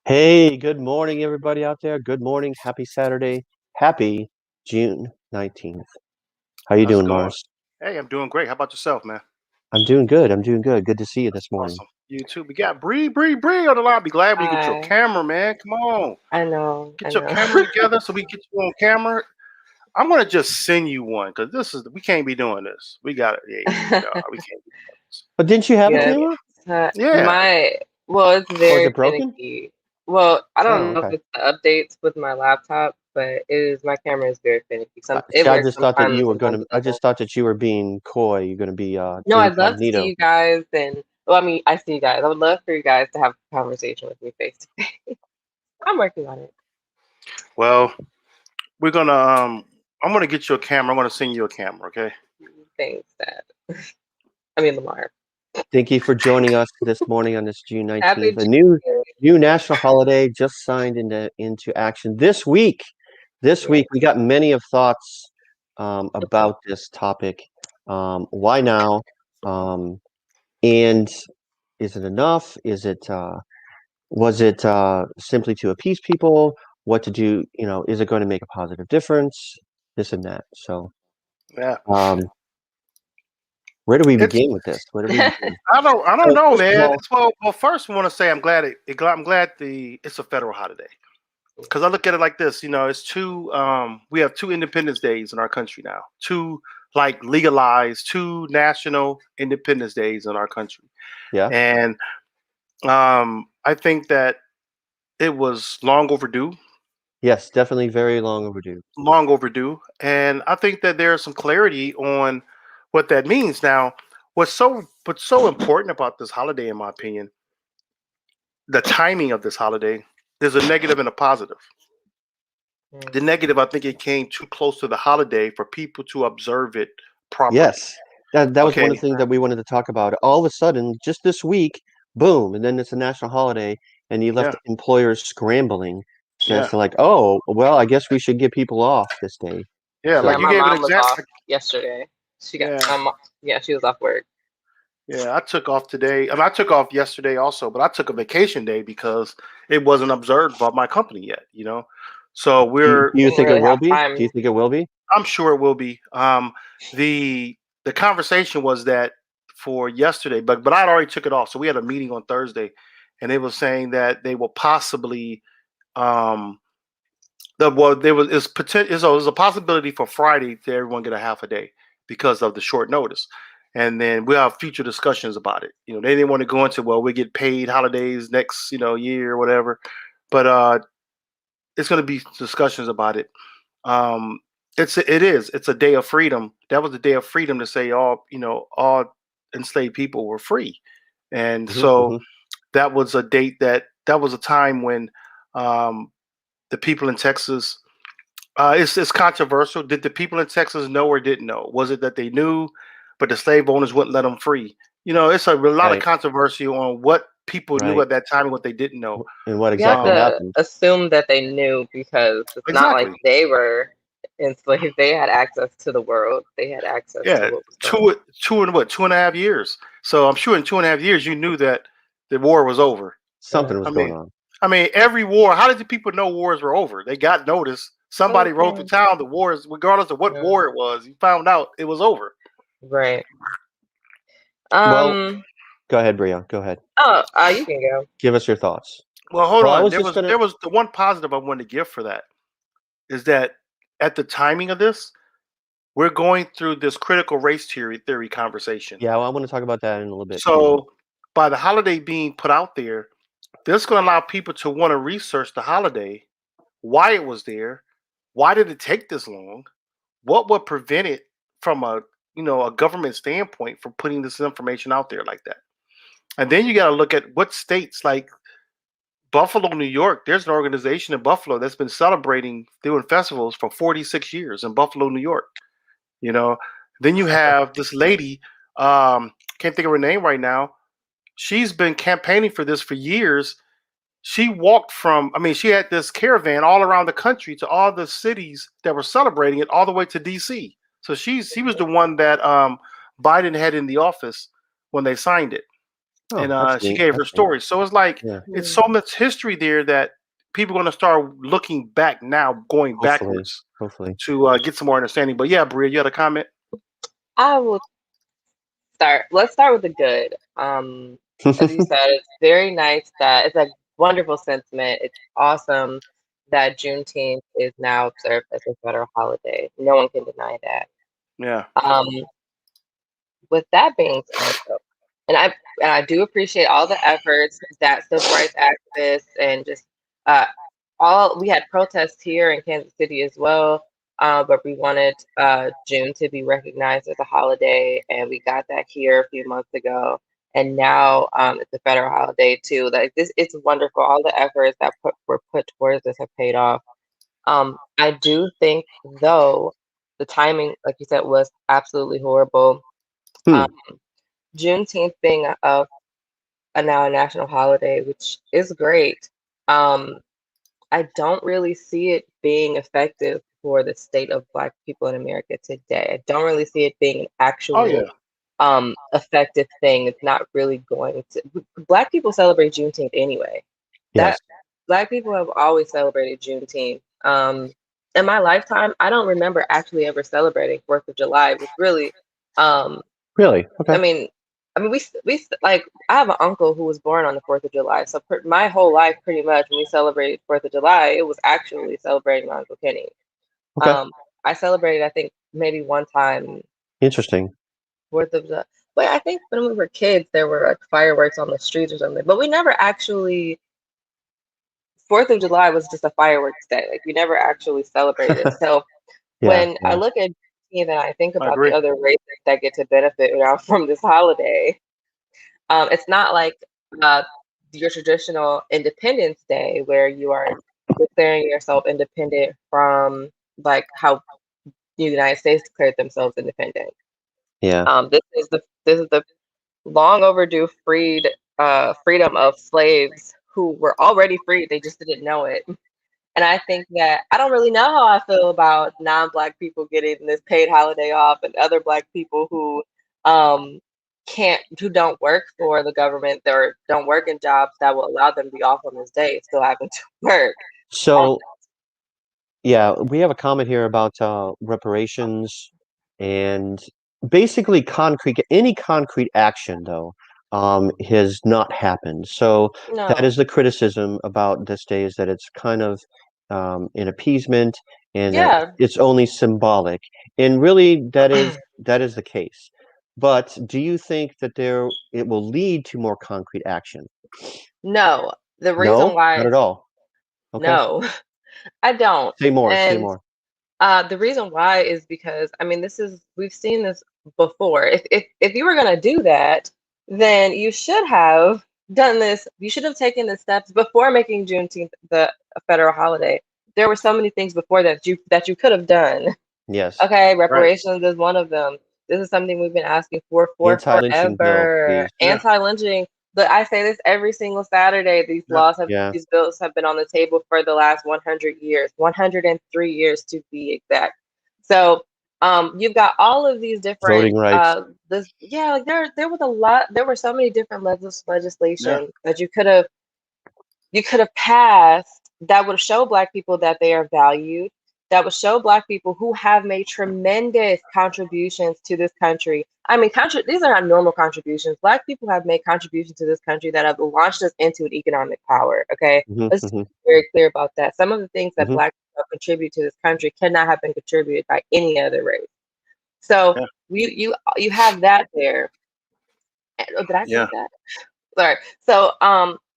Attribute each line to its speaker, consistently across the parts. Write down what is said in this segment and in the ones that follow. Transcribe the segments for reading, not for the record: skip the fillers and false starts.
Speaker 1: Hey, good morning, everybody out there. Good morning. Happy Saturday. Happy June 19th. How you
Speaker 2: How's it
Speaker 1: doing,
Speaker 2: going?
Speaker 1: Marz?
Speaker 2: Hey, I'm doing great. How about yourself, man?
Speaker 1: I'm doing good. I'm doing good. Good to see you this morning.
Speaker 2: Awesome. You too. We got Bree on the line. Be glad when you get your
Speaker 3: Hi.
Speaker 2: camera, man. Come on.
Speaker 3: I know.
Speaker 2: Get your camera together so we get you on camera. I'm gonna just send you one because we can't be doing this. We got it. Yeah, no, we can't be doing this.
Speaker 1: But didn't you have a
Speaker 3: Yeah.
Speaker 1: camera?
Speaker 2: Yeah.
Speaker 3: It's
Speaker 1: Or is
Speaker 3: very
Speaker 1: it broken?
Speaker 3: finicky. Well, I
Speaker 1: Oh,
Speaker 3: don't know if
Speaker 1: okay.
Speaker 3: it's the updates with my laptop, but my camera is very finicky. It
Speaker 1: See, I
Speaker 3: works
Speaker 1: just thought that you
Speaker 3: sometimes,
Speaker 1: were
Speaker 3: sometimes
Speaker 1: gonna.
Speaker 3: it
Speaker 1: I
Speaker 3: doesn't.
Speaker 1: just thought that you were being coy. You're gonna be
Speaker 3: No, I'd love to see
Speaker 1: incognito.
Speaker 3: you guys I see you guys. I would love for you guys to have a conversation with me face to face. I'm working on it.
Speaker 2: Well, we're gonna I'm gonna get you a camera. I'm gonna send you a camera, okay?
Speaker 3: Thanks, Dad. I mean, Lamar.
Speaker 1: Thank you for joining us this morning on this June
Speaker 3: Happy
Speaker 1: 19th. A
Speaker 3: June.
Speaker 1: new national holiday just signed into action this week. This week we got many of thoughts about this topic. Why now? And is it enough? Was it simply to appease people? What to do? Is it going to make a positive difference? This and that. So,
Speaker 2: Yeah.
Speaker 1: where do we
Speaker 2: It's
Speaker 1: begin with this? Where do we begin?
Speaker 2: I don't
Speaker 1: So,
Speaker 2: know,
Speaker 1: first of
Speaker 2: man.
Speaker 1: all,
Speaker 2: Well, first I want to say I'm glad it's a federal holiday. Because I look at it like this, it's two. We have two Independence Days in our country now. Two legalized, two national Independence Days in our country,
Speaker 1: yeah.
Speaker 2: and I think that it was long overdue.
Speaker 1: Yes, definitely very long overdue.
Speaker 2: Long overdue, and I think that there's some clarity on what that means. Now, what's so important about this holiday, in my opinion, the timing of this holiday. There's a negative and a positive. The
Speaker 3: Mm.
Speaker 2: negative, I think, it came too close to the holiday for people to observe it properly.
Speaker 1: Yes, that was one of
Speaker 2: Okay,
Speaker 1: the things that we wanted to talk about. All of a sudden, just this week, boom, and then it's a national holiday, and you left
Speaker 2: yeah,
Speaker 1: employers scrambling as
Speaker 2: yeah,
Speaker 1: to like, oh, well, I guess we should give people off this day.
Speaker 2: yeah.
Speaker 3: Yeah,
Speaker 2: Like
Speaker 1: So,
Speaker 2: you
Speaker 3: my
Speaker 2: gave an
Speaker 3: mom was
Speaker 2: example.
Speaker 3: off yesterday. She got
Speaker 2: Yeah,
Speaker 3: my mom. Yeah, she was off work.
Speaker 2: yeah. I took off today, and I took off yesterday also, but I took a vacation day because it wasn't observed by my company yet. So
Speaker 1: do you
Speaker 3: Didn't
Speaker 1: think it
Speaker 3: really
Speaker 1: will
Speaker 3: have
Speaker 1: be? Do you
Speaker 3: time.
Speaker 1: think it will be?
Speaker 2: I'm sure it will be. The the conversation was that for yesterday, but I already took it off. So we had a meeting on Thursday, and they were saying that they will possibly um there was is potential. So there's a possibility for Friday to everyone get a half a day because of the short notice, and then we'll have future discussions about it. They didn't want to go into, well, we get paid holidays next year or whatever, but it's going to be discussions about it. um it's a day of freedom. That was a day of freedom to say all enslaved people were free. And
Speaker 1: Hmm,
Speaker 2: so
Speaker 1: hmm.
Speaker 2: that was a date, that was a time when um the people in Texas, it's controversial. Did the people in Texas know or didn't know? Was it that they knew but the slave owners wouldn't let them free? It's a lot of
Speaker 1: Right,
Speaker 2: controversy on what people knew
Speaker 1: right.
Speaker 2: at that time and what they didn't know.
Speaker 1: And what
Speaker 3: We have
Speaker 1: exactly
Speaker 2: um
Speaker 3: to
Speaker 1: happened?
Speaker 3: assume that they knew because it's not like
Speaker 2: exactly.
Speaker 3: they were enslaved. They had access to the world. They had access to
Speaker 2: Yeah,
Speaker 3: what was going on.
Speaker 2: two and what, 2.5 years. So I'm sure in 2.5 years you knew that the war was over.
Speaker 1: Something
Speaker 3: Yeah.
Speaker 1: was
Speaker 2: I
Speaker 1: going
Speaker 2: mean,
Speaker 1: on.
Speaker 2: every war. How did the people know wars were over? They got notice. Somebody wrote the
Speaker 3: Okay.
Speaker 2: town the wars, regardless of what
Speaker 3: Yeah.
Speaker 2: war it was. You found out it was over.
Speaker 3: Right.
Speaker 1: Well,
Speaker 3: Um.
Speaker 1: go ahead, Bria. Go ahead.
Speaker 3: Oh, you can go.
Speaker 1: Give us your thoughts.
Speaker 2: Well, hold
Speaker 1: Well, I
Speaker 2: on.
Speaker 1: was
Speaker 2: There
Speaker 1: just
Speaker 2: was
Speaker 1: gonna.
Speaker 2: there was the one positive I wanted to give for that is that at the timing of this, we're going through this critical race theory conversation.
Speaker 1: Yeah, well, I want to talk about that in a little bit too.
Speaker 2: So by the holiday being put out there, this is going to allow people to want to research the holiday, why it was there, why did it take this long, what would prevent it from a government standpoint from putting this information out there like that. And then you got to look at what states like Buffalo, New York. There's an organization in Buffalo that's been celebrating doing festivals for 46 years in Buffalo, New York. You know, then you have this lady, can't think of her name right now. She's been campaigning for this for years. She walked she had this caravan all around the country to all the cities that were celebrating it, all the way to DC. So she was the one that Biden had in the office when they signed it, and
Speaker 1: Oh, that's
Speaker 2: she
Speaker 1: neat.
Speaker 2: gave her
Speaker 1: That's neat.
Speaker 2: story. So it's like
Speaker 1: Yeah.
Speaker 2: it's
Speaker 3: Hmm.
Speaker 2: so much history there that people are going to start looking back now, going
Speaker 1: Hopefully,
Speaker 2: backwards
Speaker 1: hopefully.
Speaker 2: to get some more understanding. But yeah, Bria, you had a comment?
Speaker 3: I will start. Let's start with the good. As you said, it's very nice that it's a wonderful sentiment. It's awesome that Juneteenth is now observed as a federal holiday. No one can deny that.
Speaker 2: Yeah.
Speaker 3: Um, with that being said, though, and I do appreciate all the efforts that civil rights activists and just uh, all we had protests here in Kansas City as well. But we wanted June to be recognized as a holiday, and we got that here a few months ago. And now it's a federal holiday too. Like this, it's wonderful. All the efforts that were put towards this have paid off. I do think, though, the timing, like you said, was absolutely horrible.
Speaker 1: Hmm.
Speaker 3: Um, Juneteenth being a now a national holiday, which is great. Um, I don't really see it being effective for the state of Black people in America today. I don't really see it being an
Speaker 2: Oh
Speaker 3: actual
Speaker 2: yeah.
Speaker 3: effective thing. It's not really going to. Black people celebrate Juneteenth anyway.
Speaker 1: Yes.
Speaker 3: That Black people have always celebrated Juneteenth. In my lifetime, I don't remember actually ever celebrating Fourth of July. It was really um,
Speaker 1: Really?
Speaker 3: I
Speaker 1: Okay.
Speaker 3: mean, like I have an uncle who was born on the Fourth of July, so my whole life, pretty much, when we celebrated Fourth of July, it was actually celebrating my Uncle Kenny.
Speaker 1: Okay.
Speaker 3: Um, I celebrated, I think, maybe one time
Speaker 1: Interesting.
Speaker 3: Fourth of July, but I think when we were kids, there were like fireworks on the streets or something, but we never actually 4th of July was just a fireworks day. Like we never actually celebrated. So
Speaker 1: Yeah,
Speaker 3: when I
Speaker 1: yeah.
Speaker 3: look at Juneteenth and I think
Speaker 2: I
Speaker 3: about the
Speaker 2: agree.
Speaker 3: other races that get to benefit from this holiday, it's not like uh, your traditional Independence Day where you are declaring yourself independent from like how the United States declared themselves independent.
Speaker 1: Yeah.
Speaker 3: This is the long overdue freedom of slaves who were already freed. They just didn't know it. And I think that I don't really know how I feel about non-Black people getting this paid holiday off, and other Black people who um, who don't work for the government or don't work in jobs that will allow them to be off on this day, still having to work.
Speaker 1: So yeah, we have a comment here about reparations and basically any concrete action though has not happened. So that is
Speaker 3: No,
Speaker 1: the criticism about this day, is that it's kind of an appeasement, and that
Speaker 3: yeah,
Speaker 1: it's only symbolic. And really that is the case. But do you think that it will lead to more concrete action?
Speaker 3: no. The reason
Speaker 1: No, not
Speaker 3: why,
Speaker 1: at all. Okay.
Speaker 3: no, I don't.
Speaker 1: Say more, say
Speaker 3: And
Speaker 1: more.
Speaker 3: the reason why is because I mean we've seen this before. If you were gonna do that, then you should have done this. You should have taken the steps before making Juneteenth a federal holiday. There were so many things before that you could have done.
Speaker 1: Yes.
Speaker 3: Okay,
Speaker 2: Right.
Speaker 3: reparations is one of them. This is something we've been asking for
Speaker 1: Anti-lynching bill,
Speaker 3: forever.
Speaker 1: please.
Speaker 2: Yeah.
Speaker 3: Anti-lynching. But I say this every single Saturday.
Speaker 2: Yeah.
Speaker 1: Yeah.
Speaker 3: These bills have been on the table for the last 100 years, 103 years to be exact. So, you've got all of these different
Speaker 1: Voting rights.
Speaker 3: like there was a lot. There were so many different
Speaker 2: Yeah.
Speaker 3: legislation that you could have passed that would show Black people that they are valued, that would show Black people who have made tremendous contributions to this country. I mean, these are not normal contributions. Black people have made contributions to this country that have launched us into an economic power. Okay,
Speaker 1: Hmm,
Speaker 3: let's be
Speaker 1: hmm,
Speaker 3: very clear about that. Some of the things that
Speaker 1: hmm.
Speaker 3: Black people have contributed to this country cannot have been contributed by any other race. So
Speaker 2: Yeah.
Speaker 3: you have that there. Oh, did I say
Speaker 2: Yeah.
Speaker 3: that? Sorry. So,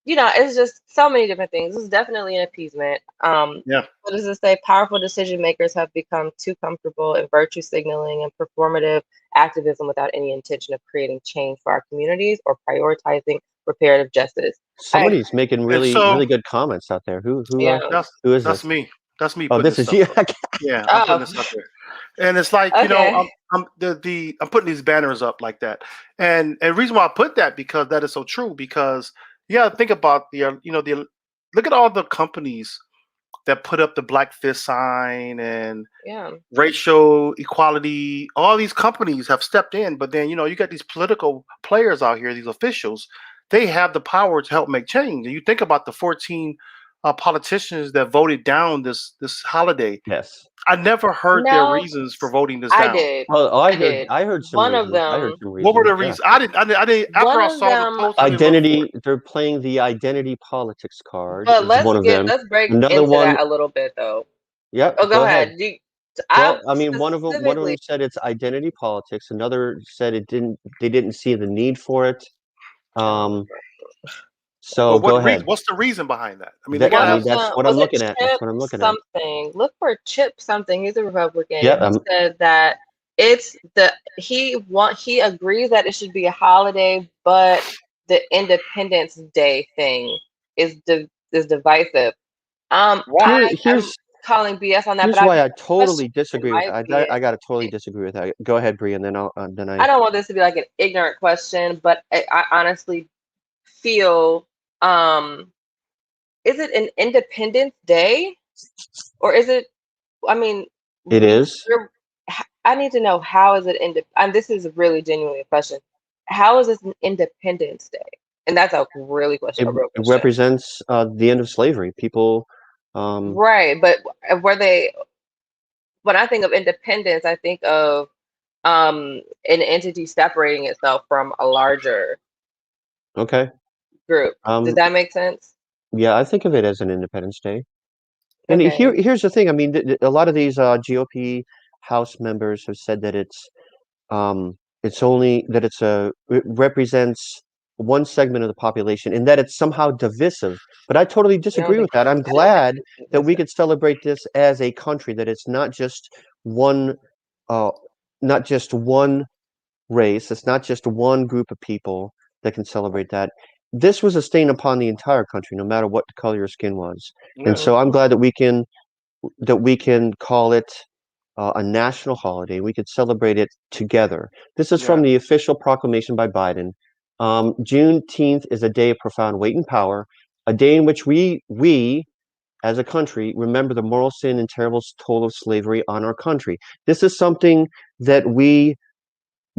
Speaker 3: it's just so many different things. It's definitely an appeasement.
Speaker 2: Yeah.
Speaker 3: What does it say? Powerful decision makers have become too comfortable in virtue signaling and performative activism without any intention of creating change for our communities or prioritizing reparative justice. I
Speaker 1: Somebody's making
Speaker 2: And
Speaker 1: really,
Speaker 2: so
Speaker 1: really good comments out there.
Speaker 3: Yeah.
Speaker 2: that's
Speaker 1: Who is
Speaker 2: that's
Speaker 1: this?
Speaker 2: me. That's me
Speaker 1: Oh,
Speaker 2: putting
Speaker 1: this
Speaker 2: this
Speaker 1: is
Speaker 2: stuff
Speaker 1: you.
Speaker 2: up. Yeah, I'm putting
Speaker 3: Oh,
Speaker 2: this up there. And it's like,
Speaker 3: okay.
Speaker 2: I'm putting these banners up like that. And the reason why I put that, because that is so true, because yeah, think about the look at all the companies that put up the Black Fist sign and
Speaker 3: Yeah.
Speaker 2: racial equality. All these companies have stepped in, but then you got these political players out here, these officials. They have the power to help make change. And you think about the 14 politicians that voted down this holiday.
Speaker 1: Yes.
Speaker 2: I never heard their
Speaker 3: No,
Speaker 2: reasons for voting this
Speaker 3: I
Speaker 2: down.
Speaker 3: did.
Speaker 1: Well,
Speaker 3: I did.
Speaker 1: I heard some
Speaker 3: One of
Speaker 1: reasons. I heard
Speaker 3: them,
Speaker 1: some
Speaker 2: What were
Speaker 1: reasons.
Speaker 2: the
Speaker 1: Yeah.
Speaker 2: reasons? I didn't. After
Speaker 3: one
Speaker 2: I
Speaker 3: of
Speaker 2: saw the
Speaker 3: them,
Speaker 2: post, I didn't vote for
Speaker 1: Identity,
Speaker 2: it.
Speaker 1: they're playing the identity politics card
Speaker 3: but
Speaker 1: is one of them.
Speaker 3: let's break
Speaker 1: Another
Speaker 3: into
Speaker 1: one,
Speaker 3: that a little bit though.
Speaker 1: yep,
Speaker 3: Oh, go
Speaker 1: go ahead.
Speaker 3: ahead. I
Speaker 1: Well, I mean, one of them
Speaker 3: specifically,
Speaker 1: said it's identity politics. Another said they didn't see the need for it.
Speaker 3: oh,
Speaker 1: Um,
Speaker 2: But
Speaker 1: so go
Speaker 2: what reason?
Speaker 1: ahead.
Speaker 2: What's the reason behind that? I mean, they
Speaker 1: I
Speaker 2: gotta
Speaker 3: one
Speaker 2: have.
Speaker 1: mean,
Speaker 3: of
Speaker 1: that's
Speaker 3: them
Speaker 1: what I'm
Speaker 3: was it
Speaker 1: looking at. That's
Speaker 3: Chip
Speaker 1: what I'm looking at.
Speaker 3: something. Look for Chip something. He's a Republican,
Speaker 1: Yeah,
Speaker 3: and he said that he agrees that it should be a holiday, but the Independence Day thing is divisive.
Speaker 2: Why?
Speaker 3: I'm
Speaker 1: here's
Speaker 3: calling BS on that, but
Speaker 1: here's
Speaker 3: I have
Speaker 1: why I
Speaker 3: a
Speaker 1: totally
Speaker 3: question. It
Speaker 1: disagree with
Speaker 3: might
Speaker 1: that.
Speaker 3: be it.
Speaker 1: I gotta totally disagree with that. Go ahead, Bree, and then
Speaker 3: I don't want this to be like an ignorant question, but I honestly feel is it an Independence Day or is it? I mean,
Speaker 1: it is.
Speaker 3: I need to know how is it and this is really genuinely a question. How is this an Independence Day? And that's a
Speaker 1: It,
Speaker 3: a real
Speaker 1: it
Speaker 3: question.
Speaker 1: represents the end of slavery. People, um,
Speaker 3: Right, but were they? When I think of independence, I think of an entity separating itself from a larger
Speaker 1: okay.
Speaker 3: group. Does
Speaker 1: Um,
Speaker 3: that make sense?
Speaker 1: yeah, I think of it as an Independence Day. And
Speaker 3: Okay.
Speaker 1: here's the thing. I mean, a lot of these GOP House members have said that it's only that it represents one segment of the population and that it's somehow divisive. But I totally
Speaker 3: I don't
Speaker 1: disagree
Speaker 3: think
Speaker 1: with that. I'm
Speaker 3: I don't think
Speaker 1: glad
Speaker 3: it's
Speaker 1: that we
Speaker 3: divisive.
Speaker 1: could celebrate this as a country, that it's not just one, uh, not just one race. It's not just one group of people that can celebrate that. This was a stain upon the entire country, no matter what the color your skin was. And
Speaker 2: Yeah.
Speaker 1: so I'm glad that we can call it a national holiday. We could celebrate it together. This is
Speaker 2: Yeah.
Speaker 1: from the official proclamation by Biden. Juneteenth is a day of profound weight and power, a day in which we as a country remember the moral sin and terrible toll of slavery on our country. This is something that we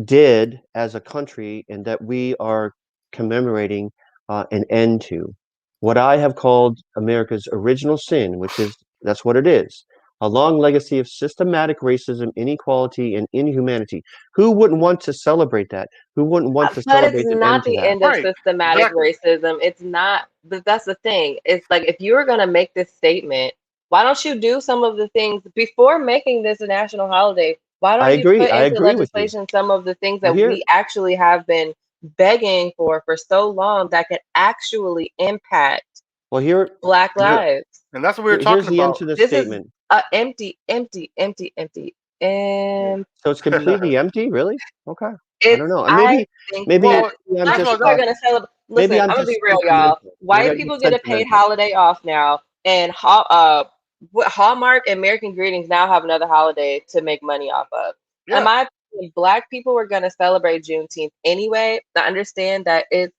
Speaker 1: did as a country and that we are commemorating an end to. What I have called America's original sin, which is that's what it is, a long legacy of systematic racism, inequality, and inhumanity. Who wouldn't want to celebrate that? Who wouldn't want to
Speaker 3: But it's
Speaker 1: celebrate an
Speaker 3: not
Speaker 1: end to
Speaker 3: the
Speaker 1: that?
Speaker 3: end of
Speaker 2: Right.
Speaker 3: systematic
Speaker 2: Exactly.
Speaker 3: racism. It's not, but that's the thing. It's like if you're going to make this statement, why don't you do some of the things before making this a national holiday? Why
Speaker 1: I
Speaker 3: don't you
Speaker 1: agree.
Speaker 3: put
Speaker 1: I
Speaker 3: into
Speaker 1: agree with you.
Speaker 3: legislation some of the things
Speaker 1: Well,
Speaker 3: that
Speaker 1: here,
Speaker 3: we actually have been begging for so long that could actually impact
Speaker 1: well, here,
Speaker 3: Black
Speaker 2: Yeah.
Speaker 3: lives?
Speaker 2: And that's what we were
Speaker 1: here's
Speaker 2: talking
Speaker 1: the end
Speaker 2: about.
Speaker 1: to this
Speaker 3: This is
Speaker 1: statement.
Speaker 3: empty, empty, empty, empty,
Speaker 2: Yeah.
Speaker 3: empty.
Speaker 1: So it's completely empty, really? Okay. I
Speaker 3: It's,
Speaker 1: don't know.
Speaker 3: I think that
Speaker 2: Well,
Speaker 1: I'm
Speaker 2: first
Speaker 3: Black
Speaker 2: of all,
Speaker 1: just
Speaker 3: people are
Speaker 2: that
Speaker 3: gonna celebrate.
Speaker 1: maybe
Speaker 3: Listen,
Speaker 1: I'm
Speaker 3: I'm gonna
Speaker 1: just
Speaker 3: be real, y'all.
Speaker 1: sentimental. Maybe
Speaker 3: White
Speaker 1: I'm
Speaker 3: people
Speaker 1: just
Speaker 3: get a paid
Speaker 1: sentimental.
Speaker 3: holiday off now, and Hallmark and American Greetings now have another holiday to make money off of. In
Speaker 2: yeah.
Speaker 3: my opinion, Black people were gonna celebrate Juneteenth anyway. I understand that it's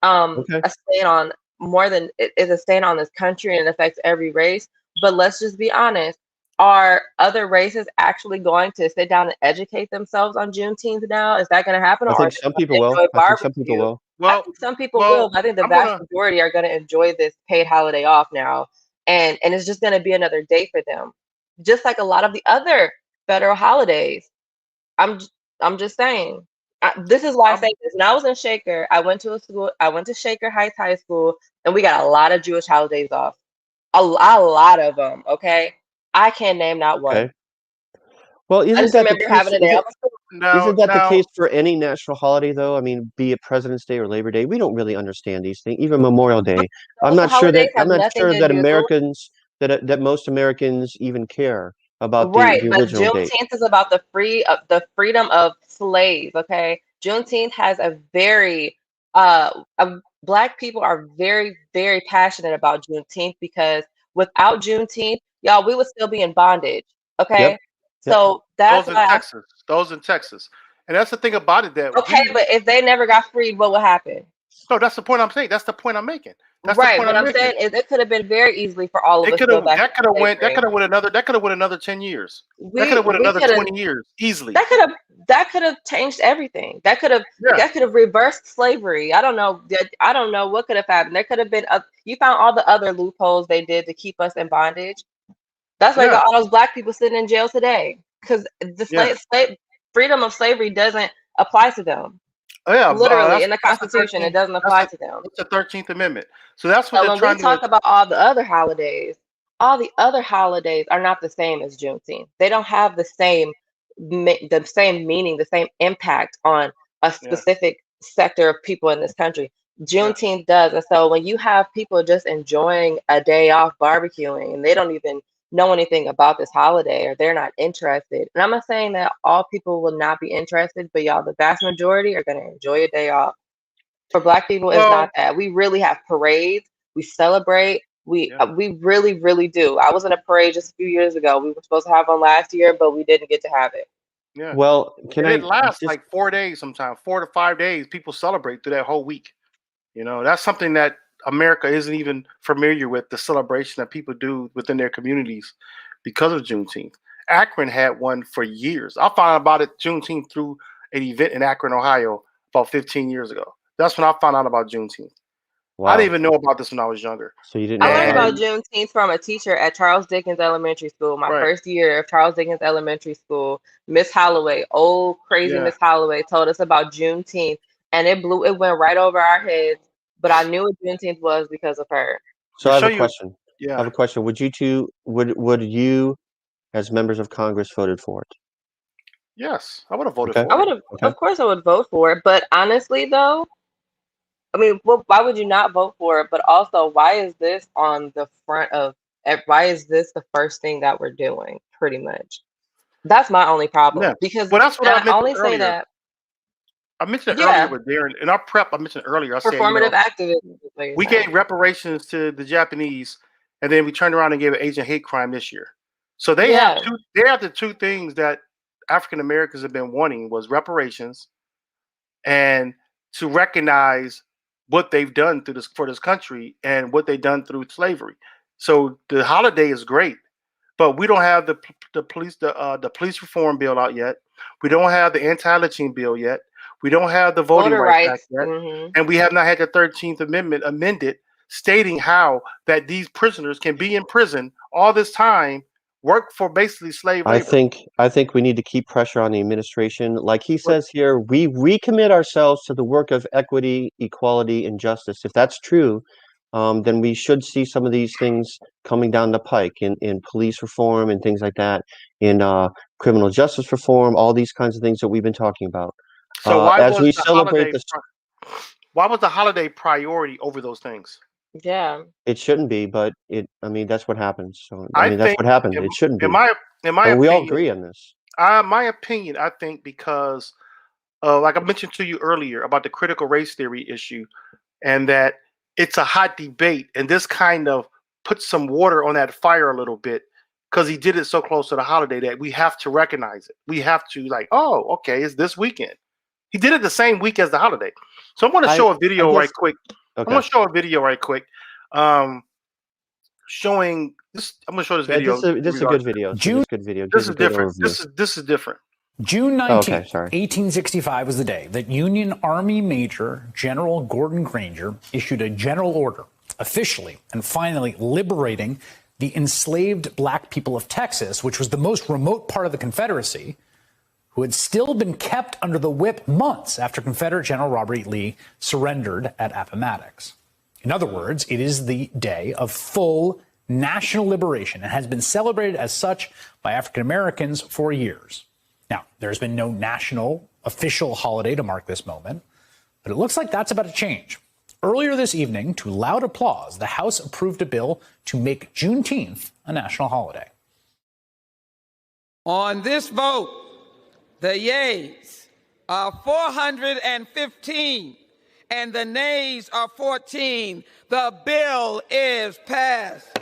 Speaker 1: Okay.
Speaker 3: a stain on more than it is a stain on this country and it affects every race. But let's just be honest. Are other races actually going to sit down and educate themselves on Juneteenth now? Is that going to happen,
Speaker 1: I
Speaker 3: or are
Speaker 1: think
Speaker 3: they
Speaker 1: some
Speaker 3: going
Speaker 1: people
Speaker 3: to
Speaker 1: will.
Speaker 3: enjoy
Speaker 1: I think some people
Speaker 3: barbecue?
Speaker 1: will.
Speaker 3: I
Speaker 2: Well,
Speaker 3: think some people will,
Speaker 2: well,
Speaker 3: but I think the
Speaker 2: I'm
Speaker 3: vast
Speaker 2: gonna.
Speaker 3: majority are going to enjoy this paid holiday off now, and it's just going to be another day for them, just like a lot of the other federal holidays. I'm j- I'm just saying. This is why I
Speaker 2: I'm.
Speaker 3: say this. When I was in Shaker, I went to a school. I went to Shaker Heights High School, and we got a lot of Jewish holidays off. A lot of them. Okay, I can't name not one.
Speaker 1: Okay. Well,
Speaker 3: I
Speaker 1: isn't
Speaker 3: just
Speaker 1: that the
Speaker 3: remember
Speaker 1: case?
Speaker 3: having a day off of school.
Speaker 1: Isn't that the
Speaker 2: Now.
Speaker 1: case for any national holiday, though? I mean, be it President's Day or Labor Day, we don't really understand these things. Even Memorial Day.
Speaker 3: Social holidays have
Speaker 1: I'm not
Speaker 3: nothing
Speaker 1: sure
Speaker 3: to
Speaker 1: that
Speaker 3: do.
Speaker 1: most Americans even care about
Speaker 3: Right,
Speaker 1: the
Speaker 3: but
Speaker 1: original date.
Speaker 3: Juneteenth is about the freedom of slaves. Okay, Juneteenth has a very Black people are very passionate about Juneteenth because without Juneteenth, y'all, we would still be in bondage.
Speaker 1: Yep.
Speaker 3: Okay,
Speaker 1: Yep.
Speaker 3: so that's
Speaker 2: Those in
Speaker 3: why.
Speaker 2: Texas. Those in Texas. And that's the thing about it that
Speaker 3: Okay,
Speaker 2: we.
Speaker 3: but if they never got freed, what would happen?
Speaker 2: No, that's the point I'm saying. That's the point I'm making. That's the
Speaker 3: Right,
Speaker 2: point
Speaker 3: what
Speaker 2: I'm
Speaker 3: I'm
Speaker 2: making.
Speaker 3: saying is it could have been very easily for all of
Speaker 2: It
Speaker 3: us to
Speaker 2: could
Speaker 3: go
Speaker 2: have.
Speaker 3: back
Speaker 2: That could
Speaker 3: into
Speaker 2: have went. That
Speaker 3: slavery.
Speaker 2: could have went another. That could have went another 10 years. That could have went
Speaker 3: We
Speaker 2: another
Speaker 3: could have
Speaker 2: 20 years easily.
Speaker 3: that could have changed everything.
Speaker 2: Yeah.
Speaker 3: That could have reversed slavery. I don't know. I don't know what could have happened. There could have been you found all the other loopholes they did to keep us in bondage. That's why you
Speaker 2: Yeah.
Speaker 3: got all those Black people sitting in jail today because the
Speaker 2: Yeah.
Speaker 3: freedom of slavery doesn't apply to them.
Speaker 2: Oh yeah.
Speaker 3: Literally in the
Speaker 2: That's the
Speaker 3: Constitution, it
Speaker 2: 13th.
Speaker 3: doesn't
Speaker 2: That's
Speaker 3: apply
Speaker 2: the
Speaker 3: to them.
Speaker 2: that's the 13th Amendment. So that's what
Speaker 3: So
Speaker 2: they're
Speaker 3: when we
Speaker 2: trying to.
Speaker 3: talk about all the other holidays are not the same as Juneteenth. They don't have the same meaning, the same impact on a
Speaker 2: Yeah.
Speaker 3: specific sector of people in this country.
Speaker 2: Yeah.
Speaker 3: Juneteenth does. And so when you have people just enjoying a day off barbecuing and they don't even know anything about this holiday or they're not interested. And I'm not saying that all people will not be interested, but y'all, the vast majority are going to enjoy a day off. For Black people, it's not
Speaker 2: Well.
Speaker 3: that. We really have parades. We celebrate.
Speaker 2: Yeah.
Speaker 3: We really, really do. I was in a parade just a few years ago. We were supposed to have one last year, but we didn't get to have it.
Speaker 2: Yeah.
Speaker 1: Well, can
Speaker 2: And it
Speaker 1: I
Speaker 2: lasts
Speaker 1: just
Speaker 2: like 4 days sometimes, 4 to 5 days. People celebrate through that whole week. That's something that America isn't even familiar with, the celebration that people do within their communities because of Juneteenth. Akron had one for years. I found out about it Juneteenth through an event in Akron, Ohio, about 15 years ago. That's when I found out about Juneteenth. I didn't
Speaker 1: wow.
Speaker 2: even know about this when I was younger.
Speaker 1: So you didn't
Speaker 3: I
Speaker 1: know
Speaker 3: learned
Speaker 1: about it?
Speaker 3: about
Speaker 2: And
Speaker 3: Juneteenth from a teacher at Charles Dickens Elementary School. My
Speaker 2: right,
Speaker 3: first year of Charles Dickens Elementary School, Miss Holloway, old crazy
Speaker 2: yeah.
Speaker 3: Miss Holloway, told us about Juneteenth, and it went right over our heads. But I knew what Juneteenth was because of her.
Speaker 1: So
Speaker 2: To
Speaker 1: I have
Speaker 2: show
Speaker 1: a
Speaker 2: you,
Speaker 1: question. I
Speaker 2: yeah,
Speaker 1: have a question. Would you, as members of Congress, voted for it?
Speaker 2: yes, I would have voted
Speaker 1: Okay.
Speaker 2: for it.
Speaker 3: I
Speaker 1: Okay.
Speaker 3: of course, I would vote for it. But honestly, though, I mean, well, why would you not vote for it? But also, why is this on the front of? Why is this the first thing that we're doing? Pretty much, that's my only
Speaker 2: Yeah.
Speaker 3: problem. Because,
Speaker 2: Well, that's what
Speaker 3: and
Speaker 2: I
Speaker 3: I
Speaker 2: mentioned
Speaker 3: only say
Speaker 2: earlier.
Speaker 3: that,
Speaker 2: I mentioned it earlier
Speaker 3: yeah,
Speaker 2: with Darren. In our prep, I mentioned earlier, I said,
Speaker 3: performative activism is what you're
Speaker 2: we
Speaker 3: saying.
Speaker 2: gave reparations to the Japanese, and then we turned around and gave an Asian hate crime this year. So they have
Speaker 3: Yeah,
Speaker 2: the two things that African Americans have been wanting was reparations and to recognize what they've done through this for this country and what they've done through slavery. So the holiday is great, but we don't have the police reform bill out yet. We don't have the anti-lynching bill yet. We don't have the Voting
Speaker 3: voter
Speaker 2: Rights Act
Speaker 3: rights.
Speaker 2: yet, and we have not had the 13th Amendment amended, stating how that these prisoners can be in prison all this time, work for basically slave
Speaker 1: I
Speaker 2: labor.
Speaker 1: think we need to keep pressure on the administration. Like he
Speaker 2: But
Speaker 1: says here, we recommit ourselves to the work of equity, equality, and justice. If that's true, then we should see some of these things coming down the pike in police reform and things like that, in criminal justice reform, all these kinds of things that we've been talking about.
Speaker 2: so
Speaker 1: As we celebrate this,
Speaker 2: why was the holiday priority over those things?
Speaker 3: Yeah,
Speaker 1: it shouldn't be, but I mean, that's what happens. So, I
Speaker 2: I
Speaker 1: mean, that's
Speaker 2: think,
Speaker 1: what happened.
Speaker 2: in,
Speaker 1: It shouldn't
Speaker 2: in
Speaker 1: be.
Speaker 2: my in my
Speaker 1: And we all
Speaker 2: opinion,
Speaker 1: agree on this.
Speaker 2: my opinion, I think because like I mentioned to you earlier about the critical race theory issue, and that it's a hot debate, and this kind of puts some water on that fire a little bit because he did it so close to the holiday that we have to recognize it. We have to like, oh, okay, it's this weekend. He did it the same week as the holiday. So I'm going to show a video
Speaker 1: guess,
Speaker 2: right quick.
Speaker 1: okay.
Speaker 2: I'm going to show a video right quick, showing this. I'm going to show this video.
Speaker 1: This is a good video.
Speaker 4: June,
Speaker 1: good video.
Speaker 2: This is different. This is different.
Speaker 4: June 19th,
Speaker 1: 1865
Speaker 4: was the day that Union Army Major General Gordon Granger issued a general order, officially and finally liberating the enslaved black people of Texas, which was the most remote part of the Confederacy, who had still been kept under the whip months after Confederate General Robert E. Lee surrendered at Appomattox. In other words, it is the day of full national liberation and has been celebrated as such by African Americans for years. Now, there's been no national official holiday to mark this moment, but it looks like that's about to change. Earlier this evening, to loud applause, the House approved a bill to make Juneteenth a national holiday.
Speaker 5: On this vote, the yeas are 415 and the nays are 14. The bill is passed.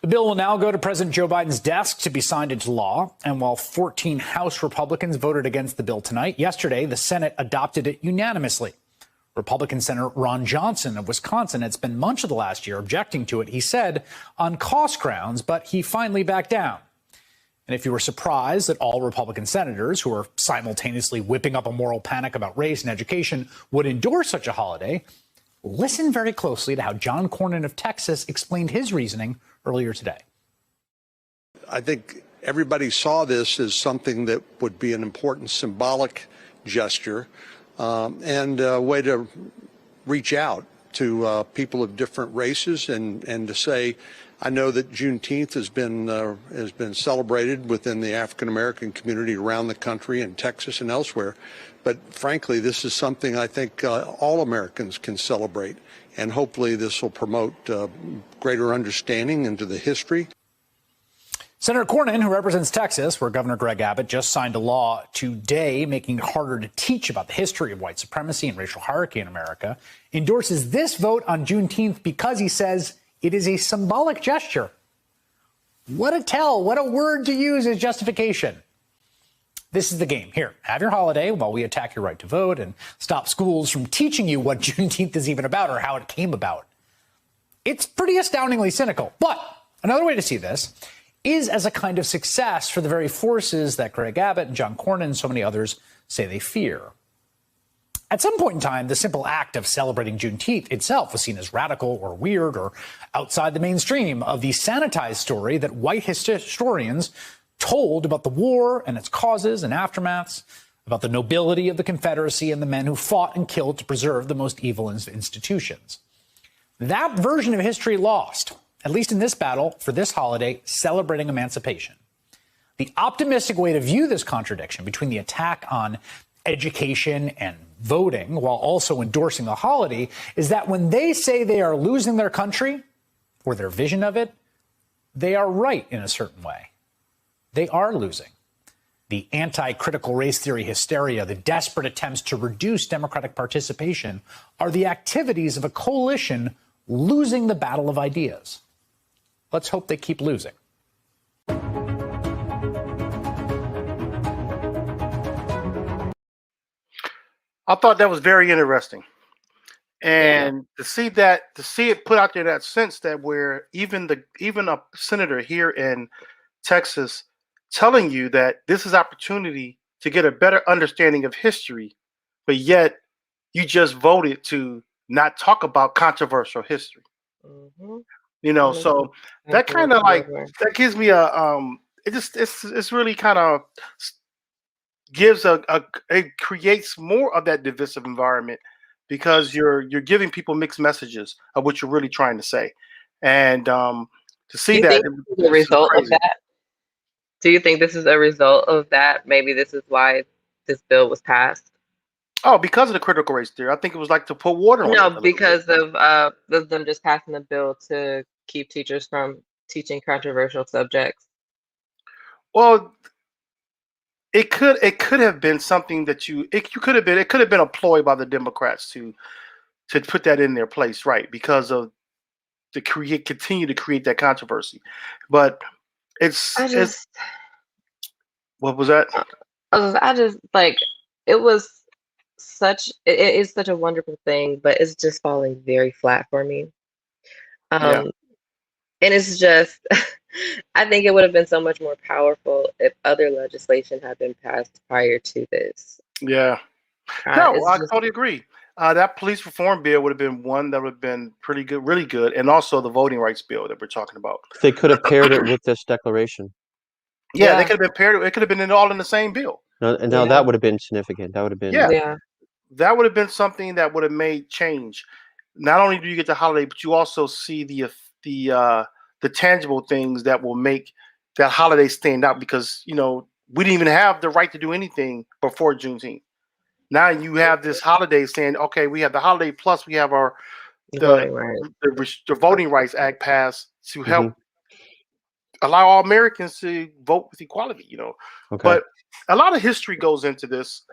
Speaker 4: The bill will now go to President Joe Biden's desk to be signed into law. And while 14 House Republicans voted against the bill tonight, yesterday the Senate adopted it unanimously. Republican Senator Ron Johnson of Wisconsin had spent much of the last year objecting to it, he said, on cost grounds, but he finally backed down. And if you were surprised that all Republican senators who are simultaneously whipping up a moral panic about race and education would endorse such a holiday, listen very closely to how John Cornyn of Texas explained his reasoning earlier today.
Speaker 6: I think everybody saw this as something that would be an important symbolic gesture and a way to reach out to people of different races and to say, I know that Juneteenth has been celebrated within the African American community around the country in Texas and elsewhere. But frankly, this is something I think all Americans can celebrate. And hopefully this will promote greater understanding into the history.
Speaker 4: Senator Cornyn, who represents Texas, where Governor Greg Abbott just signed a law today making it harder to teach about the history of white supremacy and racial hierarchy in America, endorses this vote on Juneteenth because he says it is a symbolic gesture. What a word to use as justification. This is the game. Here, have your holiday while we attack your right to vote and stop schools from teaching you what Juneteenth is even about or how it came about. It's pretty astoundingly cynical. But another way to see this is as a kind of success for the very forces that Greg Abbott and John Cornyn and so many others say they fear. At some point in time, the simple act of celebrating Juneteenth itself was seen as radical or weird or outside the mainstream of the sanitized story that white historians told about the war and its causes and aftermaths, about the nobility of the Confederacy and the men who fought and killed to preserve the most evil institutions. That version of history lost, at least in this battle for this holiday celebrating emancipation. The optimistic way to view this contradiction between the attack on education and voting while also endorsing the holiday is that when they say they are losing their country or their vision of it, they are right in a certain way. They are losing. The anti-critical race theory hysteria, the desperate attempts to reduce Democratic participation are the activities of a coalition losing the battle of ideas. Let's hope they keep losing.
Speaker 2: I thought that was very interesting. And to see it put out there that sense that where even a senator here in Texas telling you that this is opportunity to get a better understanding of history, but yet you just voted to not talk about controversial history.
Speaker 3: Mm-hmm.
Speaker 2: You know, so that kind of like that gives me a it's really kind of gives it creates more of that divisive environment because you're giving people mixed messages of what you're really trying to say, and to see that
Speaker 3: the result of that. Do you think this is a result of that? Maybe this is why this bill was passed.
Speaker 2: Oh, because of the critical race theory, I think it was like to put water on it.
Speaker 3: No, because of them just passing the bill to keep teachers from teaching controversial subjects.
Speaker 2: Well, it could have been something that it could have been a ploy by the Democrats to put that in their place, right? Because of continue to create that controversy. But what was that?
Speaker 3: I just like it was it is such a wonderful thing, but it's just falling very flat for me.
Speaker 2: Yeah.
Speaker 3: And it's just I think it would have been so much more powerful if other legislation had been passed prior to this.
Speaker 2: Yeah. No, I totally agree. That police reform bill would have been one that would have been pretty good, really good, and also the voting rights bill that we're talking about.
Speaker 1: They could have paired it with this declaration.
Speaker 2: Yeah, they could have been paired. It could have been all in the same bill.
Speaker 1: And now that would have been significant. That would have been
Speaker 2: that would have been something that would have made change. Not only do you get the holiday, but you also see the tangible things that will make that holiday stand out because we didn't even have the right to do anything before Juneteenth. Now you have this holiday saying, okay, we have the holiday plus we have the Voting Rights Act passed to help allow all Americans to vote with equality, Okay. But a lot of history goes into this.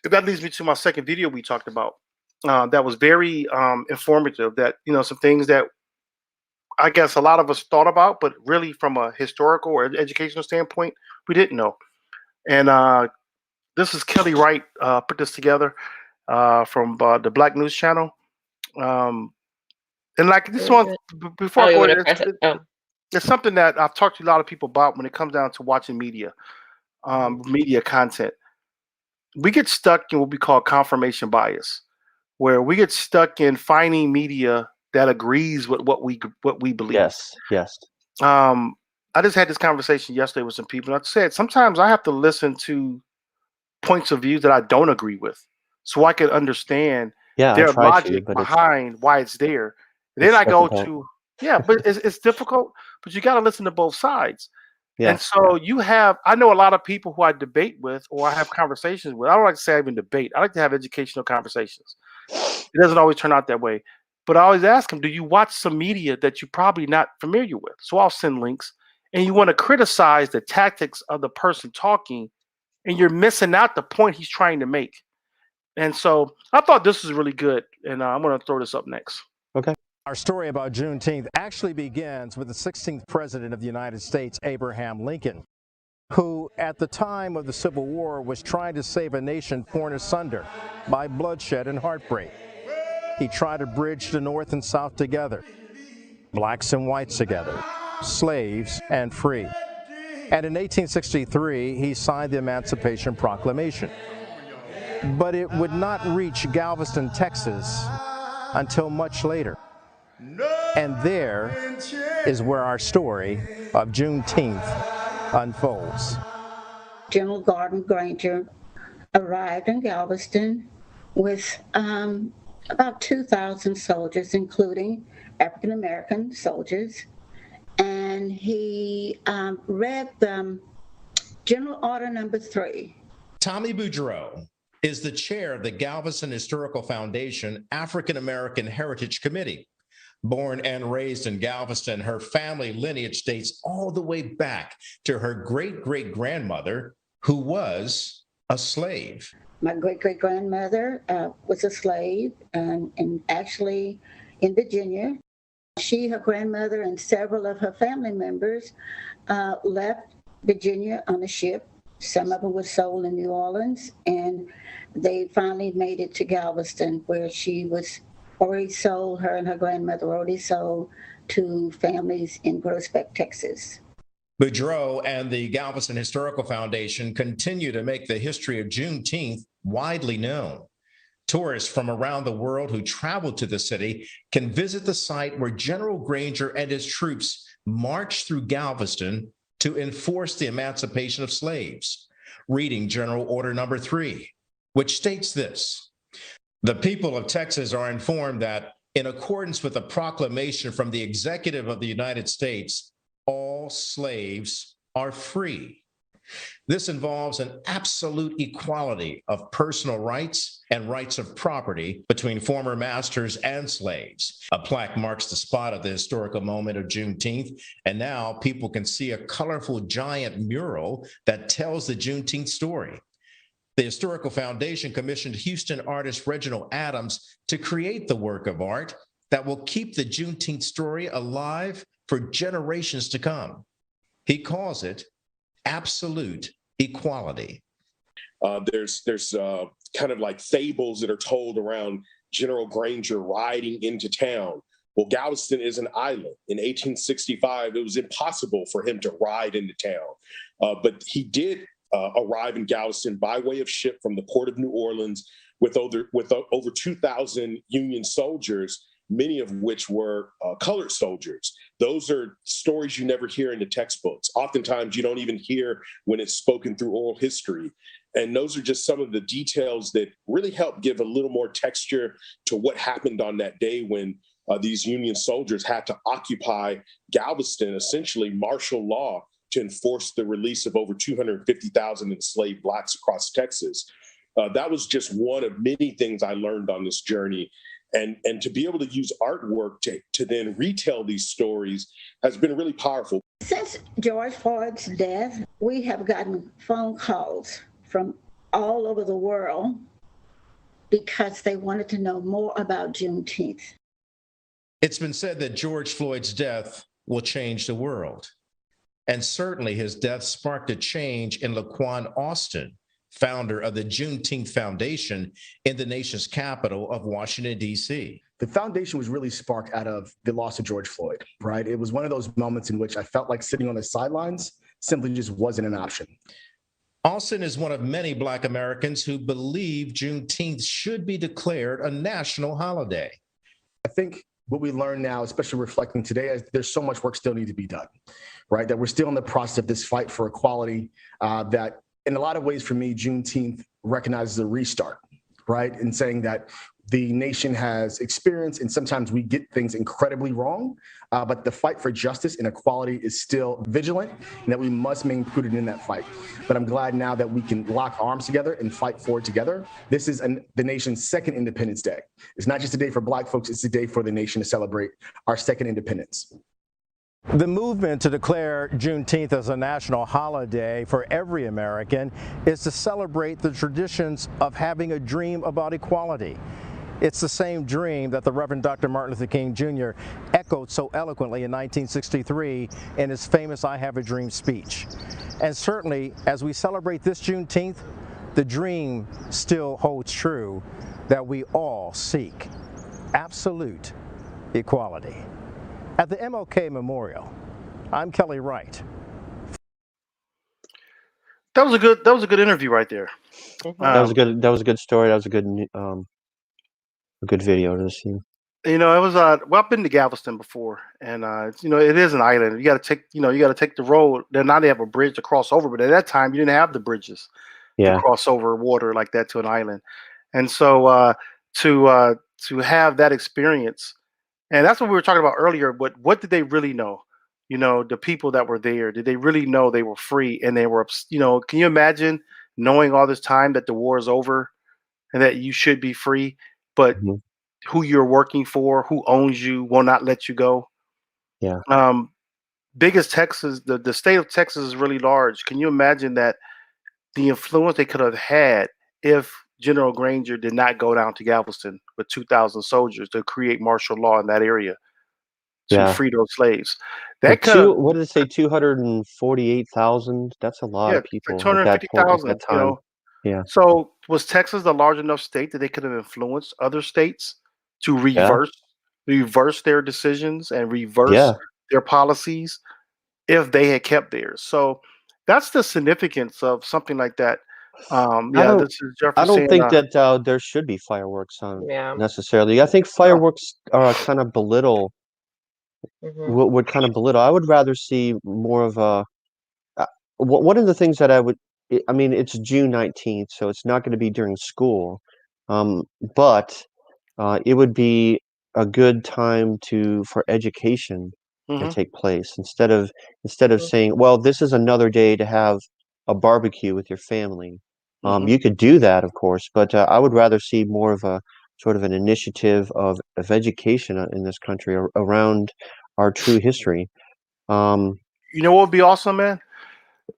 Speaker 2: That leads me to my second video we talked about. That was very informative. That some things that I guess a lot of us thought about, but really from a historical or educational standpoint, we didn't know. And this is Kelly Wright put this together from the Black News Channel. And like this one, before I go, it's something that I've talked to a lot of people about when it comes down to watching media content. We get stuck in what we call confirmation bias, where we get stuck in finding media that agrees with what we believe.
Speaker 1: Yes.
Speaker 2: I just had this conversation yesterday with some people. And I said sometimes I have to listen to points of view that I don't agree with, so I can understand their logic behind why it's there. And then I go to but it's difficult. But you got to listen to both sides. Yeah. And so I know a lot of people who I debate with or I have conversations with. I don't like to say I even debate. I like to have educational conversations. It doesn't always turn out that way. But I always ask them, do you watch some media that you're probably not familiar with? So I'll send links. And you want to criticize the tactics of the person talking, and you're missing out the point he's trying to make. And so I thought this was really good. And I'm going to throw this up next.
Speaker 1: Okay.
Speaker 7: Our story about Juneteenth actually begins with the 16th president of the United States, Abraham Lincoln, who at the time of the Civil War was trying to save a nation torn asunder by bloodshed and heartbreak. He tried to bridge the North and South together, blacks and whites together, slaves and free. And in 1863, he signed the Emancipation Proclamation. But it would not reach Galveston, Texas until much later. And there is where our story of Juneteenth unfolds.
Speaker 8: General Gordon Granger arrived in Galveston with about 2,000 soldiers, including African American soldiers, and he read General Order Number 3.
Speaker 9: Tommy Boudreaux
Speaker 7: is the chair of the Galveston Historical Foundation African American Heritage Committee. Born and raised in Galveston, her family lineage dates all the way back to her great-great-grandmother, who was a slave.
Speaker 8: My great-great-grandmother was a slave and actually in Virginia. She, her grandmother, and several of her family members left Virginia on a ship. Some of them were sold in New Orleans, and they finally made it to Galveston, where she was already sold, her and her grandmother already sold to families in Groesbeck, Texas.
Speaker 7: Boudreaux and the Galveston Historical Foundation continue to make the history of Juneteenth widely known. Tourists from around the world who travel to the city can visit the site where General Granger and his troops marched through Galveston to enforce the emancipation of slaves. Reading General Order Number 3, which states this: the people of Texas are informed that, in accordance with a proclamation from the Executive of the United States, all slaves are free. This involves an absolute equality of personal rights and rights of property between former masters and slaves. A plaque marks the spot of the historical moment of Juneteenth, and now people can see a colorful giant mural that tells the Juneteenth story. The Historical Foundation commissioned Houston artist Reginald Adams to create the work of art that will keep the Juneteenth story alive for generations to come. He calls it absolute equality.
Speaker 9: There's kind of like fables that are told around General Granger riding into town. Well, Galveston is an island. In 1865, it was impossible for him to ride into town, but he did arrive in Galveston by way of ship from the port of New Orleans with over 2,000 Union soldiers, many of which were colored soldiers. Those are stories you never hear in the textbooks. Oftentimes, you don't even hear when it's spoken through oral history. And those are just some of the details that really help give a little more texture to what happened on that day when these Union soldiers had to occupy Galveston, essentially martial law, to enforce the release of over 250,000 enslaved Blacks across Texas. That was just one of many things I learned on this journey. And to be able to use artwork to then retell these stories has been really powerful.
Speaker 8: Since George Floyd's death, we have gotten phone calls from all over the world because they wanted to know more about Juneteenth.
Speaker 7: It's been said that George Floyd's death will change the world. And certainly his death sparked a change in Laquan Austin, founder of the JuneTeenth Foundation in the nation's capital of Washington, D.C.
Speaker 10: The foundation was really sparked out of the loss of George Floyd, right? It was one of those moments in which I felt like sitting on the sidelines simply just wasn't an option.
Speaker 7: Austin is one of many Black Americans who believe Juneteenth should be declared a national holiday.
Speaker 10: I think what we learn now, especially reflecting today, is there's so much work still needs to be done, right? That we're still in the process of this fight for equality, that in a lot of ways for me, Juneteenth recognizes a restart, right? In saying that the nation has experienced, and sometimes we get things incredibly wrong, but the fight for justice and equality is still vigilant, and that we must remain prudent in that fight. But I'm glad now that we can lock arms together and fight for it together. This is the nation's second Independence Day. It's not just a day for Black folks, it's a day for the nation to celebrate our second independence.
Speaker 7: The movement to declare Juneteenth as a national holiday for every American is to celebrate the traditions of having a dream about equality. It's the same dream that the Reverend Dr. Martin Luther King Jr. echoed so eloquently in 1963 in his famous I Have a Dream speech. And certainly, as we celebrate this Juneteenth, the dream still holds true that we all seek absolute equality. At the MLK Memorial, I'm Kelly Wright.
Speaker 2: That was a good interview right there.
Speaker 1: That was a good story. That was a good video to see.
Speaker 2: You know, it was well, I've been to Galveston before, and you know, it is an island. You got to take the road. Now they have a bridge to cross over, but at that time you didn't have the bridges to cross over water like that to an island. And so to have that experience, and that's what we were talking about earlier. But what did they really know? You know, the people that were there, did they really know they were free and they were, you know, can you imagine knowing all this time that the war is over and that you should be free, but
Speaker 1: Mhm.
Speaker 2: who you're working for, who owns you, will not let you go.
Speaker 1: Yeah.
Speaker 2: Biggest Texas, the state of Texas is really large. Can you imagine that the influence they could have had if General Granger did not go down to Galveston with 2,000 soldiers to create martial law in that area to
Speaker 1: Yeah.
Speaker 2: free those slaves?
Speaker 1: Like
Speaker 2: That could have,
Speaker 1: what did it say? 248,000. That's a lot
Speaker 2: yeah,
Speaker 1: of
Speaker 2: like
Speaker 1: people at that point, at that
Speaker 2: 250,000.
Speaker 1: time. Yeah.
Speaker 2: So was Texas a large enough state that they could have influenced other states to
Speaker 1: Yeah.
Speaker 2: reverse their decisions and reverse
Speaker 1: Yeah.
Speaker 2: their policies if they had kept theirs? So that's the significance of something like that.
Speaker 1: I
Speaker 2: Yeah,
Speaker 1: don't
Speaker 2: this is Jeffrey
Speaker 1: I don't
Speaker 2: saying,
Speaker 1: think that there should be fireworks on
Speaker 3: Yeah.
Speaker 1: necessarily. I think
Speaker 2: no.
Speaker 1: fireworks kind of belittle
Speaker 3: Hmm.
Speaker 1: would kind of belittle. I would rather see more of a one of the things that I mean, it's June 19th, so it's not going to be during school. Um, but it would be a good time for education to
Speaker 2: Hmm.
Speaker 1: take place instead of saying, well, this is another day to have a barbecue with your family.
Speaker 2: Hmm.
Speaker 1: You could do that, of course, but I would rather see more of a sort of an initiative of education in this country around our true history. Um,
Speaker 2: You know what would be awesome, man?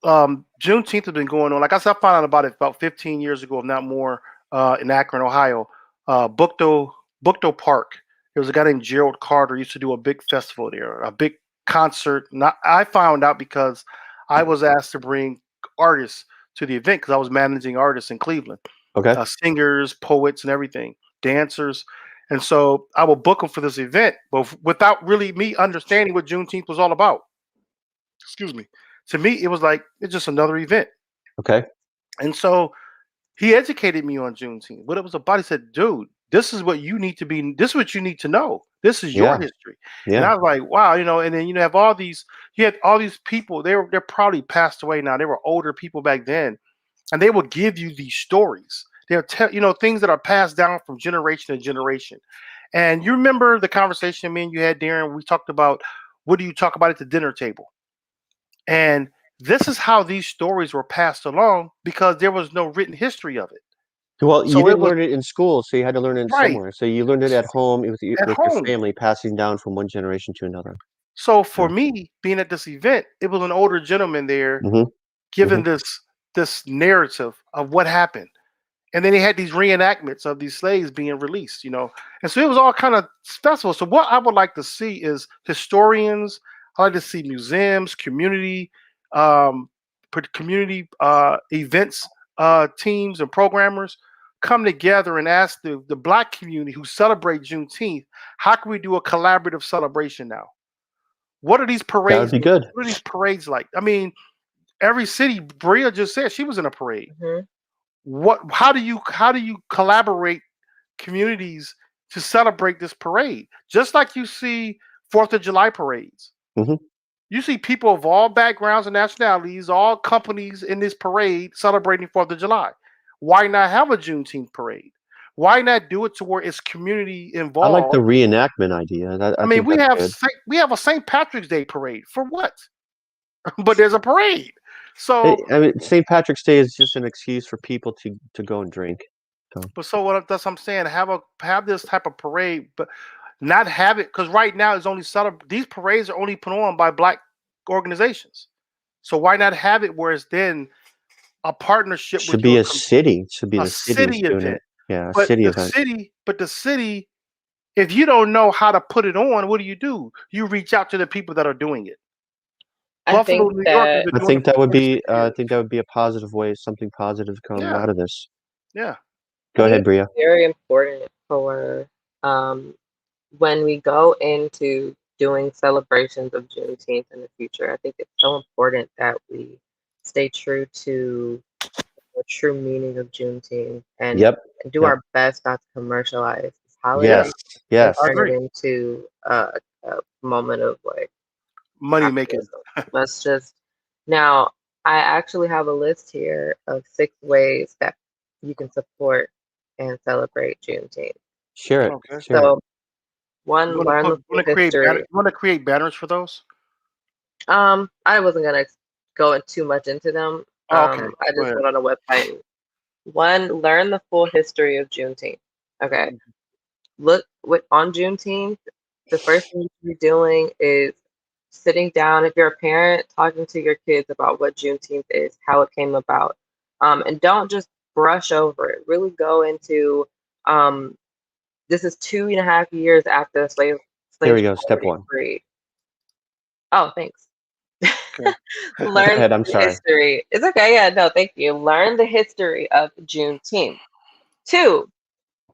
Speaker 2: Juneteenth has been going on. Like I said, I found out about it about 15 years ago, if not more, in Akron, Ohio. Bookto Park. There was a guy named Gerald Carter used to do a big festival there, a big concert. Not I found out because I was asked to bring artists to the event because I was managing artists in Cleveland,
Speaker 1: okay.
Speaker 2: singers, poets, and everything, dancers. And so I would book them for this event, but without really me understanding what Juneteenth was all about. Excuse me. To me, it was like it's just another event.
Speaker 1: Okay.
Speaker 2: And so he educated me on Juneteenth, what it was about. He said, dude, this is what you need to be, this is what you need to know. This is your
Speaker 1: Yeah.
Speaker 2: history. And
Speaker 1: Yeah.
Speaker 2: I was like, wow, and then have all these, you had all these people, they're probably passed away now. They were older people back then, and they will give you these stories. They'll tell, things that are passed down from generation to generation. And you remember the conversation me and you had, Darren, we talked about what do you talk about at the dinner table? And this is how these stories were passed along because there was no written history of it.
Speaker 1: Well, you
Speaker 2: So it
Speaker 1: didn't
Speaker 2: was
Speaker 1: learn it in school, so you had to learn it
Speaker 2: right
Speaker 1: somewhere. So you learned it at home with
Speaker 2: at
Speaker 1: your
Speaker 2: home.
Speaker 1: family, passing down from one generation to another.
Speaker 2: So for
Speaker 1: Yeah.
Speaker 2: me, being at this event, it was an older gentleman there
Speaker 1: Hmm.
Speaker 2: giving this narrative of what happened. And then he had these reenactments of these slaves being released. And so it was all kind of special. So what I would like to see is historians. I like to see museums, um, community events teams and programmers come together and ask the Black community who celebrate Juneteenth, how can we do a collaborative celebration now? What are these
Speaker 1: That would
Speaker 2: parades?
Speaker 1: be good.
Speaker 2: What are these parades like? I mean, every city. Bria just said she was in a parade.
Speaker 3: Hmm.
Speaker 2: How do you collaborate communities to celebrate this parade? Just like you see 4th of July parades.
Speaker 1: Hmm.
Speaker 2: You see people of all backgrounds and nationalities, all companies in this parade celebrating 4th of July. Why not have a Juneteenth parade? Why not do it to where it's community
Speaker 1: I like the
Speaker 2: involved?
Speaker 1: reenactment idea. I
Speaker 2: I mean,
Speaker 1: think that's good.
Speaker 2: we have a St. Patrick's Day parade for what? But there's a parade. So
Speaker 1: I mean, St. Patrick's Day is just an excuse for people to go and drink. So
Speaker 2: that's what I'm saying. Have this type of parade, but not have it because right now it's only these parades are only put on by Black organizations. So why not have it where it's then a partnership
Speaker 1: should
Speaker 2: with
Speaker 1: be a city. Should be
Speaker 2: a
Speaker 1: the cities
Speaker 2: city
Speaker 1: doing
Speaker 2: event?
Speaker 1: it. Yeah, a
Speaker 2: But
Speaker 1: city
Speaker 2: the
Speaker 1: event.
Speaker 2: city, if you don't know how to put it on, what do? You reach out to the people that are doing it.
Speaker 3: I
Speaker 2: Buffalo,
Speaker 3: think
Speaker 2: New York has
Speaker 3: that
Speaker 2: been
Speaker 1: I
Speaker 2: doing it
Speaker 1: think that
Speaker 2: for
Speaker 1: would
Speaker 2: 46
Speaker 1: be. I
Speaker 2: years.
Speaker 1: think that would be a positive way. Something positive to come
Speaker 2: Yeah,
Speaker 1: out of this.
Speaker 2: yeah.
Speaker 1: Go
Speaker 3: I think
Speaker 1: ahead,
Speaker 3: it's
Speaker 1: Bria.
Speaker 3: very important for um, when we go into doing celebrations of Juneteenth in the future. I think it's so important that we stay true to the true meaning of Juneteenth and
Speaker 1: Yep.
Speaker 3: do
Speaker 1: Yep.
Speaker 3: our best not to commercialize this
Speaker 1: Yes.
Speaker 3: holiday and
Speaker 1: Yes.
Speaker 2: I
Speaker 3: turn it
Speaker 2: agree.
Speaker 3: into a moment of like
Speaker 2: Money making.
Speaker 3: capitalism. Let's just now. I actually have a list here of 6 ways that you can support and celebrate Juneteenth.
Speaker 1: Share it.
Speaker 2: Okay.
Speaker 1: Share it.
Speaker 3: So, one, learn the full history.
Speaker 2: You want to create banners for those?
Speaker 3: I wasn't gonna go too much into them.
Speaker 2: Oh, okay.
Speaker 3: I
Speaker 2: Go
Speaker 3: just
Speaker 2: ahead.
Speaker 3: went on a website and One, learn the full history of Juneteenth. Okay. Look on Juneteenth, the first thing you're doing is sitting down, if you're a parent, talking to your kids about what Juneteenth is, how it came about. And don't just brush over it. Really go into this is 2.5 years after
Speaker 1: Here
Speaker 3: slaves
Speaker 1: we go.
Speaker 3: were
Speaker 1: Step
Speaker 3: already
Speaker 1: one.
Speaker 3: free. Oh, thanks.
Speaker 2: Okay.
Speaker 1: Go
Speaker 3: Learn
Speaker 1: ahead. I'm
Speaker 3: the
Speaker 1: sorry.
Speaker 3: history. It's okay. Yeah, no, thank you. Learn the history of Juneteenth. 2,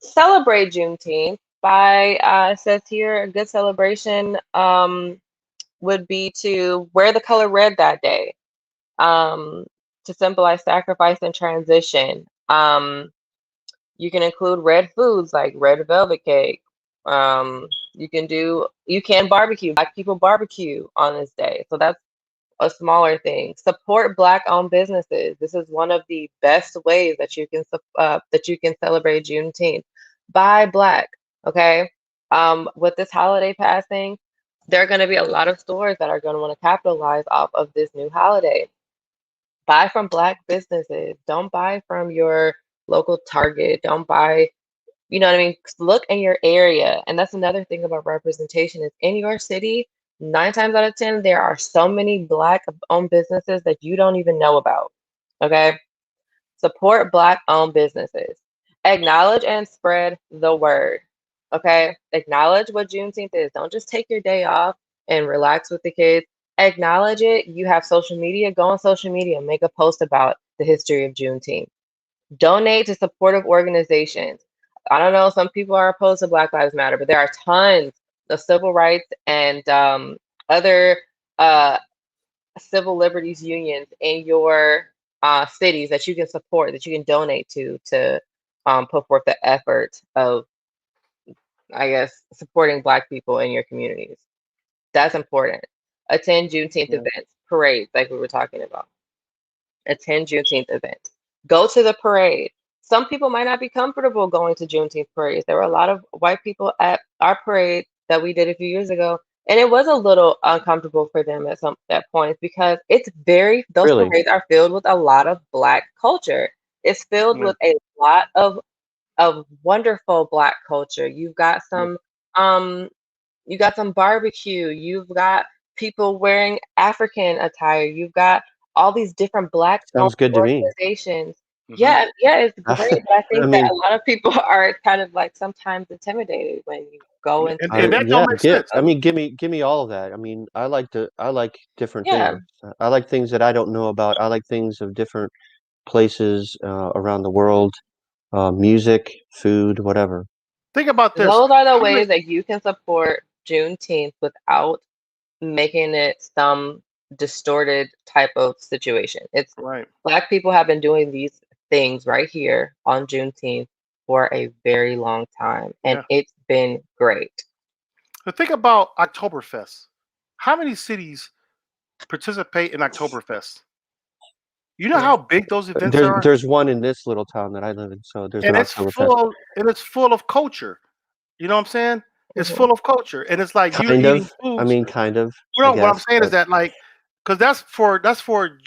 Speaker 3: celebrate Juneteenth by says here a good celebration would be to wear the color red that day to symbolize sacrifice and transition. You can include red foods like red velvet cake. You can barbecue. Black people barbecue on this day, so that's a smaller thing. Support Black-owned businesses. This is one of the best ways that you can celebrate Juneteenth. Buy Black, okay? With this holiday passing, there are going to be a lot of stores that are going to want to capitalize off of this new holiday. Buy from Black businesses. Don't buy from your local Target. Don't buy, you know what I mean? Look in your area. And that's another thing about representation is in your city, 9 times out of 10, there are so many Black-owned businesses that you don't even know about. Okay? Support Black-owned businesses. Acknowledge and spread the word. Okay? Acknowledge what Juneteenth is. Don't just take your day off and relax with the kids. Acknowledge it. You have social media. Go on social media. Make a post about the history of Juneteenth. Donate to supportive organizations. I don't know, some people are opposed to Black Lives Matter, but there are tons of civil rights and other civil liberties unions in your cities that you can support, that you can donate to put forth the effort of, I guess, supporting Black people in your communities. That's important. Attend Juneteenth events, parades, like we were talking about. Attend Juneteenth events. Go to the parade. Some people might not be comfortable going to Juneteenth parades. There were a lot of white people at our parade that we did a few years ago, and it was a little uncomfortable for them at points because those
Speaker 1: Really?
Speaker 3: parades are filled with a lot of Black culture. It's filled
Speaker 2: Yeah.
Speaker 3: with a lot of wonderful Black culture. You got some barbecue. You've got people wearing African attire. You've got all these different Black-owned
Speaker 1: Sounds good to me.
Speaker 3: organizations.
Speaker 2: Mhm.
Speaker 3: Yeah, it's great, but I think
Speaker 1: I
Speaker 3: that
Speaker 1: mean,
Speaker 3: a lot of people are kind of like sometimes intimidated when you go into
Speaker 2: And that don't make sense.
Speaker 1: I mean, give me all of that. I mean, I like different
Speaker 3: yeah.
Speaker 1: things. I like things that I don't know about. I like things of different places around the world, music, food, whatever.
Speaker 2: Think about this.
Speaker 3: Those are the
Speaker 2: How many-
Speaker 3: ways that you can support Juneteenth without making it some distorted type of situation. It's
Speaker 2: Right.
Speaker 3: Black people have been doing these things right here on Juneteenth for a very long time, and
Speaker 2: Yeah.
Speaker 3: it's been great.
Speaker 2: But think about Oktoberfest. How many cities participate in Oktoberfest? You know
Speaker 3: Yeah.
Speaker 2: how big those events are?
Speaker 1: There's one in this little town that I live in, so there's an Oktoberfest.
Speaker 2: It's full of culture. You know what I'm saying? It's
Speaker 3: Mhm.
Speaker 2: full of culture. And it's like you're
Speaker 1: Kind
Speaker 2: eating
Speaker 1: of. I
Speaker 2: foods.
Speaker 1: mean, kind of.
Speaker 2: You
Speaker 1: I
Speaker 2: know what I'm
Speaker 1: guess,
Speaker 2: saying is
Speaker 1: but
Speaker 2: that like because that's for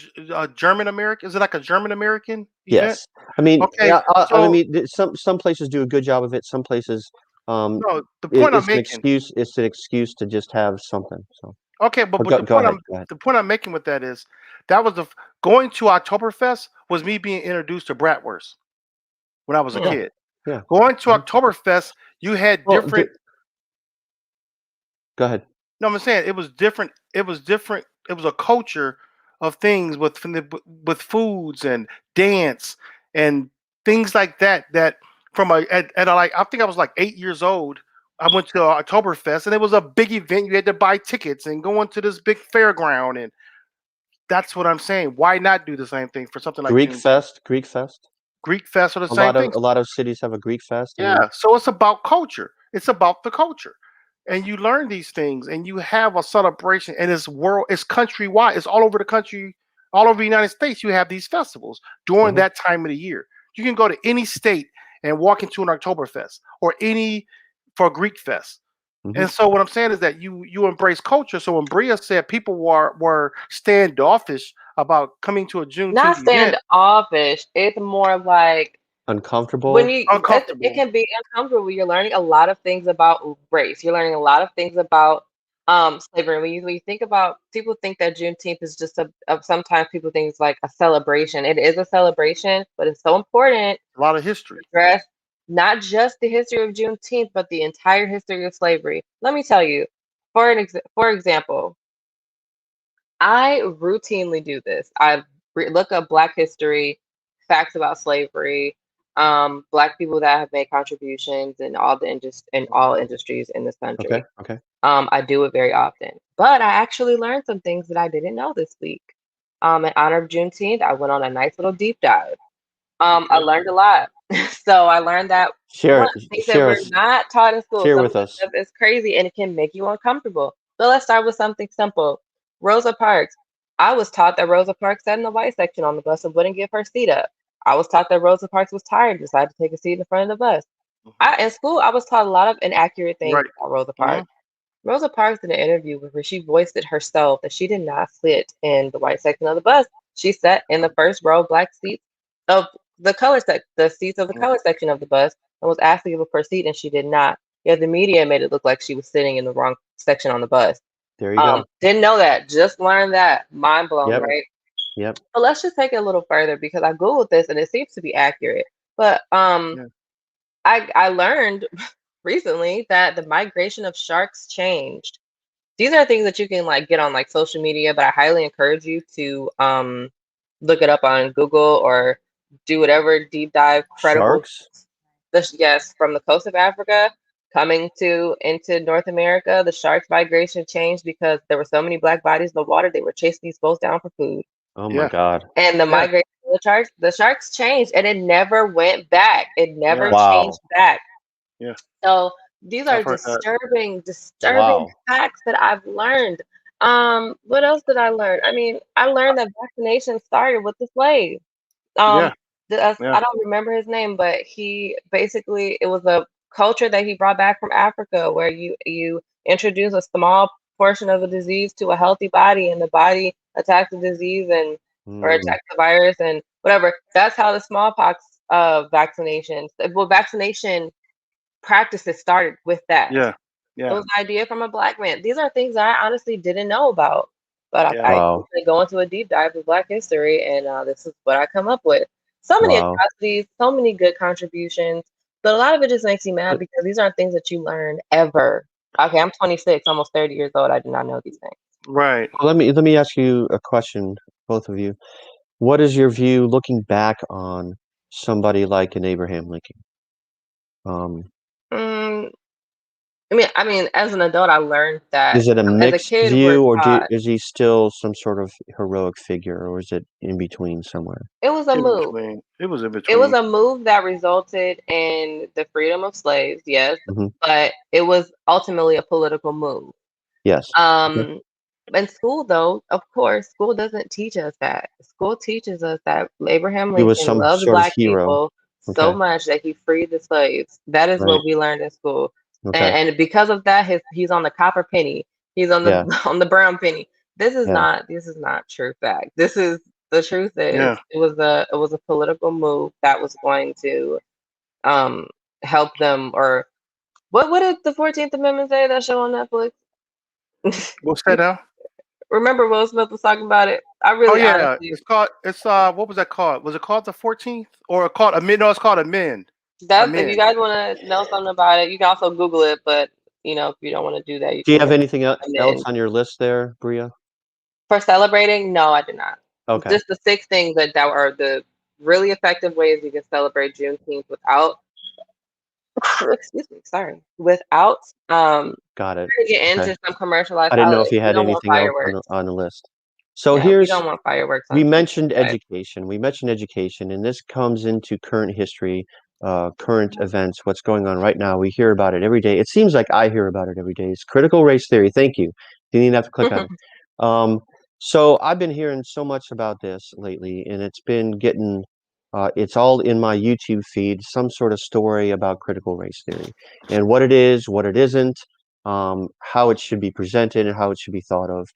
Speaker 2: German American. Is it like a German American event?
Speaker 1: yes. I mean,
Speaker 2: Okay,
Speaker 1: yeah. I
Speaker 2: so
Speaker 1: mean, some places do a good job of it. Some places, um,
Speaker 2: no, the point I'm
Speaker 1: it's an
Speaker 2: making.
Speaker 1: excuse. It's an excuse to just have something. So,
Speaker 2: Okay, but,
Speaker 1: but
Speaker 2: but
Speaker 1: go ahead. Go ahead.
Speaker 2: the point I'm making with that is that was going to Oktoberfest was me being introduced to bratwurst when I was a
Speaker 3: Mm.
Speaker 2: kid.
Speaker 1: Yeah.
Speaker 2: Going to
Speaker 1: Mhm.
Speaker 2: Oktoberfest, you had
Speaker 1: Well,
Speaker 2: different.
Speaker 1: go ahead.
Speaker 2: No, I'm saying it was different. It was different. It was a culture of things with foods and dance and things like that. That from like I think I was like 8 years old. I went to Oktoberfest and it was a big event. You had to buy tickets and go into this big fairground, and that's what I'm saying. Why not do the same thing for something like
Speaker 1: Greek
Speaker 2: Juneteenth?
Speaker 1: Fest. Greek Fest.
Speaker 2: Greek Fest are the same thing.
Speaker 1: A lot of cities have a Greek Fest. I mean,
Speaker 2: Yeah, so it's about culture. It's about the culture. And you learn these things and you have a celebration and it's countrywide. It's all over the country, all over the United States. You have these festivals during
Speaker 1: Mhm.
Speaker 2: that time of the year. You can go to any state and walk into an Oktoberfest or any for a Greek Fest.
Speaker 1: Mhm.
Speaker 2: And so what I'm saying is that you embrace culture. So when Bria said people were standoffish about coming to a Juneteenth
Speaker 3: Not
Speaker 2: event.
Speaker 3: standoffish. It's more like
Speaker 1: Uncomfortable.
Speaker 3: when it
Speaker 2: Uncomfortable.
Speaker 3: can be uncomfortable. You're learning a lot of things about race. You're learning a lot of things about slavery. When you think about, people think that Juneteenth is just sometimes people think it's like a celebration. It is a celebration, but it's so important
Speaker 2: A lot of history.
Speaker 3: to address not just the history of Juneteenth, but the entire history of slavery. Let me tell you, for example, I routinely do this. I look up Black history, facts about slavery, Black people that have made contributions in all industries in this country.
Speaker 1: Okay. Okay.
Speaker 3: I do it very often, but I actually learned some things that I didn't know this week. In honor of Juneteenth, I went on a nice little deep dive. I learned a lot. So I learned that
Speaker 1: Share
Speaker 3: things that
Speaker 1: share
Speaker 3: we're
Speaker 1: us.
Speaker 3: not taught in school.
Speaker 1: Share
Speaker 3: Some
Speaker 1: with
Speaker 3: of
Speaker 1: us.
Speaker 3: stuff is crazy and it can make you uncomfortable. So let's start with something simple. Rosa Parks. I was taught that Rosa Parks sat in the white section on the bus and wouldn't give her seat up. I was taught that Rosa Parks was tired and decided to take a seat in the front of the bus. In school, I was taught a lot of inaccurate things
Speaker 2: Right.
Speaker 3: about Rosa Parks. Rosa Parks did an interview where she voiced it herself that she did not sit in the white section of the bus. She sat in the first row Black seats of the seats of the color section of the bus, and was asked to give up her seat, and she did not. Yet the media made it look like she was sitting in the wrong section on the bus.
Speaker 1: There you go.
Speaker 3: Didn't know that. Just learned that. Mind blown,
Speaker 1: Yep.
Speaker 3: right?
Speaker 1: Yep.
Speaker 3: But let's just take it a little further because I Googled this and it seems to be accurate. But I learned recently that the migration of sharks changed. These are things that you can like get on like social media, but I highly encourage you to look it up on Google or do whatever deep dive credible.
Speaker 1: Sharks?
Speaker 3: Yes, from the coast of Africa coming into North America, the sharks migration changed because there were so many Black bodies in the water, they were chasing these boats down for food.
Speaker 1: Oh my God.
Speaker 3: And the migration of the sharks changed and it never went back. It never changed back.
Speaker 2: Yeah.
Speaker 3: So these are
Speaker 2: I've heard that.
Speaker 3: disturbing facts that I've learned. What else did I learn? I mean, I learned that vaccination started with the slave. I don't remember his name, but he basically, it was a culture that he brought back from Africa where you introduce a small portion of the disease to a healthy body, and the body attacks the disease or attacks the virus and whatever. That's how the smallpox vaccination practices started with that.
Speaker 2: Yeah.
Speaker 3: It was an idea from a Black man. These are things that I honestly didn't know about. But I go into a deep dive of Black history, and this is what I come up with. So many atrocities, so many good contributions, but a lot of it just makes me mad because these aren't things that you learn ever. Okay, I'm 26, almost 30 years old. I did not know these things.
Speaker 2: Right.
Speaker 1: Well, let me ask you a question, both of you. What is your view looking back on somebody like an Abraham Lincoln?
Speaker 3: I mean, as an adult, I learned that
Speaker 1: Is it a
Speaker 3: as a
Speaker 1: mixed
Speaker 3: kid,
Speaker 1: view,
Speaker 3: we're
Speaker 1: or
Speaker 3: taught
Speaker 1: is he still some sort of heroic figure, or is it in between somewhere?
Speaker 3: it was a move.
Speaker 2: It was in between.
Speaker 3: It was a move that resulted in the freedom of slaves, yes, but it was ultimately a political move.
Speaker 1: Yes.
Speaker 3: In school, though, of course, school doesn't teach us that. School teaches us that Abraham
Speaker 1: He was
Speaker 3: Lincoln
Speaker 1: some
Speaker 3: loved
Speaker 1: sort of
Speaker 3: Black
Speaker 1: hero.
Speaker 3: people so much that he freed the slaves. That is what we learned in school. And because of that, he's on the copper penny. He's on the on the brown penny. This is not true fact. This is the truth is it was a political move that was going to help them, or what did the 14th Amendment say, that show on Netflix?
Speaker 2: What's that now?
Speaker 3: Remember Will Smith was talking about it? I really honestly,
Speaker 2: it's what was that called? Was it called the 14th or called amend? No, it's called amend.
Speaker 3: If you guys want to know something about it, you can also Google it. But if you don't want to do that,
Speaker 1: Do you have anything else on your list there, Bria?
Speaker 3: For celebrating? No, I do not.
Speaker 1: Okay.
Speaker 3: Just the 6 things that are the really effective ways you can celebrate Juneteenth without without
Speaker 1: got it.
Speaker 3: Get into some commercialized.
Speaker 1: I didn't know if you had anything else on the list. So
Speaker 3: we don't want fireworks.
Speaker 1: We mentioned education. And this comes into current history, current events, what's going on right now. We hear about it every day. It seems like I hear about it every day. It's critical race theory. Thank you. Didn't even have to click on it. So I've been hearing so much about this lately, and it's been getting, it's all in my YouTube feed, some sort of story about critical race theory and what it is, what it isn't, how it should be presented and how it should be thought of.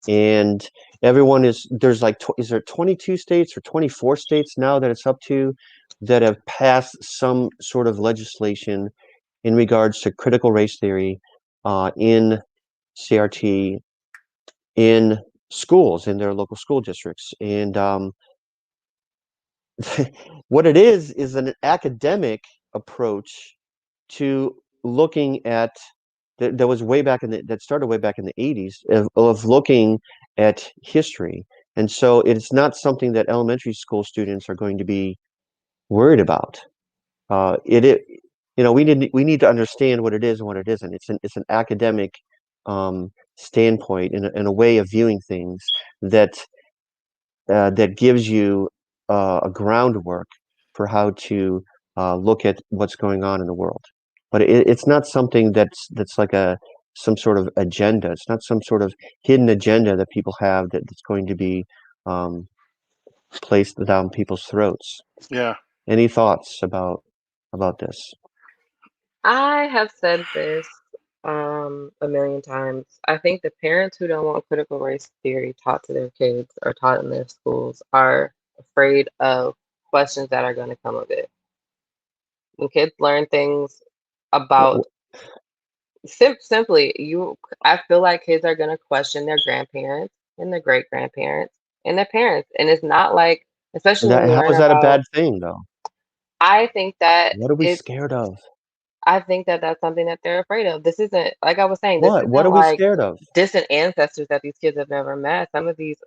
Speaker 1: and everyone there's like is there 22 states or 24 states now that it's up to that have passed some sort of legislation in regards to critical race theory in CRT in schools in their local school districts. And what it is an academic approach to looking at that was way back that started way back in the 80s of looking at history. And so it's not something that elementary school students are going to be worried about. We need to understand what it is and what it isn't. It's an academic standpoint and a way of viewing things that that gives you a groundwork for how to look at what's going on in the world. But it's not something that's like some sort of agenda. It's not some sort of hidden agenda that people have that's going to be placed down people's throats.
Speaker 2: Yeah.
Speaker 1: Any thoughts about this?
Speaker 3: I have said this a million times. I think the parents who don't want critical race theory taught to their kids or taught in their schools are afraid of questions that are going to come of it. When kids learn things about simply I feel like kids are going to question their grandparents and their great grandparents and their parents, and it's not like, especially when you
Speaker 1: How
Speaker 3: learn
Speaker 1: is that a
Speaker 3: about.
Speaker 1: bad thing, though?
Speaker 3: I think that
Speaker 1: What are we
Speaker 3: it's.
Speaker 1: scared of?
Speaker 3: I think that that's something that they're afraid of. This isn't, like I was saying, this
Speaker 1: What
Speaker 3: isn't
Speaker 1: are we
Speaker 3: like
Speaker 1: scared of?
Speaker 3: distant ancestors that these kids have never met. Some of these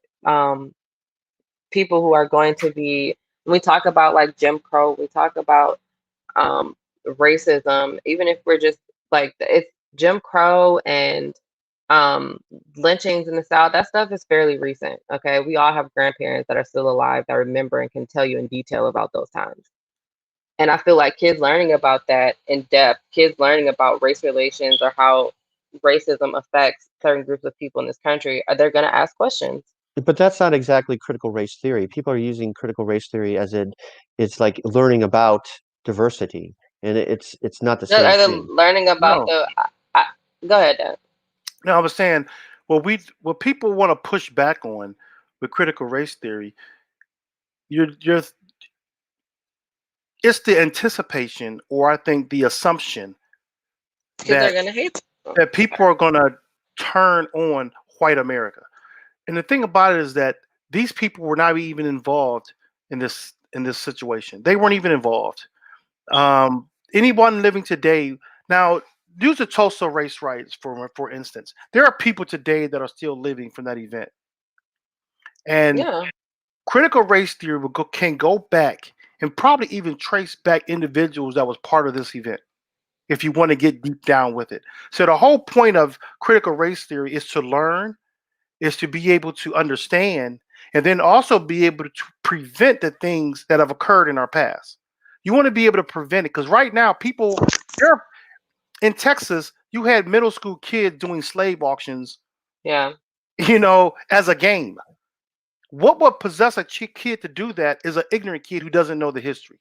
Speaker 3: people who are going to be, when we talk about like Jim Crow, we talk about racism, even if we're just like, it's Jim Crow and lynchings in the South, that stuff is fairly recent. Okay. We all have grandparents that are still alive that remember and can tell you in detail about those times. And I feel like kids learning about that in depth, kids learning about race relations or how racism affects certain groups of people in this country, they're going to ask questions.
Speaker 1: But that's not exactly critical race theory. People are using critical race theory as it's like learning about diversity, and it's not the same
Speaker 3: Are they
Speaker 1: thing.
Speaker 3: learning about
Speaker 2: No.
Speaker 3: Go ahead, Dan.
Speaker 2: No, I was saying, what people want to push back on with critical race theory, it's the anticipation, or I think the assumption
Speaker 3: Kids are going to hate them.
Speaker 2: that people are going to turn on white America. And the thing about it is that these people were not even involved in this situation. They weren't even involved. Anyone living today now, use the Tulsa race riots for instance. There are people today that are still living from that event, and
Speaker 3: Yeah.
Speaker 2: critical race theory can go back and probably even trace back individuals that was part of this event, if you want to get deep down with it. So the whole point of critical race theory is to learn, is to be able to understand, and then also be able to prevent the things that have occurred in our past. You want to be able to prevent it, because right now they're in Texas, you had middle school kids doing slave auctions,
Speaker 3: Yeah.
Speaker 2: as a game. What would possess a kid to do that is an ignorant kid who doesn't know the history,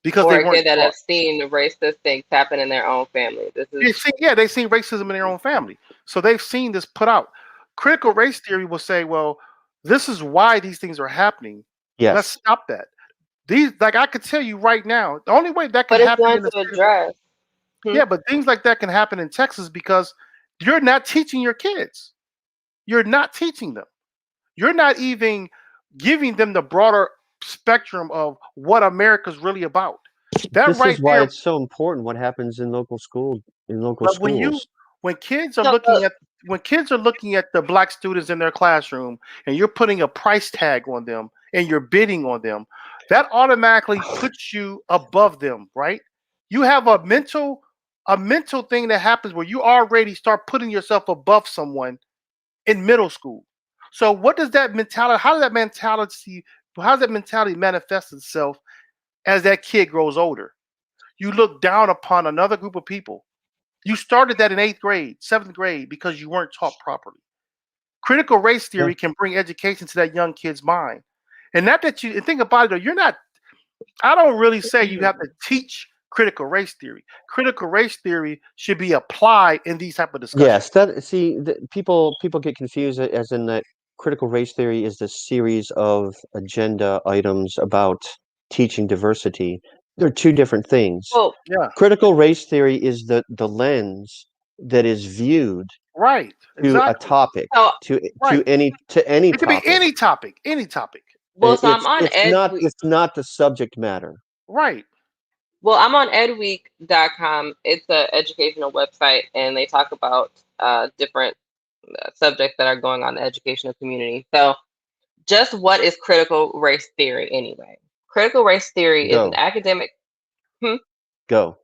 Speaker 2: because
Speaker 3: Or
Speaker 2: they
Speaker 3: a
Speaker 2: weren't
Speaker 3: kid that
Speaker 2: taught.
Speaker 3: have seen racist things happen in their own family. This is
Speaker 2: They've seen racism in their own family, so they've seen this put out. Critical race theory will say, well, this is why these things are happening.
Speaker 1: Yes.
Speaker 2: Let's stop that. These, like, I could tell you right now, the only way that can
Speaker 3: but it's
Speaker 2: happen
Speaker 3: going
Speaker 2: in the
Speaker 3: to
Speaker 2: state
Speaker 3: address.
Speaker 2: yeah, but things like that can happen in Texas because you're not teaching your kids. You're not teaching them. You're not even giving them the broader spectrum of what America's really about. That
Speaker 1: This
Speaker 2: right
Speaker 1: is why
Speaker 2: there.
Speaker 1: it's so important what happens in local
Speaker 2: But
Speaker 1: schools.
Speaker 2: when kids are
Speaker 3: So,
Speaker 2: looking at the black students in their classroom, and you're putting a price tag on them and you're bidding on them, that automatically puts you above them, right? You have a mental thing that happens where you already start putting yourself above someone in middle school. So what does that mentality, how does that mentality manifest itself as that kid grows older? You look down upon another group of people. You started that in 8th grade, 7th grade, because you weren't taught properly. Critical race theory can bring education to that young kid's mind. And not that you think about it, though, I don't really say you have to teach critical race theory. Critical race theory should be applied in these type of discussions.
Speaker 1: Yes, people get confused as in that critical race theory is this series of agenda items about teaching diversity. They're two different things.
Speaker 3: Well,
Speaker 2: Yeah,
Speaker 1: Critical race theory is the lens that is viewed
Speaker 2: right.
Speaker 1: to a
Speaker 2: Exactly.
Speaker 1: topic,
Speaker 3: so
Speaker 1: to
Speaker 2: Right.
Speaker 1: any
Speaker 2: It could be
Speaker 1: topic.
Speaker 2: any topic. Any topic.
Speaker 3: well, so I'm on
Speaker 1: It's not the subject matter.
Speaker 2: Right.
Speaker 3: Well, I'm on edweek.com. It's an educational website, and they talk about different subjects that are going on in the educational community. So, just what is critical race theory anyway? Critical race theory is an academic.
Speaker 1: Go.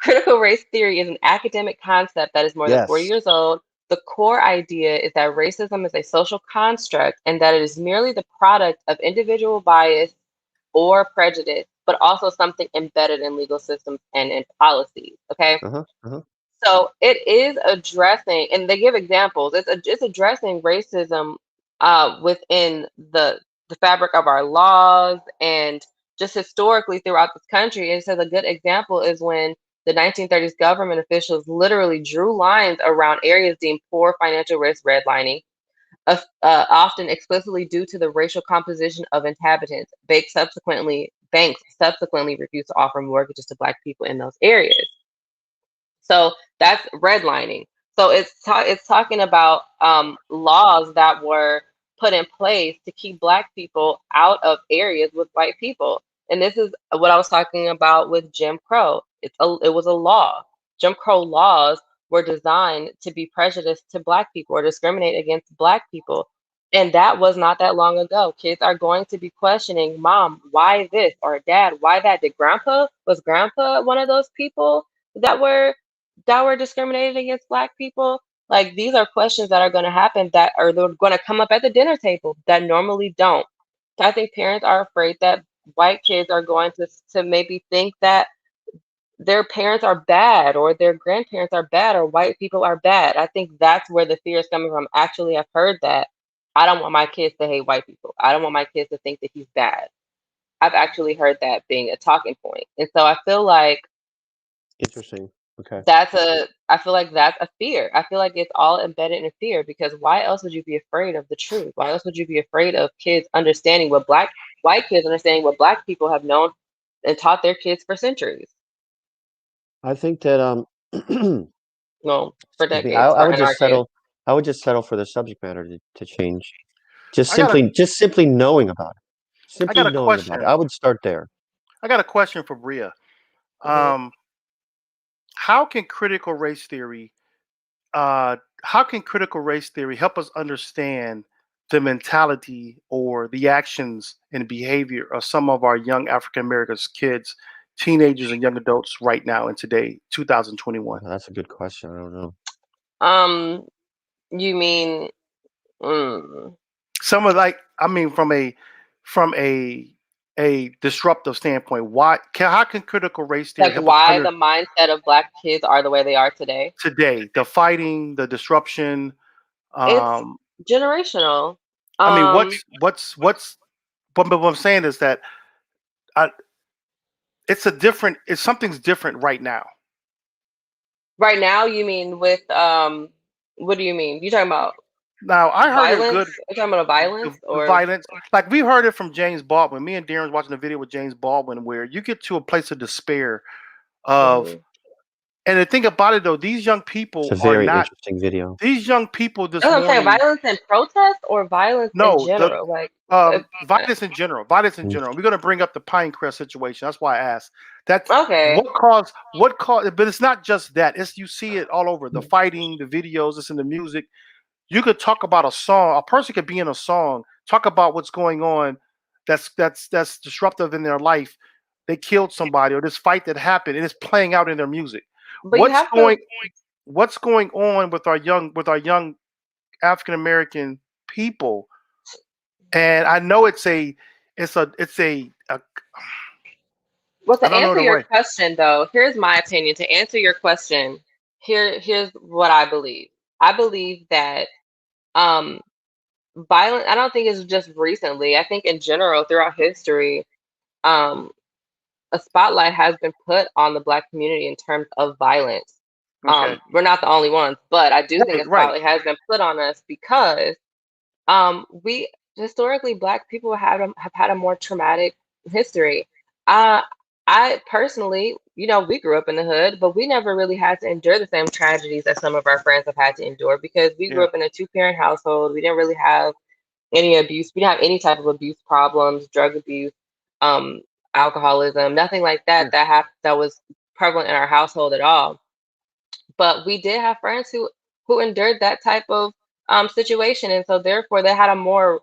Speaker 3: Critical race theory is an academic concept that is more than 40
Speaker 1: Yes.
Speaker 3: years old. The core idea is that racism is a social construct and that it is merely the product of individual bias or prejudice, but also something embedded in legal systems and in policies. Okay. So it is addressing, and they give examples. It's addressing racism within the fabric of our laws and just historically throughout this country. It says a good example is when the 1930s government officials literally drew lines around areas deemed poor financial risk, redlining, often explicitly due to the racial composition of inhabitants. Banks subsequently refused to offer mortgages to Black people in those areas. So that's redlining. So it's talking about laws that were put in place to keep Black people out of areas with white people. And this is what I was talking about with Jim Crow. It was a law. Jim Crow laws were designed to be prejudiced to Black people or discriminate against Black people. And that was not that long ago. Kids are going to be questioning, Mom, why this? Or Dad, why that? Was grandpa one of those people that were discriminated against Black people? Like, these are questions that are going to happen that are going to come up at the dinner table that normally don't. So I think parents are afraid that white kids are going to maybe think that their parents are bad or their grandparents are bad or white people are bad. I think that's where the fear is coming from. Actually, I've heard that. I don't want my kids to hate white people. I don't want my kids to think that he's bad. I've actually heard that being a talking point. And so I feel like
Speaker 1: Interesting. Okay.
Speaker 3: I feel like that's a fear. I feel like it's all embedded in fear, because why else would you be afraid of the truth? Why else would you be afraid of kids understanding what white kids understanding what Black people have known and taught their kids for centuries?
Speaker 1: I think that
Speaker 3: No, for
Speaker 1: excuse me,
Speaker 3: decades.
Speaker 1: I would
Speaker 3: in our
Speaker 1: just settle. I would just settle for the subject matter to change. Just
Speaker 2: I got a-
Speaker 1: simply knowing about it. Simply
Speaker 2: got a
Speaker 1: knowing about it.
Speaker 2: question.
Speaker 1: I would start there.
Speaker 2: I got a question for Bria. How can critical race theory help us understand the mentality or the actions and behavior of some of our young African Americans, kids, teenagers, and young adults right now in today, 2021?
Speaker 1: That's a good question. I don't know.
Speaker 3: You mean
Speaker 2: Some of from a disruptive standpoint, how can critical race theory
Speaker 3: like
Speaker 2: help
Speaker 3: why
Speaker 2: us
Speaker 3: the mindset of Black kids are the way they are today?
Speaker 2: today? The fighting, the disruption.
Speaker 3: It's generational.
Speaker 2: I mean, what's what I'm saying is that something's different right now.
Speaker 3: Right now, you mean with what do you mean? You talking about
Speaker 2: Now I heard
Speaker 3: violence? You're talking about violence
Speaker 2: the
Speaker 3: or
Speaker 2: violence. Like we heard it from James Baldwin. Me and Darren was watching a video with James Baldwin where you get to a place of despair of and the thing about it though, these young people
Speaker 1: It's a very interesting video.
Speaker 2: These young people this
Speaker 3: That's what I'm saying,
Speaker 2: morning.
Speaker 3: violence in protest or violence in general?
Speaker 2: Violence in general. Violence in general. We're going to bring up the Pinecrest situation. That's why I asked. That's
Speaker 3: okay.
Speaker 2: What caused? But it's not just that. It's you see it all over. The fighting, the videos, it's in the music. You could talk about a song. A person could be in a song, talk about what's going on. That's disruptive in their life. They killed somebody, or this fight that happened, and it's playing out in their music.
Speaker 3: But
Speaker 2: What's going on with our young African American people? And I know it's a
Speaker 3: well, to answer your question though, here's my opinion. To answer your question, here's what I believe. I believe that violence, I don't think it's just recently. I think in general throughout history, a spotlight has been put on the Black community in terms of violence.
Speaker 2: Okay.
Speaker 3: We're not the only ones, but I do think a
Speaker 2: Right.
Speaker 3: spotlight has been put on us because we historically Black people have had a more traumatic history. I personally, we grew up in the hood, but we never really had to endure the same tragedies that some of our friends have had to endure because we grew
Speaker 2: Yeah.
Speaker 3: up in a two-parent household. We didn't really have any abuse. We didn't have any type of abuse problems, drug abuse, um, alcoholism, nothing like that that was prevalent in our household at all. But we did have friends who endured that type of situation, and so therefore they had a more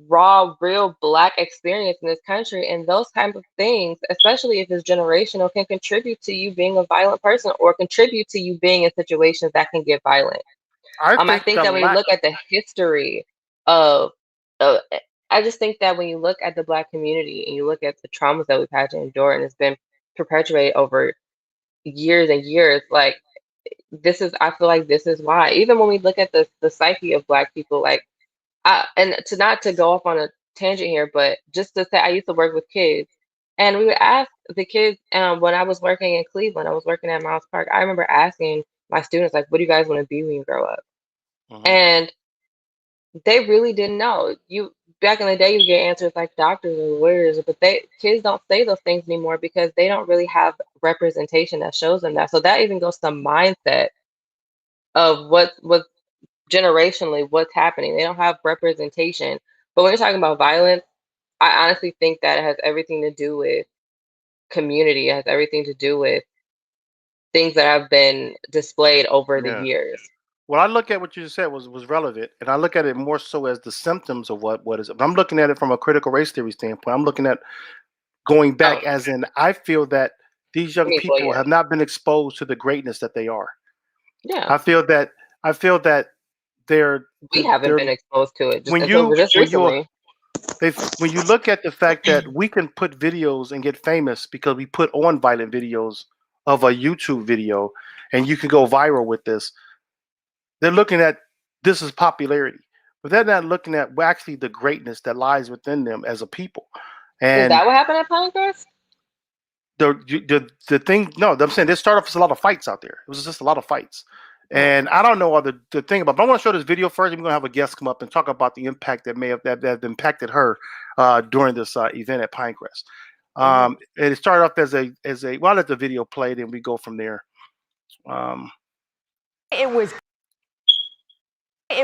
Speaker 3: raw, real Black experience in this country, and those kinds of things, especially if it's generational, can contribute to you being a violent person or contribute to you being in situations that can get violent. I think that when you look at the history of, uh, I just think that when you look at the Black community and you look at the traumas that we've had to endure and it's been perpetuated over years and years, like I feel like this is why. Even when we look at the psyche of Black people, like, and to not to go off on a tangent here, but just to say, I used to work with kids, and we would ask the kids. When I was working in Cleveland, I was working at Miles Park. I remember asking my students, like, "What do you guys want to be when you grow up?" And they really didn't know. Back in the day, you get answers like doctors or lawyers, but kids don't say those things anymore because they don't really have representation that shows them that. So that even goes to mindset of what generationally what's happening. They don't have representation. But when you're talking about violence, I honestly think that it has everything to do with community. It has everything to do with things that have been displayed over the years.
Speaker 2: Well, I look at what you just said was relevant, and I look at it more so as the symptoms of what is. But I'm looking at it from a critical race theory standpoint. I'm looking at going back, as in I feel that these young people have not been exposed to the greatness that they are.
Speaker 3: Yeah,
Speaker 2: I feel that
Speaker 3: we haven't been exposed to it
Speaker 2: when
Speaker 3: recently.
Speaker 2: when you look at the fact that we can put videos and get famous because we put on violent videos of a YouTube video, and you can go viral with this. They're looking at this as popularity, but they're not looking at actually the greatness that lies within them as a people. And
Speaker 3: is that what happened at Pinecrest?
Speaker 2: The thing, no, I'm saying there started off with a lot of fights out there. It was just a lot of fights. And I don't know the thing about, but I want to show this video first. I'm going to have a guest come up and talk about the impact that impacted her during this event at Pinecrest. And it started off as a well, let the video play, and we go from there.
Speaker 11: It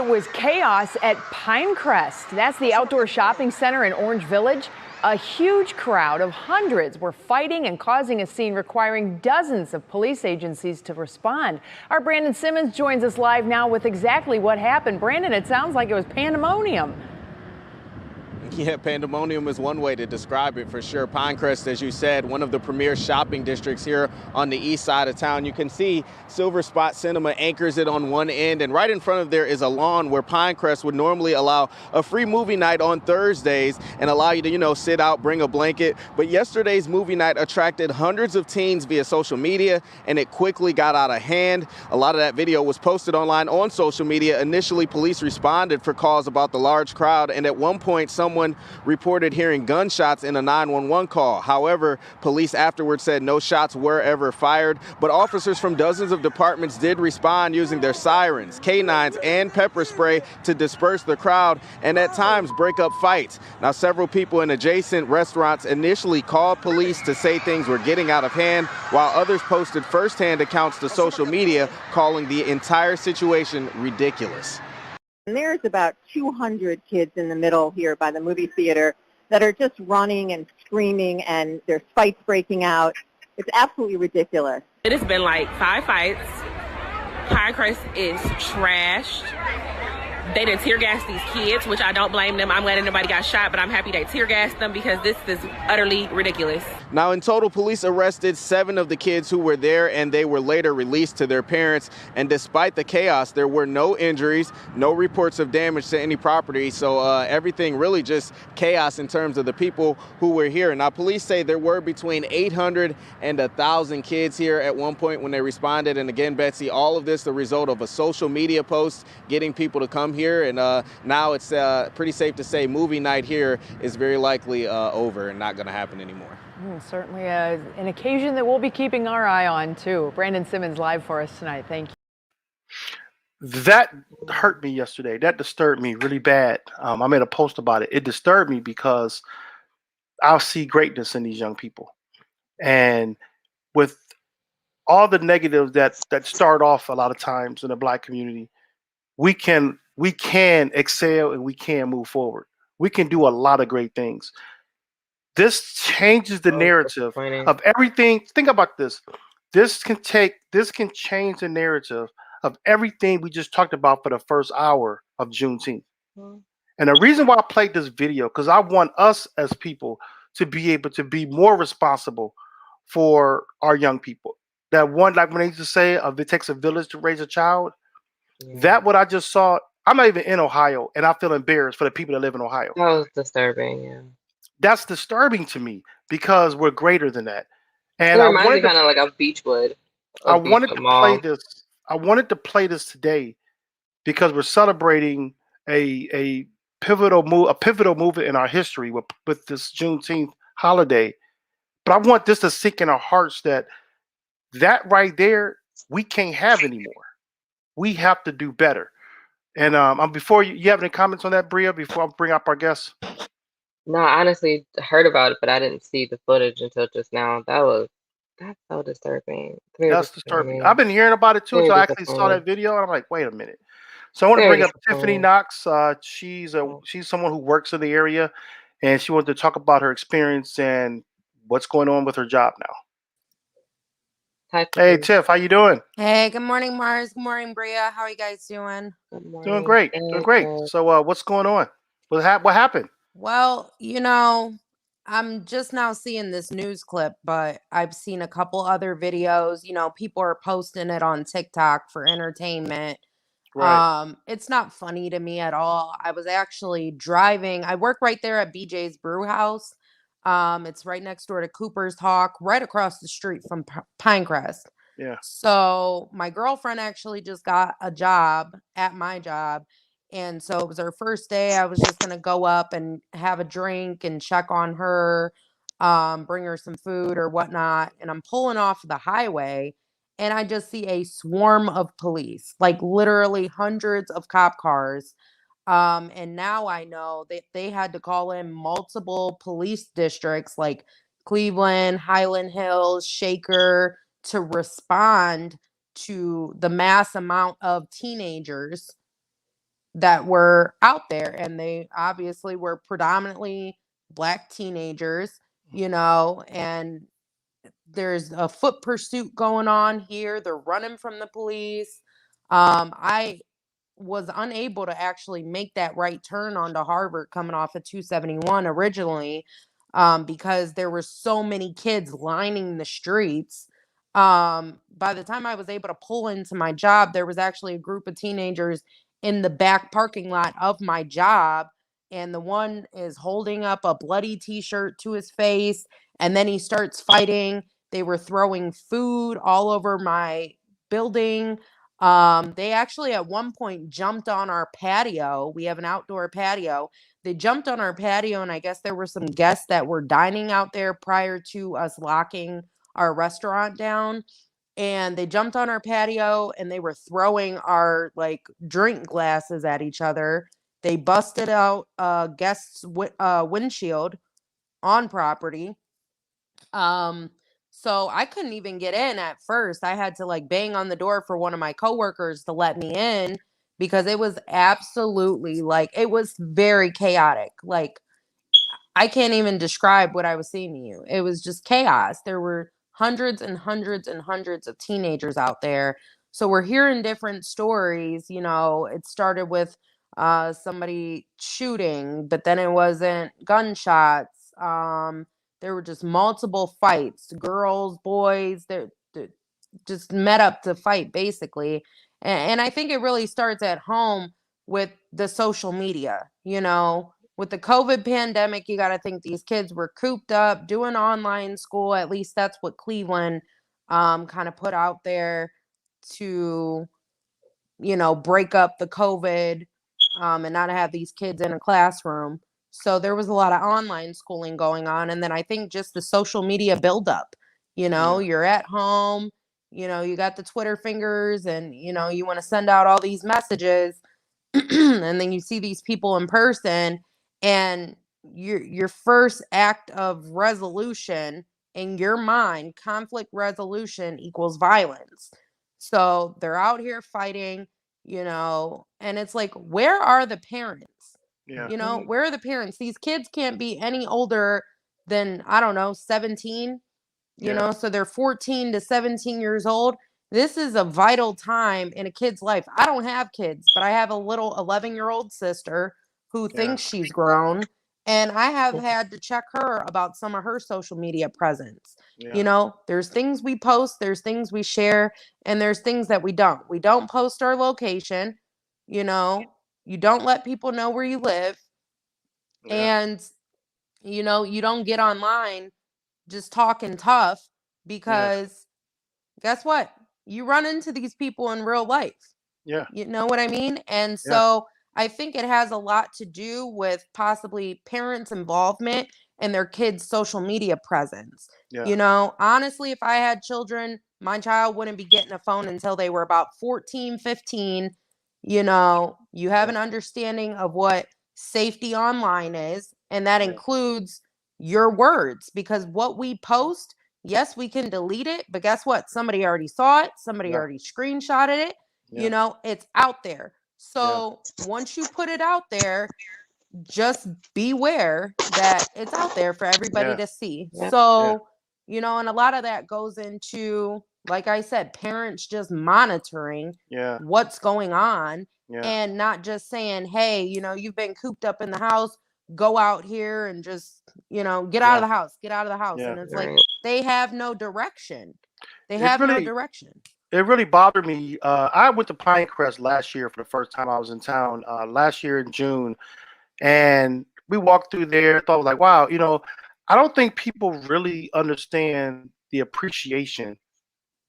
Speaker 11: was chaos at Pinecrest. That's the outdoor shopping center in Orange Village. A huge crowd of hundreds were fighting and causing a scene requiring dozens of police agencies to respond. Our Brandon Simmons joins us live now with exactly what happened. Brandon, it sounds like it was pandemonium.
Speaker 12: Yeah, pandemonium is one way to describe it for sure. Pinecrest, as you said, one of the premier shopping districts here on the east side of town. You can see Silver Spot Cinema anchors it on one end, and right in front of there is a lawn where Pinecrest would normally allow a free movie night on Thursdays and allow you to, sit out, bring a blanket. But yesterday's movie night attracted hundreds of teens via social media, and it quickly got out of hand. A lot of that video was posted online on social media. Initially, police responded for calls about the large crowd, and at one point, someone reported hearing gunshots in a 911 call. However, police afterwards said no shots were ever fired, but officers from dozens of departments did respond using their sirens, canines, and pepper spray to disperse the crowd and at times break up fights. Now, several people in adjacent restaurants initially called police to say things were getting out of hand, while others posted firsthand accounts to social media calling the entire situation ridiculous.
Speaker 13: And there's about 200 kids in the middle here by the movie theater that are just running and screaming, and there's fights breaking out. It's absolutely ridiculous.
Speaker 14: It has been like 5 fights. Pinecrest is trashed. They done tear gas these kids, which I don't blame them. I'm glad nobody got shot, but I'm happy they tear gassed them because this is utterly ridiculous.
Speaker 12: Now, in total, police arrested 7 of the kids who were there, and they were later released to their parents. And despite the chaos, there were no injuries, no reports of damage to any property. So everything really just chaos in terms of the people who were here. Now, police say there were between 800 and 1,000 kids here at one point when they responded. And again, Betsy, all of this the result of a social media post getting people to come here. And now it's pretty safe to say movie night here is very likely over and not going to happen anymore.
Speaker 11: Certainly an occasion that we'll be keeping our eye on, too. Brandon Simmons live for us tonight. Thank you.
Speaker 2: That hurt me yesterday. That disturbed me really bad. I made a post about it. It disturbed me because I see greatness in these young people. And with all the negatives that start off a lot of times in the Black community, we can excel and we can move forward. We can do a lot of great things. This changes the narrative of everything. Think about this. This can change the narrative of everything we just talked about for the first hour of Juneteenth. And the reason why I played this video, because I want us as people to be able to be more responsible for our young people. That one, like when they used to say, it takes a village to raise a child. That what I just saw. I'm not even in Ohio, and I feel embarrassed for the people that live in Ohio.
Speaker 3: That was disturbing. Yeah.
Speaker 2: That's disturbing to me because we're greater than that.
Speaker 3: It
Speaker 2: And
Speaker 3: reminds me kind of like of Beechwood.
Speaker 2: I wanted to play this. I wanted to play this today because we're celebrating a pivotal movement in our history with this Juneteenth holiday. But I want this to sink in our hearts that right there we can't have anymore. We have to do better. And before you have any comments on that, Bria? Before I bring up our guests.
Speaker 3: No, I honestly heard about it, but I didn't see the footage until just now. That's so disturbing.
Speaker 2: That's disturbing. I've been hearing about it too until I actually saw that video, and I'm like, wait a minute. So I want to bring up Tiffany Knox. She's someone who works in the area, and she wanted to talk about her experience and what's going on with her job now.
Speaker 3: Hi,
Speaker 2: hey, Tiff, how you doing?
Speaker 15: Hey, good morning, Marz. Good morning, Bria. How are you guys doing?
Speaker 3: Good morning.
Speaker 2: Doing great. Doing great. So what's going on? What happened?
Speaker 15: Well, I'm just now seeing this news clip, but I've seen a couple other videos. People are posting it on TikTok for entertainment.
Speaker 2: Right.
Speaker 15: It's not funny to me at all. I was actually driving. I work right there at BJ's Brew House. It's right next door to Cooper's Hawk, right across the street from Pinecrest.
Speaker 2: Yeah.
Speaker 15: So my girlfriend actually just got a job at my job. And so it was her first day. I was just going to go up and have a drink and check on her, bring her some food or whatnot. And I'm pulling off the highway and I just see a swarm of police, like literally hundreds of cop cars. And now I know that they had to call in multiple police districts like Cleveland, Highland Hills, Shaker to respond to the mass amount of teenagers that were out there. And they obviously were predominantly Black teenagers, and there's a foot pursuit going on here. They're running from the police. I was unable to actually make that right turn onto Harvard coming off of 271 originally, because there were so many kids lining the streets. By the time I was able to pull into my job, there was actually a group of teenagers in the back parking lot of my job. And the one is holding up a bloody t-shirt to his face. And then he starts fighting. They were throwing food all over my building. They actually at one point jumped on our patio. We have an outdoor patio. They jumped on our patio, and I guess there were some guests that were dining out there prior to us locking our restaurant down. And they jumped on our patio and they were throwing our drink glasses at each other. They busted out guest's windshield on property. So I couldn't even get in at first. I had to bang on the door for one of my coworkers to let me in because it was absolutely it was very chaotic. I can't even describe what I was seeing to you. It was just chaos. There were hundreds and hundreds and hundreds of teenagers out there. So we're hearing different stories. It started with somebody shooting, but then it wasn't gunshots. There were just multiple fights, girls, boys, they just met up to fight basically. And I think it really starts at home with the social media, with the COVID pandemic. You got to think these kids were cooped up doing online school. At least that's what Cleveland kind of put out there to, break up the COVID and not have these kids in a classroom. So there was a lot of online schooling going on. And then I think just the social media buildup, you're at home, you got the Twitter fingers and, you want to send out all these messages and then you see these people in person and your first act of resolution in your mind, conflict resolution equals violence. So they're out here fighting, and it's like, where are the parents?
Speaker 2: Yeah.
Speaker 15: Where are the parents? These kids can't be any older than, I don't know, 17, so they're 14 to 17 years old. This is a vital time in a kid's life. I don't have kids, but I have a little 11-year-old sister who thinks she's grown. And I have had to check her about some of her social media presence. There's things we post, there's things we share, and there's things that we don't. We don't post our location. You don't let people know where you live. And, you don't get online just talking tough because guess what? You run into these people in real life.
Speaker 2: Yeah.
Speaker 15: You know what I mean? And so I think it has a lot to do with possibly parents' involvement and their kids' social media presence.
Speaker 2: Yeah.
Speaker 15: Honestly, if I had children, my child wouldn't be getting a phone until they were about 14, 15. You have an understanding of what safety online is, and that includes your words, because what we post, yes, we can delete it, but guess what? Somebody already saw it. Somebody already screenshotted it. It's out there. So once you put it out there, just beware that it's out there for everybody to see. So, and a lot of that goes into, like I said, parents just monitoring what's going on and not just saying, hey, you've been cooped up in the house, go out here and just, get out of the house, get out of the house. And it's like, they have no direction. They have no direction.
Speaker 2: It really bothered me. I went to Pinecrest last year for the first time I was in town, last year in June. And we walked through there, thought like, wow, I don't think people really understand the appreciation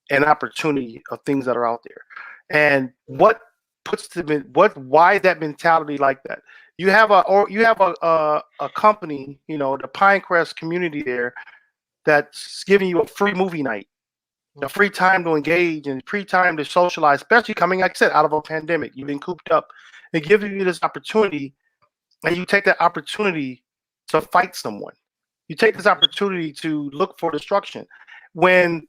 Speaker 2: and opportunity of things that are out there. And what puts them in, why is that mentality like that? You have a company, the Pinecrest community there, that's giving you a free movie night, a free time to engage and free time to socialize, especially coming, like I said, out of a pandemic. You've been cooped up. They give you this opportunity, and you take that opportunity to fight someone. You take this opportunity to look for destruction. When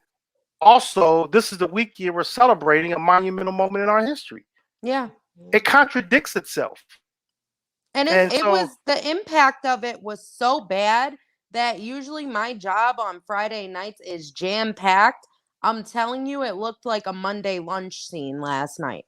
Speaker 2: also, this is the week year we're celebrating a monumental moment in our history.
Speaker 15: Yeah.
Speaker 2: It contradicts itself.
Speaker 15: And it was, the impact of it was so bad that usually my job on Friday nights is jam-packed. I'm telling you, it looked like a Monday lunch scene last night.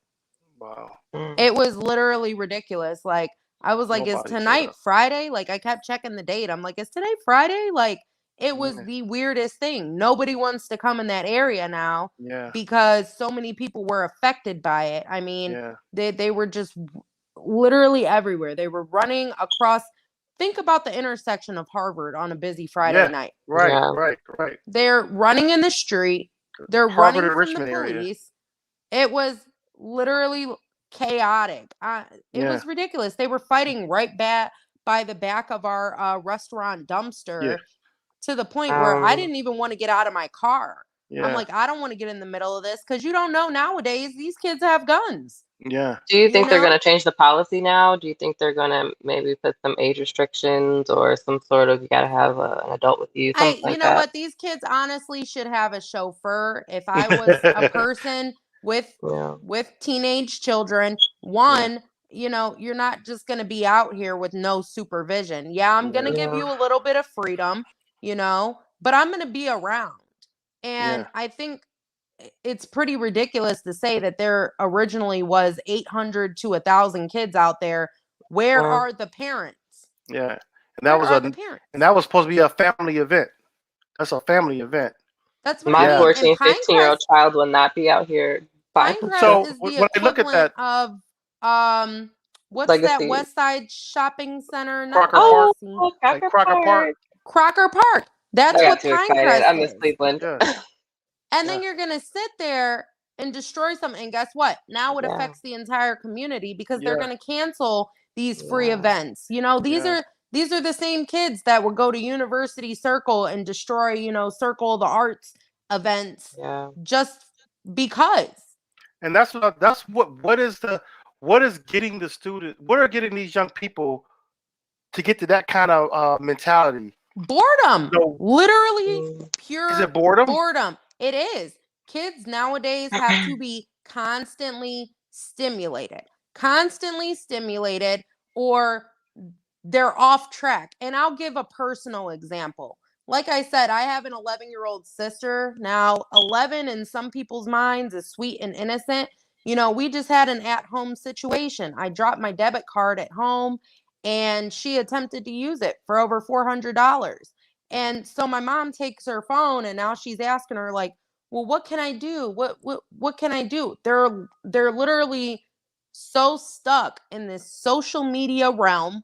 Speaker 2: Wow.
Speaker 15: It was literally ridiculous. Like, I was like, is tonight Friday? Like, I kept checking the date. I'm like, is today Friday? Like, it was the weirdest thing. Nobody wants to come in that area now because so many people were affected by it. I mean, they were just literally everywhere. They were running across. Think about the intersection of Harvard on a busy Friday night.
Speaker 2: Right.
Speaker 15: They're running in the street. They're
Speaker 2: Harvard
Speaker 15: running
Speaker 2: and
Speaker 15: from
Speaker 2: Richmond
Speaker 15: the police.
Speaker 2: area.
Speaker 15: It was literally chaotic. It was ridiculous. They were fighting right back by the back of our restaurant dumpster to the point where I didn't even want to get out of my car. I'm like, I don't want to get in the middle of this because you don't know nowadays these kids have guns.
Speaker 2: Yeah.
Speaker 3: Do you think they're going to change the policy now? Do you think they're going to maybe put some age restrictions or some sort of, you got to have an adult with you?
Speaker 15: You know what? These kids honestly should have a chauffeur. If I was a person with teenage children, you're not just going to be out here with no supervision. Yeah, I'm going to give you a little bit of freedom, but I'm going to be around. And I think it's pretty ridiculous to say that there originally was 800 to 1,000 kids out there. Where are the parents?
Speaker 2: Yeah. And that was supposed to be a family event. That's a family event.
Speaker 15: That's what
Speaker 3: my 14, 15-year-old child will not be out here.
Speaker 15: Pinecrest is the equivalent of what's
Speaker 3: Legacy.
Speaker 15: That West Side Shopping Center?
Speaker 2: Crocker Park.
Speaker 3: Crocker Park.
Speaker 15: Crocker Park. That's what Pinecrest is.
Speaker 3: I miss Cleveland.
Speaker 15: And then you're gonna sit there and destroy something. And guess what? Now it affects the entire community because they're gonna cancel these free events. These These are the same kids that would go to University Circle and destroy, Circle of the Arts events just because.
Speaker 2: And what is getting the student, what are getting these young people to get to that kind of mentality?
Speaker 15: Boredom.
Speaker 2: So,
Speaker 15: Literally pure
Speaker 2: is it boredom?
Speaker 15: boredom. It is. Kids nowadays have to be constantly stimulated, or they're off track. And I'll give a personal example. Like I said, I have an 11-year-old sister. Now, 11 in some people's minds is sweet and innocent. We just had an at-home situation. I dropped my debit card at home and she attempted to use it for over $400. And so my mom takes her phone and now she's asking her like, well, what can I do? What can I do? They're literally so stuck in this social media realm,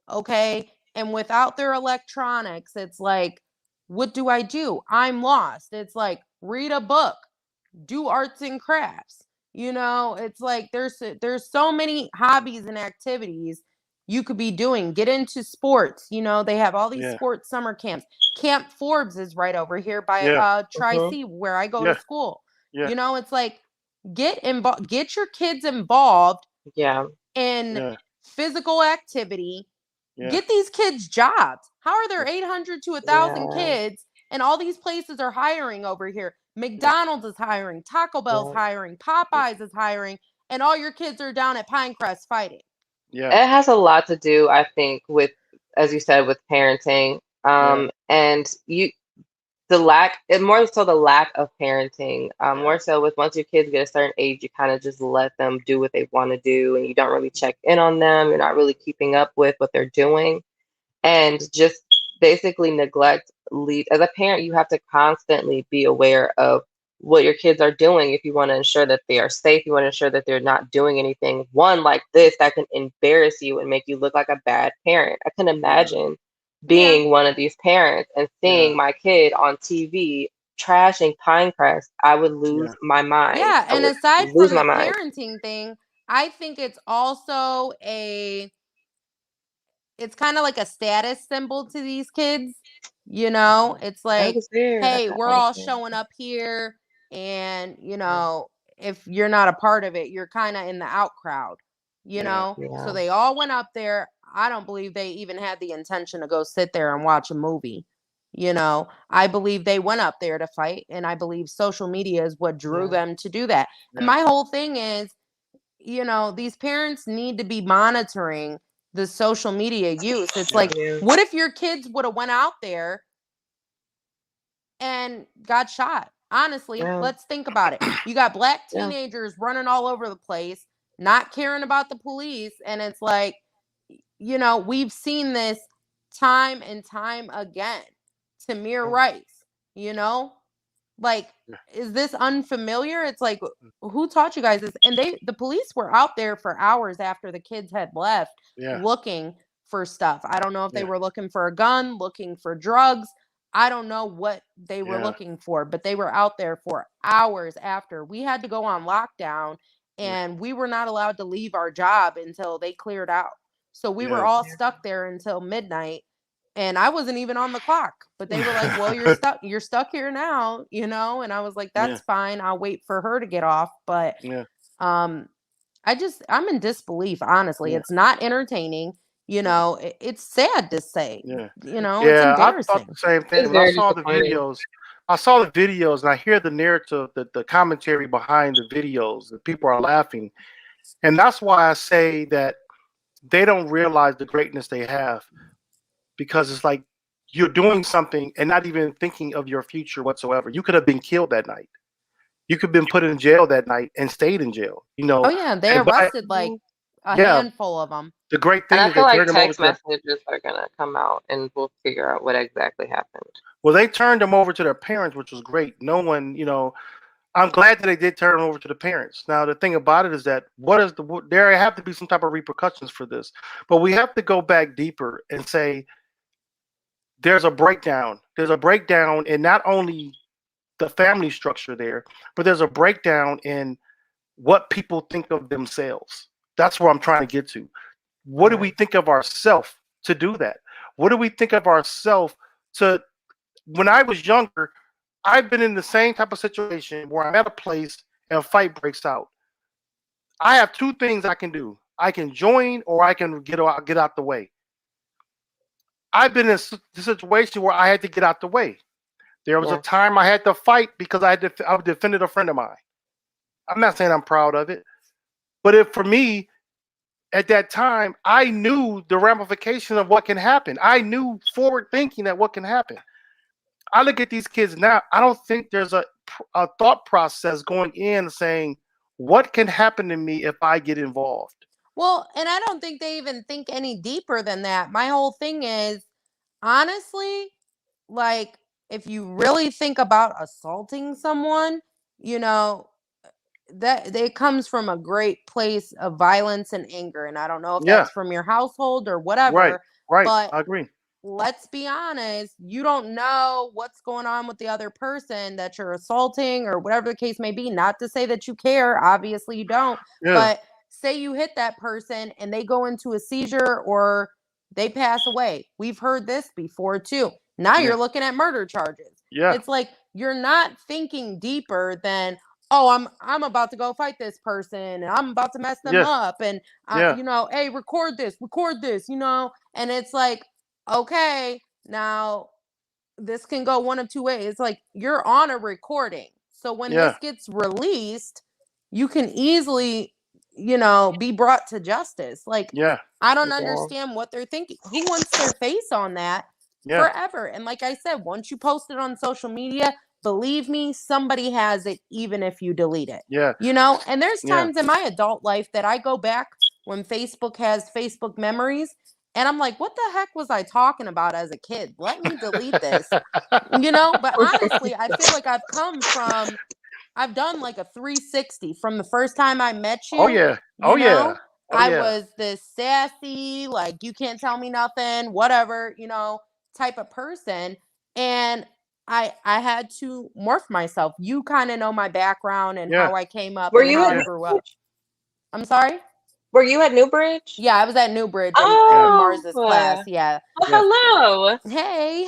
Speaker 15: okay? And without their electronics, it's like, what do I do? I'm lost. It's like, read a book, do arts and crafts. It's like there's so many hobbies and activities you could be doing. Get into sports. They have all these sports summer camps. Camp Forbes is right over here by Tri-C where I go to school. It's like get your kids involved in physical activity. Get these kids jobs. How are there 800 to 1,000 kids and all these places are hiring over here? McDonald's is hiring, Taco Bell's hiring, Popeyes is hiring, and all your kids are down at Pinecrest fighting.
Speaker 3: It has a lot to do, I think, with, as you said, with parenting. And more so the lack of parenting, more so with once your kids get a certain age, you kind of just let them do what they want to do and you don't really check in on them. You're not really keeping up with what they're doing and just basically neglect lead. As a parent, you have to constantly be aware of what your kids are doing if you want to ensure that they are safe. You want to ensure that they're not doing anything like this that can embarrass you and make you look like a bad parent. I can imagine being one of these parents and seeing my kid on TV trashing Pinecrest. I would lose my mind.
Speaker 15: Yeah, and aside from the parenting thing, I think it's also it's kind of like a status symbol to these kids. It's like, hey, we're all showing up here and, if you're not a part of it, you're kind of in the out crowd, So they all went up there. I don't believe they even had the intention to go sit there and watch a movie. I believe they went up there to fight, and I believe social media is what drew them to do that. And my whole thing is, these parents need to be monitoring the social media use. It's like, what if your kids would have went out there and got shot? Honestly, let's think about it. You got black teenagers running all over the place, not caring about the police. And it's like, we've seen this time and time again. Tamir Rice, like, is this unfamiliar? It's like, who taught you guys this? And the police were out there for hours after the kids had left looking for stuff. I don't know if they were looking for a gun, looking for drugs. I don't know what they were looking for, but they were out there for hours after. We had to go on lockdown and we were not allowed to leave our job until they cleared out. So we were all stuck there until midnight. And I wasn't even on the clock, but they were like, well, you're stuck here now, and I was like, that's fine. I'll wait for her to get off. But I'm in disbelief, honestly. It's not entertaining. It's sad to say. It's embarrassing.
Speaker 2: I thought the same thing. When I saw the videos and I hear the narrative, the commentary behind the videos, that people are laughing. And that's why I say that they don't realize the greatness they have. Because it's like you're doing something and not even thinking of your future whatsoever. You could have been killed that night. You could have been put in jail that night and stayed in jail.
Speaker 15: Oh yeah, they arrested like a handful of them.
Speaker 2: The great thing
Speaker 3: and
Speaker 2: is
Speaker 3: I feel like text messages are gonna come out and we'll figure out what exactly happened.
Speaker 2: Well, they turned them over to their parents, which was great. No one, I'm glad that they did turn them over to the parents. Now, the thing about it is that there have to be some type of repercussions for this, but we have to go back deeper and say, there's a breakdown. There's a breakdown in not only the family structure there, but there's a breakdown in what people think of themselves. That's where I'm trying to get to. What do we think of ourselves to do that? What do we think of ourselves? To when I was younger, I've been in the same type of situation where I'm at a place and a fight breaks out. I have two things I can do. I can join or I can get out the way. I've been in a situation where I had to get out the way. There was a time I had to fight because I defended a friend of mine. I'm not saying I'm proud of it, but for me, at that time, I knew the ramifications of what can happen. I knew forward thinking that what can happen. I look at these kids now, I don't think there's a thought process going in saying, what can happen to me if I get involved?
Speaker 15: Well, and I don't think they even think any deeper than that. My whole thing is, honestly, like, if you really think about assaulting someone, you know, that it comes from a great place of violence and anger. And I don't know if
Speaker 2: Yeah,
Speaker 15: that's from your household or
Speaker 2: right,
Speaker 15: whatever,
Speaker 2: right.
Speaker 15: but
Speaker 2: I agree.
Speaker 15: let's be honest, you don't know what's going on with the other person that you're assaulting or whatever the case may be. Not to say that you care, obviously you don't,
Speaker 2: Yeah,
Speaker 15: but say you hit that person and they go into a seizure or they pass away. We've heard this before too. Now
Speaker 2: yeah,
Speaker 15: you're looking at murder charges.
Speaker 2: yeah,
Speaker 15: It's like you're not thinking deeper than, oh, I'm about to go fight this person and I'm about to mess them
Speaker 2: yeah,
Speaker 15: up and
Speaker 2: yeah,
Speaker 15: you know, hey, record this, you know, and it's like, okay, now this can go one of two ways. It's like you're on a recording. So when this
Speaker 2: yeah,
Speaker 15: gets released, you can easily, you know, be brought to justice. Like,
Speaker 2: yeah,
Speaker 15: I don't understand what they're thinking. Who wants their face on that
Speaker 2: yeah,
Speaker 15: forever? And like I said, once you post it on social media, believe me, somebody has it, even if you delete it.
Speaker 2: yeah,
Speaker 15: You know, and there's
Speaker 2: yeah.
Speaker 15: times in my adult life that I go back when Facebook has Facebook memories and I'm like, what the heck was I talking about as a kid? Let me delete this. You know, but honestly, I feel like I've done like a 360 from the first time I met
Speaker 2: Oh
Speaker 15: you,
Speaker 2: yeah, oh
Speaker 15: you
Speaker 2: yeah,
Speaker 15: know,
Speaker 2: oh
Speaker 15: I
Speaker 2: yeah,
Speaker 15: was this sassy, like you can't tell me nothing, whatever, you know, type of person. And I had to morph myself. You kind of know my background and
Speaker 2: yeah,
Speaker 15: how I came up
Speaker 3: Were
Speaker 15: and
Speaker 3: you
Speaker 15: how
Speaker 3: at
Speaker 15: I
Speaker 2: yeah,
Speaker 15: grew up. I'm sorry?
Speaker 3: Were you at Newbridge?
Speaker 15: Yeah, I was at Newbridge in
Speaker 2: yeah,
Speaker 15: Marz's class.
Speaker 3: Oh,
Speaker 15: Yeah.
Speaker 2: yeah,
Speaker 3: hello.
Speaker 15: Hey.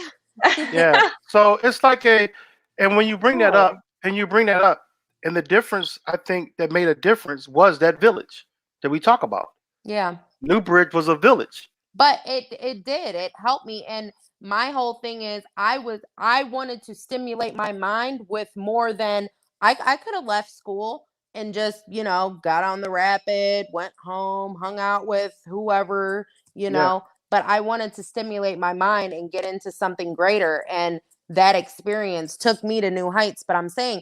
Speaker 2: yeah. So it's like and when you bring that
Speaker 3: Cool.
Speaker 2: up, and the difference I think that made a difference was that village that we talk about.
Speaker 15: Yeah.
Speaker 2: Newbridge was a village.
Speaker 15: But it did. It helped me. And my whole thing is I wanted to stimulate my mind with more than I could have left school and just, you know, got on the rapid, went home, hung out with whoever, you
Speaker 2: Yeah,
Speaker 15: know, but I wanted to stimulate my mind and get into something greater. And that experience took me to new heights. But I'm saying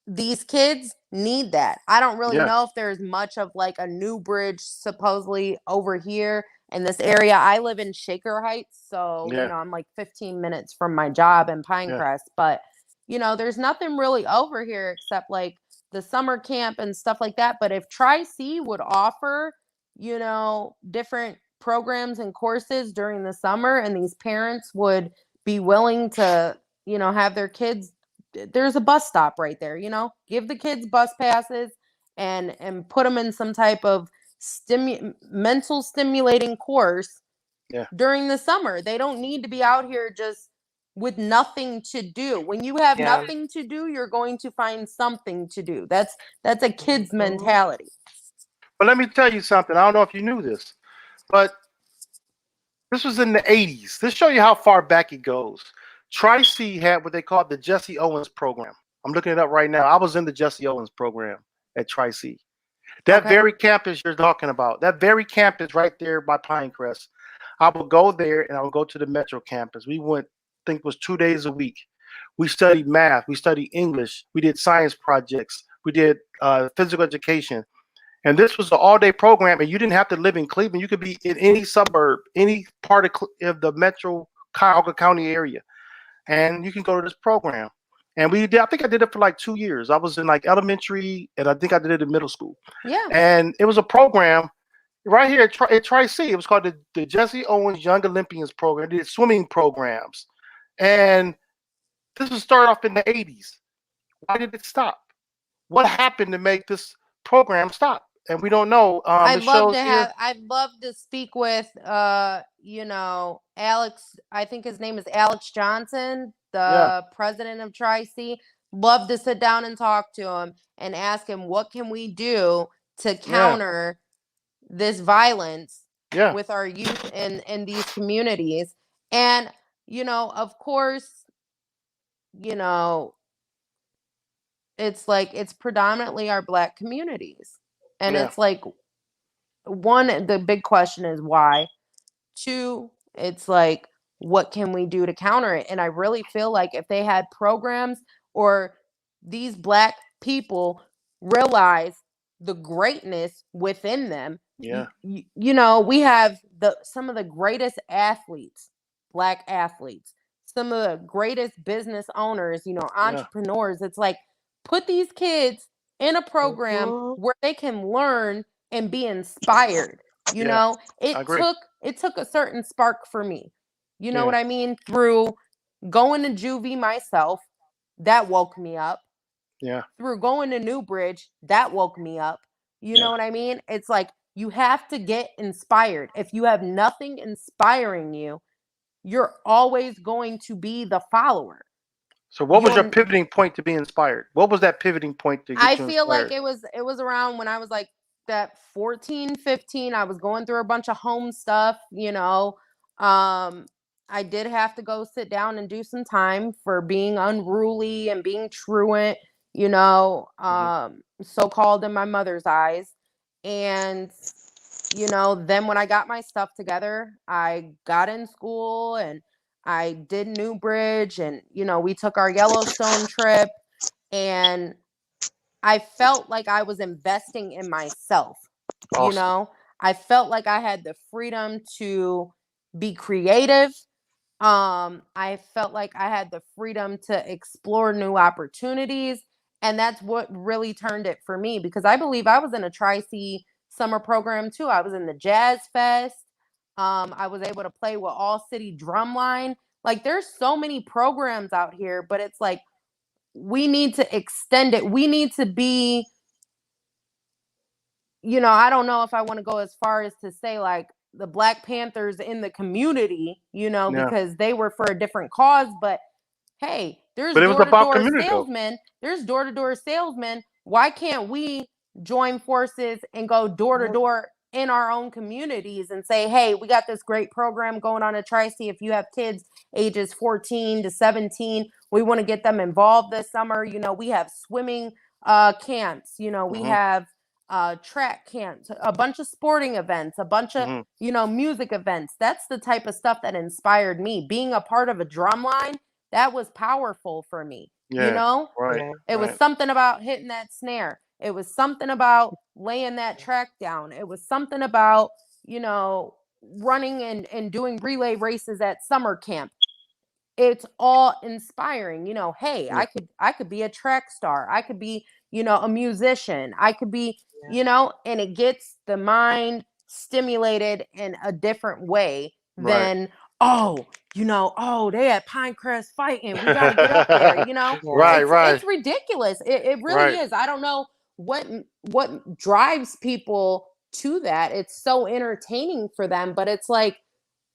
Speaker 15: these kids need that. I don't really
Speaker 2: yeah,
Speaker 15: know if there's much of like a new bridge supposedly over here in this area. I live in Shaker Heights, so you
Speaker 2: yeah,
Speaker 15: know, I'm like 15 minutes from my job in
Speaker 2: yeah,
Speaker 15: Pinecrest, but you know, there's nothing really over here except like the summer camp and stuff like that. But if Tri-C would offer, you know, different programs and courses during the summer and these parents would be willing to, you know, have their kids, there's a bus stop right there, you know, give the kids bus passes and put them in some type of mental stimulating course
Speaker 2: yeah.
Speaker 15: during the summer. They don't need to be out here just with nothing to do. When you have
Speaker 3: Yeah.
Speaker 15: nothing to do, you're going to find something to do. That's a kid's
Speaker 3: Mhm.
Speaker 15: mentality.
Speaker 2: But let me tell you something. I don't know if you knew this, but this was in the 80s. This show you how far back it goes. Tri-C had what they called the Jesse Owens program. I'm looking it up right now. I was in the Jesse Owens program at Tri-C. That
Speaker 15: Okay.
Speaker 2: very campus you're talking about, that very campus right there by Pinecrest. I would go there and I would go to the Metro campus. We went, I think it was 2 days a week. We studied math, we studied English, we did science projects, we did physical education. And this was an all-day program, and you didn't have to live in Cleveland. You could be in any suburb, any part of the Metro Cuyahoga County area, and you can go to this program. And we did. I think I did it for like 2 years. I was in like elementary, and I think I did it in middle school.
Speaker 15: Yeah.
Speaker 2: And it was a program right here at Tri-C. It was called the Jesse Owens Young Olympians program. They did swimming programs, and this was started off in the 80s. Why did it stop? What happened to make this program stop? and we don't know.
Speaker 15: I'd
Speaker 2: It
Speaker 15: love
Speaker 2: shows
Speaker 15: to
Speaker 2: here.
Speaker 15: I'd love to speak with Alex, I think his name is Alex Johnson,
Speaker 2: Yeah,
Speaker 15: the president of Tri-C. Love to sit down and talk to him and ask him what can we do to
Speaker 2: yeah,
Speaker 15: counter this violence
Speaker 2: yeah,
Speaker 15: with our youth in these communities. And of course, you know, it's like it's predominantly our Black communities. And
Speaker 2: yeah,
Speaker 15: it's like, one, the big question is why. Two, it's like, what can we do to counter it? And I really feel like if they had programs, or these Black people realize the greatness within them,
Speaker 2: yeah,
Speaker 15: we have some of the greatest athletes, Black athletes, some of the greatest business owners,
Speaker 2: yeah.
Speaker 15: entrepreneurs. It's like, put these kids in a program
Speaker 3: Mhm.
Speaker 15: where they can learn and be inspired.
Speaker 2: Yeah, I
Speaker 15: It
Speaker 2: agree.
Speaker 15: took a certain spark for me. You know
Speaker 2: Yeah,
Speaker 15: what I mean? Through going to juvie myself, that woke me up.
Speaker 2: yeah,
Speaker 15: Through going to Newbridge, that woke me up. You know
Speaker 2: yeah.
Speaker 15: what I mean? It's like, you have to get inspired. If you have nothing inspiring you, you're always going to be the follower.
Speaker 2: So, what was your
Speaker 15: You're
Speaker 2: pivoting point to be inspired? What was that pivoting point to
Speaker 15: I
Speaker 2: get you
Speaker 15: feel like
Speaker 2: inspired?
Speaker 15: it was around when I was like that 14, 15. I was going through a bunch of home stuff. I did have to go sit down and do some time for being unruly and being truant,
Speaker 2: Hmm.
Speaker 15: so-called in my mother's eyes. And then when I got my stuff together, I got in school and I did Newbridge, and we took our Yellowstone trip, and I felt like I was investing in myself. You
Speaker 2: Awesome.
Speaker 15: know, I felt like I had the freedom to be creative. I felt like I had the freedom to explore new opportunities. And that's what really turned it for me, because I believe I was in a Tri-C summer program too. I was in the Jazz Fest. I was able to play with All City Drumline. Like, there's so many programs out here, but it's like, we need to extend it. We need to be, I don't know if I want to go as far as to say like the Black Panthers in the community,
Speaker 2: Yeah,
Speaker 15: because they were for a different cause, but hey, there's
Speaker 2: but it was about
Speaker 15: door-to-door
Speaker 2: community though.
Speaker 15: salesmen. There's door-to-door salesmen. Why can't we join forces and go door-to-door in our own communities and say, hey, we got this great program going on at Tri-C. If you have kids ages 14 to 17, we want to get them involved this summer. We have swimming camps. We
Speaker 2: Hmm.
Speaker 15: have track camps, a bunch of sporting events, a bunch of,
Speaker 2: Hmm.
Speaker 15: music events. That's the type of stuff that inspired me. Being a part of a drum line, that was powerful for me.
Speaker 2: Yeah, right,
Speaker 3: Yeah.
Speaker 15: It was
Speaker 2: right.
Speaker 15: something about hitting that snare. It was something about laying that track down. It was something about, running and doing relay races at summer camp. It's all inspiring. Hey,
Speaker 2: Yeah,
Speaker 15: I could be a track star. I could be, a musician. I could be, and it gets the mind stimulated in a different way
Speaker 2: right.
Speaker 15: than, oh, they at Pinecrest fighting. We got to get up there.
Speaker 2: Right,
Speaker 3: Yeah.
Speaker 2: right,
Speaker 15: It's ridiculous. It really
Speaker 2: right.
Speaker 15: is. I don't know what drives people to that. It's so entertaining for them, but it's like,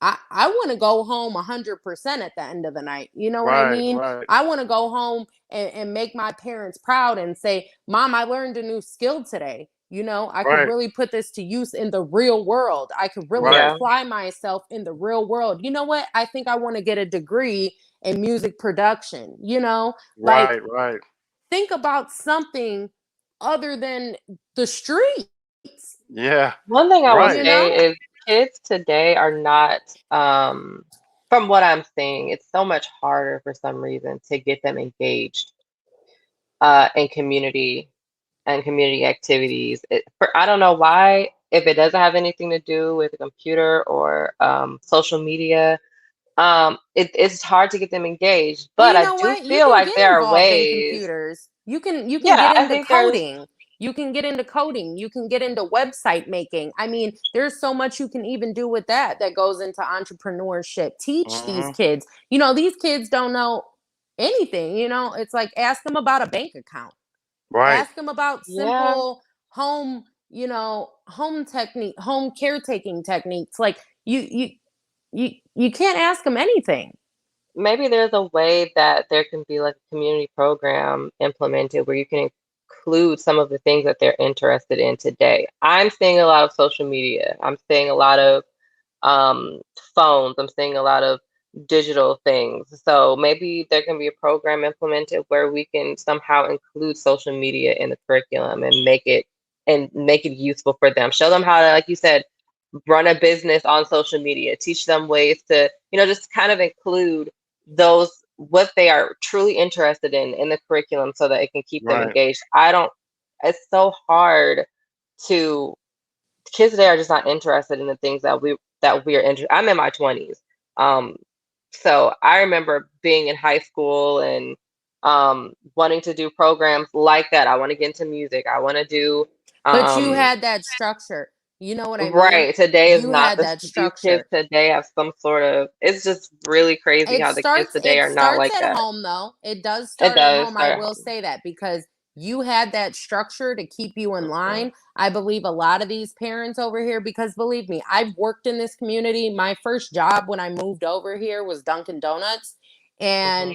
Speaker 15: I want to go home 100% at the end of the night. You know what I
Speaker 2: Right,
Speaker 15: mean?
Speaker 2: right,
Speaker 15: I want to go home and make my parents proud and say, Mom, I learned a new skill today. I could
Speaker 2: right,
Speaker 15: really put this to use in the real world. I could really
Speaker 2: right,
Speaker 3: Yeah.
Speaker 15: apply myself in the real world. You know what? I think I want to get a degree in music production. Like,
Speaker 2: right, right.
Speaker 15: think about something other than the streets.
Speaker 2: Yeah,
Speaker 3: One thing I will
Speaker 2: right.
Speaker 15: You know?
Speaker 3: say is kids today are not, from what I'm seeing, it's so much harder for some reason to get them engaged in community and community activities. I don't know why, if it doesn't have anything to do with a computer or social media, it's hard to get them engaged.
Speaker 15: Well,
Speaker 3: But
Speaker 15: you
Speaker 3: I
Speaker 15: know
Speaker 3: do
Speaker 15: what? You
Speaker 3: feel
Speaker 15: can
Speaker 3: like
Speaker 15: get
Speaker 3: there are
Speaker 15: involved in
Speaker 3: ways.
Speaker 15: computers. You can get
Speaker 3: Yeah, I
Speaker 15: into
Speaker 3: think there's.
Speaker 15: coding. You can get into coding. You can get into website making. I mean, there's so much you can even do with that goes into entrepreneurship. Teach these
Speaker 2: Hmm.
Speaker 15: kids. These kids don't know anything. It's like, ask them about a bank account.
Speaker 2: Right.
Speaker 15: Ask them about
Speaker 3: Yeah.
Speaker 15: simple home, home caretaking techniques. Like you can't ask them anything.
Speaker 3: Maybe there's a way that there can be like a community program implemented where you can include some of the things that they're interested in today. I'm seeing a lot of social media. I'm seeing a lot of phones. I'm seeing a lot of digital things. So maybe there can be a program implemented where we can somehow include social media in the curriculum and make it useful for them. Show them how to, like you said, run a business on social media. Teach them ways to, just kind of include those what they are truly interested in the curriculum so that it can keep them engaged. It's so hard kids today are just not interested in the things that we're interested. I'm in my 20s. So I remember being in high school and wanting to do programs like that. I want to get into music. I want to do
Speaker 15: but you had that structure. You know what I mean?
Speaker 3: Right. Today is
Speaker 15: you
Speaker 3: not
Speaker 15: had that
Speaker 3: these
Speaker 15: structure.
Speaker 3: kids today have some sort of, it's just really crazy how the kids today are not like that.
Speaker 15: It starts at home though. It does start at home. I will say that because you had that structure to keep you in line. I believe a lot of these parents over here, because believe me, I've worked in this community. My first job when I moved over here was Dunkin' Donuts. And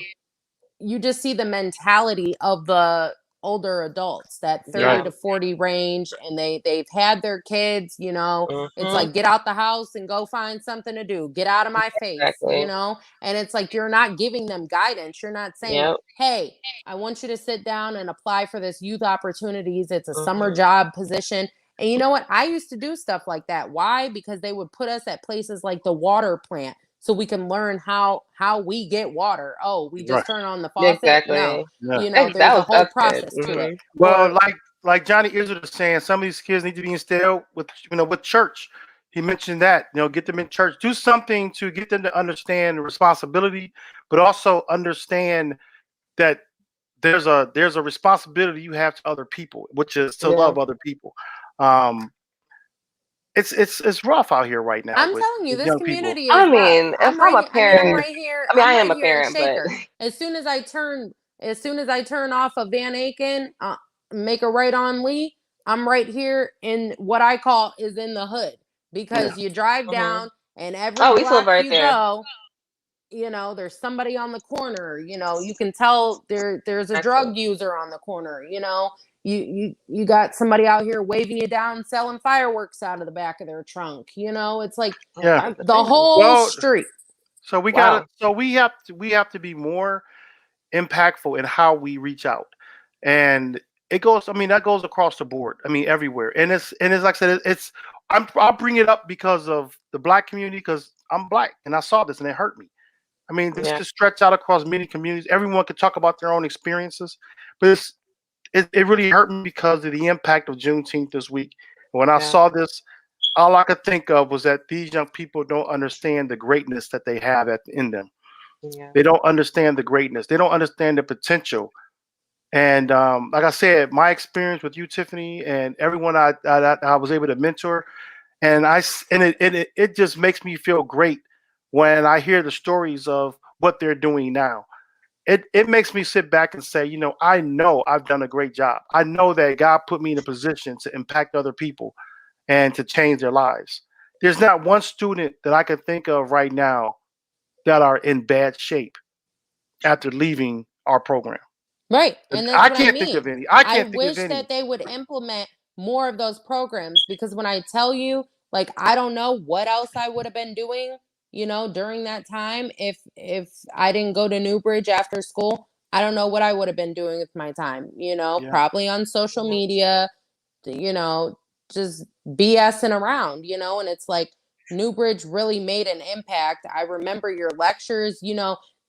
Speaker 15: you just see the mentality of the older adults, that 30 to 40 range, and they've had their kids, it's like, get out the house and go find something to do, get out of my face, and it's like you're not giving them guidance. You're not saying, hey, I want you to sit down and apply for this youth opportunities. It's a summer job position. And you know what? I used to do stuff like that. Why? Because they would put us at places like the water plant so we can learn how we get water. Oh, we just turn on the faucet.
Speaker 3: Exactly.
Speaker 15: No, there's a whole process to it.
Speaker 2: Well, like Johnny Israel is saying, some of these kids need to be instilled with church. He mentioned that, get them in church. Do something to get them to understand responsibility, but also understand that there's a responsibility you have to other people, which is to love other people. It's rough out here right now.
Speaker 15: I'm telling you, this community is
Speaker 3: rough. If I'm a parent,
Speaker 15: I'm right here.
Speaker 3: I am a parent, but
Speaker 15: as soon as I turn off of Van Aken, make a right on Lee, I'm right here in what I call is in the hood, because you drive down and every block you go, there's somebody on the corner. You can tell there's a drug user on the corner. You got somebody out here waving you down, selling fireworks out of the back of their trunk. It's like the whole street.
Speaker 2: So we have to be more impactful in how we reach out, and it goes. That goes across the board. Everywhere. And it's like I said, I'll bring it up because of the Black community, because I'm Black and I saw this and it hurt me. This just stretch out across many communities. Everyone could talk about their own experiences, but it really hurt me because of the impact of Juneteenth this week. When I saw this, all I could think of was that these young people don't understand the greatness that they have in them. They don't understand the greatness. They don't understand the potential. And like I said, my experience with you, Tiffany, and everyone I was able to mentor, and it just makes me feel great when I hear the stories of what they're doing now. It makes me sit back and say, I know I've done a great job. I know that God put me in a position to impact other people and to change their lives. There's not one student that I can think of right now that are in bad shape after leaving our program.
Speaker 15: Right. And that's
Speaker 2: I can't think of any. I
Speaker 15: wish that they would implement more of those programs, because when I tell you, like, I don't know what else I would have been doing, during that time if I didn't go to Newbridge after school. I don't know what I would have been doing with my time, probably on social media, just BSing around, and it's like Newbridge really made an impact. I remember your lectures,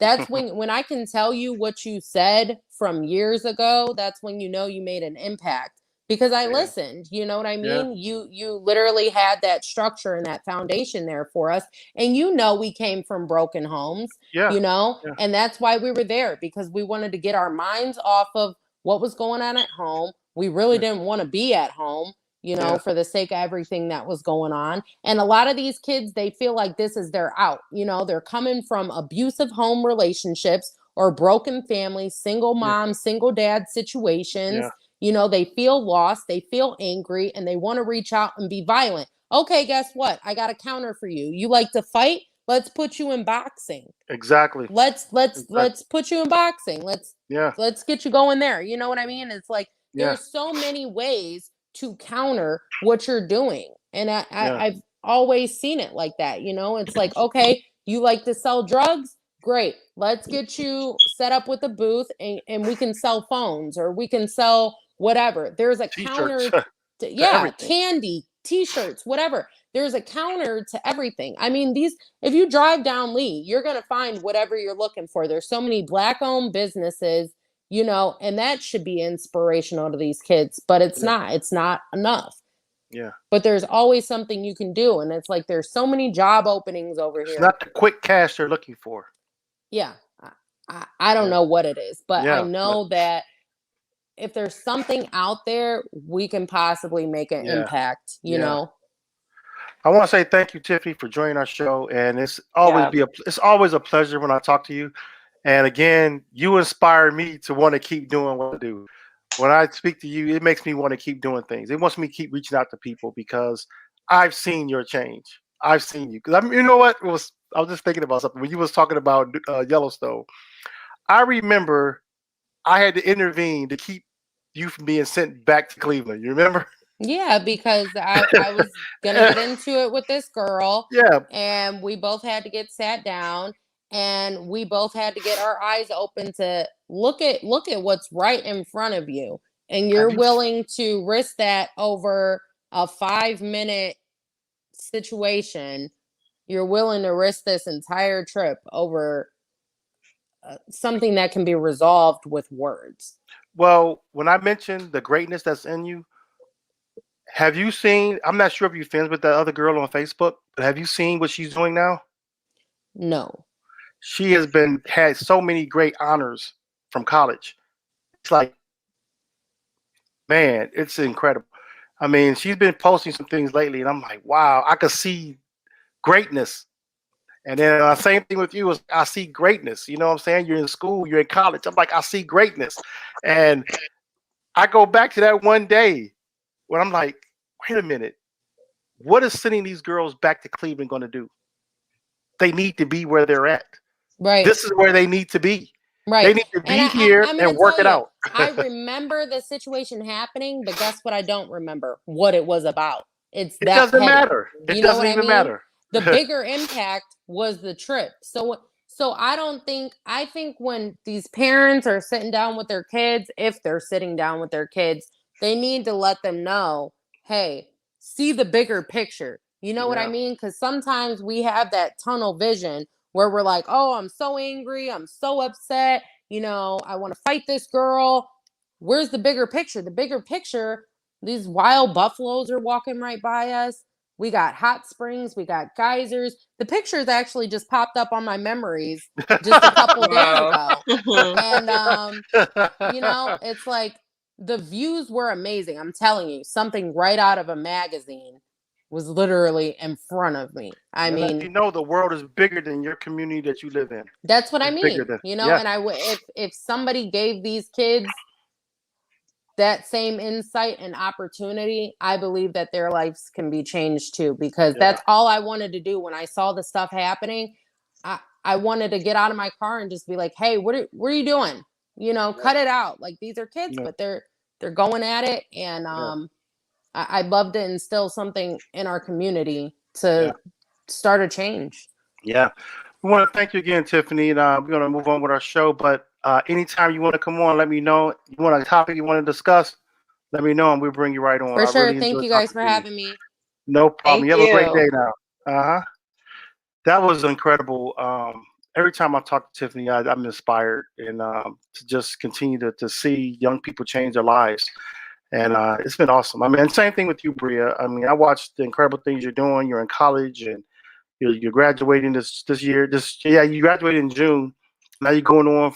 Speaker 15: that's when I can tell you what you said from years ago, that's when you made an impact, because I listened. You know what I mean? You literally had that structure and that foundation there for us. And we came from broken homes, and that's why we were there, because we wanted to get our minds off of what was going on at home. We really didn't want to be at home, for the sake of everything that was going on. And a lot of these kids, they feel like this is their out. They're coming from abusive home relationships or broken families, single mom, single dad situations. You know, they feel lost, they feel angry, and they want to reach out and be violent. Okay, guess what? I got a counter for you. You like to fight? Let's put you in boxing.
Speaker 2: Exactly.
Speaker 15: Let's put you in boxing. Let's get you going there. You know what I mean? It's like there's so many ways to counter what you're doing. And I've always seen it like that. You know, it's like, okay, you like to sell drugs? Great. Let's get you set up with a booth and we can sell phones or we can sell whatever. There's a
Speaker 2: T-shirts.
Speaker 15: counter to
Speaker 2: everything.
Speaker 15: candy, t-shirts, whatever. There's a counter to everything. I mean, if you drive down Lee, you're going to find whatever you're looking for. There's so many black-owned businesses, you know, and that should be inspirational to these kids, but it's not. It's not enough.
Speaker 2: Yeah.
Speaker 15: But there's always something you can do, and it's like there's so many job openings over here.
Speaker 2: It's not the quick cash they're looking for.
Speaker 15: Yeah. I don't know what it is, but I know that if there's something out there, we can possibly make an impact, you know?
Speaker 2: I want to say thank you, Tiffany, for joining our show. And it's always a pleasure when I talk to you. And again, you inspire me to want to keep doing what I do. When I speak to you, it makes me want to keep doing things. It wants me to keep reaching out to people because I've seen your change. I've seen you. Because you know what? I was just thinking about something. When you was talking about Yellowstone, I remember I had to intervene to keep you from being sent back to Cleveland. You remember?
Speaker 15: Yeah, because I was gonna get into it with this girl.
Speaker 2: Yeah.
Speaker 15: And we both had to get sat down and we both had to get our eyes open to look at what's right in front of you. And you're willing to risk that over a 5-minute situation. You're willing to risk this entire trip over something that can be resolved with words.
Speaker 2: Well, when I mentioned the greatness that's in you, have you seen? I'm not sure if you're friends with that other girl on Facebook, but have you seen what she's doing now?
Speaker 15: No.
Speaker 2: She has had so many great honors from college. It's like, man, it's incredible. I mean, she's been posting some things lately, and I'm like, wow, I could see greatness. And then same thing with you is I see greatness. You know what I'm saying? You're in school, you're in college. I'm like, I see greatness. And I go back to that one day when I'm like, wait a minute, what is sending these girls back to Cleveland going to do? They need to be where they're at.
Speaker 15: Right.
Speaker 2: This is where they need to be.
Speaker 15: Right.
Speaker 2: They need to be here and work it out.
Speaker 15: I remember the situation happening, but guess what? I don't remember what it was about. It
Speaker 2: doesn't matter. It doesn't even matter.
Speaker 15: The bigger impact was the trip. So I think when these parents are sitting down with their kids, if they're sitting down with their kids, they need to let them know, hey, see the bigger picture. You know what I mean? Because sometimes we have that tunnel vision where we're like, oh, I'm so angry. I'm so upset. You know, I want to fight this girl. Where's the bigger picture? The bigger picture, these wild buffaloes are walking right by us. We got hot springs. We got geysers. The pictures actually just popped up on my memories just a couple days ago. And, you know, it's like the views were amazing. I'm telling you, something right out of a magazine was literally in front of me. I mean,
Speaker 2: you know, the world is bigger than your community that you live in.
Speaker 15: That's what I mean. You know, and if somebody gave these kids that same insight and opportunity, I believe that their lives can be changed too, because that's all I wanted to do when I saw the stuff happening. I wanted to get out of my car and just be like, hey, what are you doing? You know, cut it out. Like, these are kids, but they're going at it. And I'd love to instill something in our community to start a change.
Speaker 2: Yeah. We want to thank you again, Tiffany, and we're going to move on with our show. But anytime you want to come on, let me know. You want a topic you want to discuss, let me know, and we'll bring you right on.
Speaker 15: For sure. Thank you guys for having me.
Speaker 2: No problem.
Speaker 15: Thank
Speaker 2: you have a great
Speaker 15: you.
Speaker 2: day now. That was incredible. Every time I talk to Tiffany, I'm inspired and to just continue to see young people change their lives. And it's been awesome. I mean, same thing with you, Bria. I mean, I watched the incredible things you're doing. You're in college and you're graduating this year. You graduated in June. Now you're going on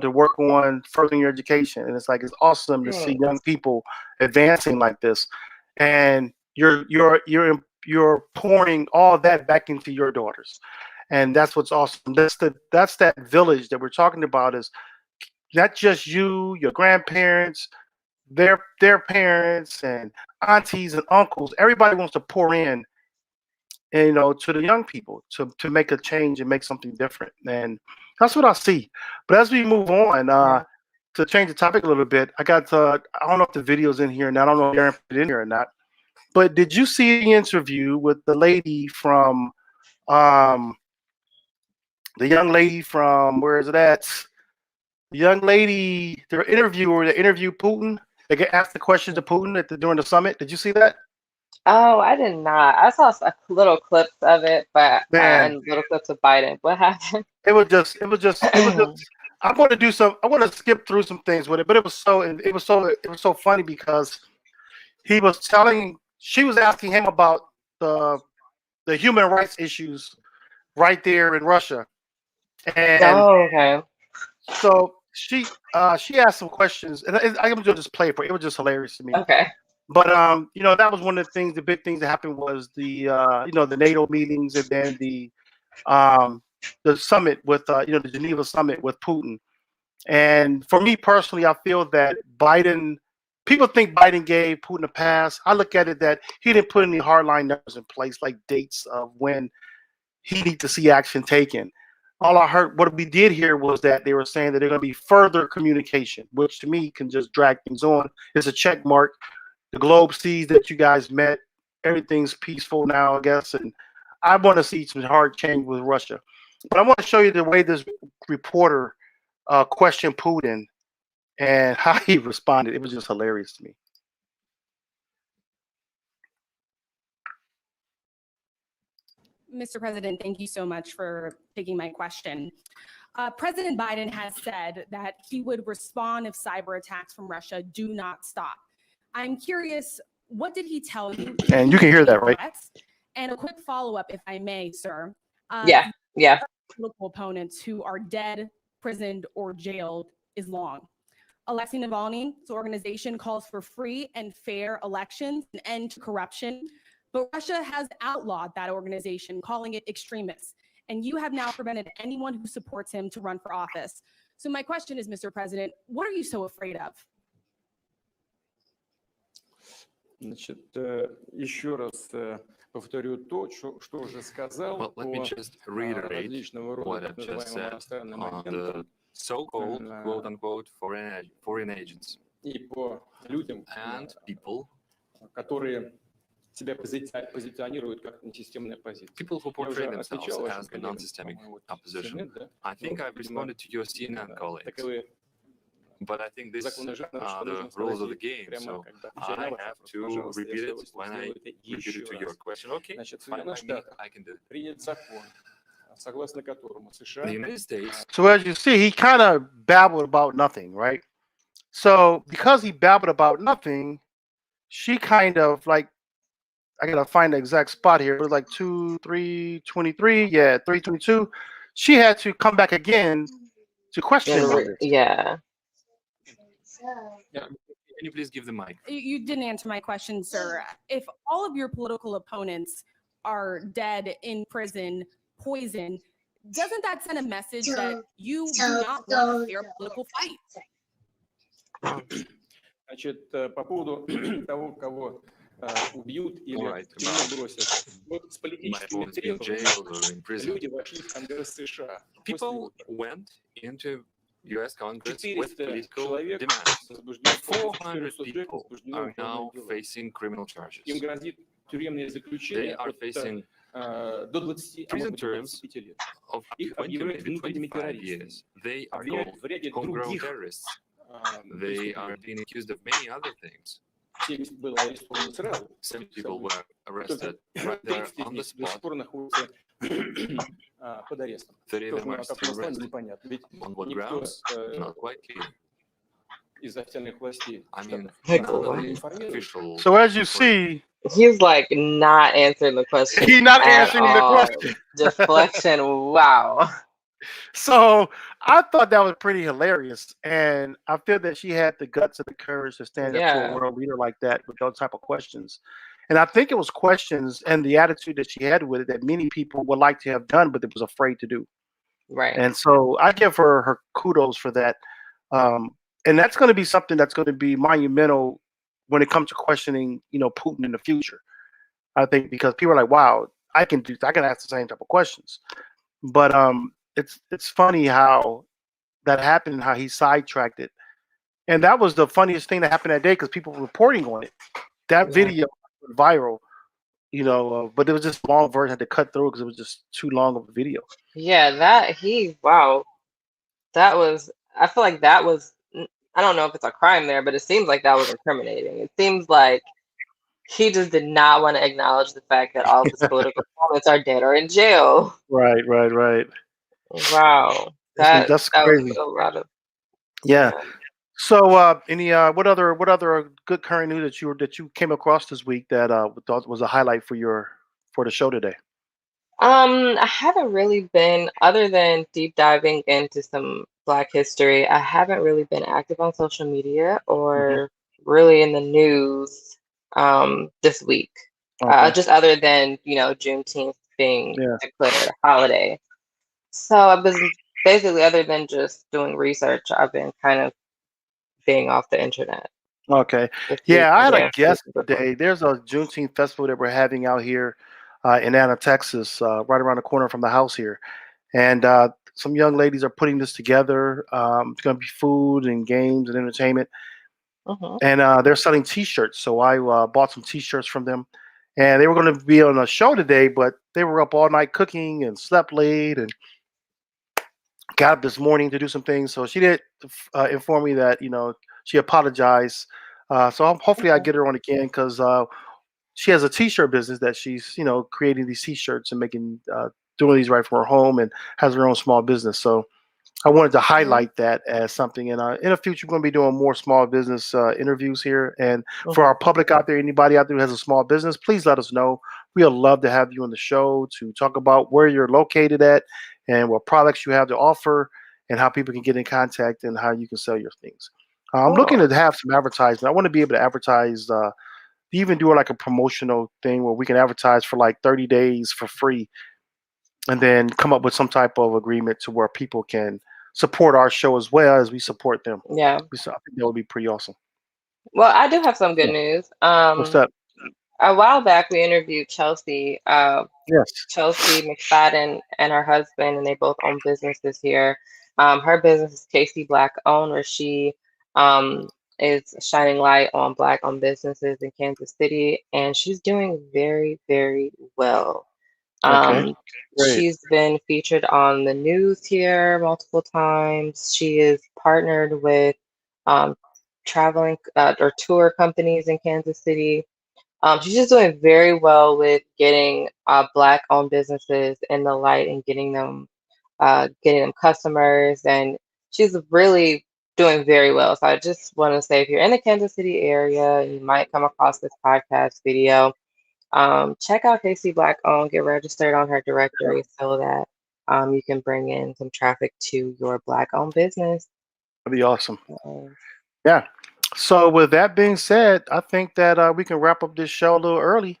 Speaker 2: to work on furthering your education. And it's like, it's awesome to see young people advancing like this. And you're pouring all that back into your daughters. And that's what's awesome. That's that village that we're talking about, is not just you, your grandparents, their parents and aunties and uncles, everybody wants to pour in, and, to the young people to make a change and make something different. And that's what I see. But as we move on, to change the topic a little bit, I got I don't know if the video's in here, and I don't know if Aaron put it in here or not. But did you see the interview with the lady from the young lady from, where is it at? The young lady, the interviewer that interviewed Putin. They get asked the questions to Putin during the summit. Did you see that?
Speaker 3: Oh, I did not. I saw little clips of it, but
Speaker 2: Man,
Speaker 3: and little clips of Biden. What happened?
Speaker 2: it was just. I want to do some. I want to skip through some things with it, but it was so funny because he was telling. She was asking him about the human rights issues right there in Russia, and
Speaker 3: Oh, okay.
Speaker 2: so she asked some questions, and I'm gonna just play it for you. It was just hilarious to me.
Speaker 3: Okay.
Speaker 2: But that was one of the things. The big things that happened was the the NATO meetings, and then the summit with the Geneva summit with Putin. And for me personally, I feel that Biden. People think Biden gave Putin a pass. I look at it that he didn't put any hardline numbers in place, like dates of when he needs to see action taken. All I heard, what we did hear was that they were saying that they're going to be further communication, which to me can just drag things on. It's a check mark. The globe sees that you guys met. Everything's peaceful now, I guess. And I want to see some hard change with Russia. But I want to show you the way this reporter questioned Putin and how he responded. It was just hilarious to me.
Speaker 16: Mr. President, thank you so much for taking my question. President Biden has said that he would respond if cyber attacks from Russia do not stop. I'm curious, what did he tell you?
Speaker 2: And you can hear that, right?
Speaker 16: And a quick follow-up, if I may, sir.
Speaker 3: Yeah.
Speaker 16: Political opponents who are dead, prisoned, or jailed is long. Alexei Navalny's organization calls for free and fair elections, an end to corruption. But Russia has outlawed that organization, calling it extremist. And you have now prevented anyone who supports him to run for office. So my question is, Mr. President, what are you so afraid of?
Speaker 17: Значит, еще раз повторю то, что уже сказал
Speaker 18: Let me just reiterate what I've just said on the so-called quote-unquote foreign agents
Speaker 17: и по людям,
Speaker 18: and people,
Speaker 17: которые себя позиционируют как несистемная позиция.
Speaker 18: People who portray themselves as the non-systemic opposition. I think I've responded to your CNN colleagues. But I think these are the rules of the game, so I have to repeat it when I repeat it to your question. Okay, fine, I can do it.
Speaker 17: Принят закон, согласно которому США.
Speaker 18: The United States.
Speaker 2: So as you see, he kind of babbled about nothing, right? So because he babbled about nothing, she kind of like, I gotta find the exact spot here. It was like 3:23, yeah, 3:22. She had to come back again to question him.
Speaker 3: Yeah.
Speaker 18: Can you please give the mic?
Speaker 16: You didn't answer my question, sir. If all of your political opponents are dead, in prison, poisoned, doesn't that send a message that you do not want a fair political fight?
Speaker 17: Значит, по поводу того, кого убьют или в тюрьму бросят. Вот с политическими требованиями люди вошли в Конгресс США.
Speaker 18: People went into U.S. Congress with political demands. 400 people are now facing criminal charges.
Speaker 17: Им грозит тюремное заключение до 20,
Speaker 18: prison terms of 25 years. They are called homegrown terrorists. They are being accused of many other things. 7 people were arrested right there on the spot. 30 of them are still arrested. On what grounds? Not quite clear. I mean, official.
Speaker 2: So as you see,
Speaker 3: he's like not answering the question.
Speaker 2: He's not answering the question.
Speaker 3: Deflection. Wow.
Speaker 2: So I thought that was pretty hilarious, and I feel that she had the guts and the courage to stand up to a world leader like that with those type of questions. And I think it was questions and the attitude that she had with it that many people would like to have done, but it was afraid to do.
Speaker 3: Right.
Speaker 2: And so I give her kudos for that. and that's going to be something that's going to be monumental when it comes to questioning, Putin in the future. I think because people are like, wow, I can ask the same type of questions. But it's funny how that happened and how he sidetracked it. And that was the funniest thing that happened that day because people were reporting on it. That video went viral, but it was just a long version. I had to cut through because it was just too long of a video.
Speaker 3: Yeah, that was, I feel like that was, I don't know if it's a crime there, but it seems like that was incriminating. It seems like he just did not want to acknowledge the fact that all of his political opponents are dead or in jail.
Speaker 2: Right.
Speaker 3: Wow.
Speaker 2: That's
Speaker 3: That
Speaker 2: crazy.
Speaker 3: was a lot of,
Speaker 2: Yeah. So, any what other good current news that you came across this week that thought was a highlight for the show today?
Speaker 3: I haven't really been, other than deep diving into some Black history, I haven't really been active on social media or really in the news this week.
Speaker 2: Okay.
Speaker 3: Just other than, Juneteenth being
Speaker 2: Yeah.
Speaker 3: declared a holiday. So I've been basically, other than just doing research, I've been kind of being off the internet.
Speaker 2: Okay. Yeah, I had a guest today. There's a Juneteenth festival that we're having out here in Atlanta, Texas, right around the corner from the house here. And some young ladies are putting this together. It's going to be food and games and entertainment. And they're selling T-shirts. So I bought some T-shirts from them. And they were going to be on a show today, but they were up all night cooking and slept late and got up this morning to do some things. So she did inform me that, she apologized. So hopefully I get her on again because she has a T-shirt business that she's, creating these T-shirts and making, doing these right from her home and has her own small business. So I wanted to highlight that as something. And in the future, we're going to be doing more small business interviews here. And for our public out there, anybody out there who has a small business, please let us know. We'd love to have you on the show to talk about where you're located at and what products you have to offer and how people can get in contact and how you can sell your things. I'm looking to have some advertisement. I want to be able to advertise, even do like a promotional thing where we can advertise for like 30 days for free and then come up with some type of agreement to where people can support our show as well as we support them.
Speaker 3: Yeah.
Speaker 2: So I think that would be pretty awesome.
Speaker 3: Well, I do have some good news.
Speaker 2: What's that?
Speaker 3: A while back, we interviewed Chelsea.
Speaker 2: Yes.
Speaker 3: Chelsea McFadden and her husband, and they both own businesses here. Her business is Casey Black Owned, where she is shining light on Black-owned businesses in Kansas City, and she's doing very, very well.
Speaker 2: Okay. Great.
Speaker 3: She's been featured on the news here multiple times. She is partnered with traveling or tour companies in Kansas City. She's just doing very well with getting Black-owned businesses in the light and getting them customers, and she's really doing very well. So I just want to say, if you're in the Kansas City area, you might come across this podcast video. Check out Casey Black Owned, get registered on her directory so that you can bring in some traffic to your Black-owned business.
Speaker 2: That'd be awesome. Yeah. So with that being said, I think that we can wrap up this show a little early,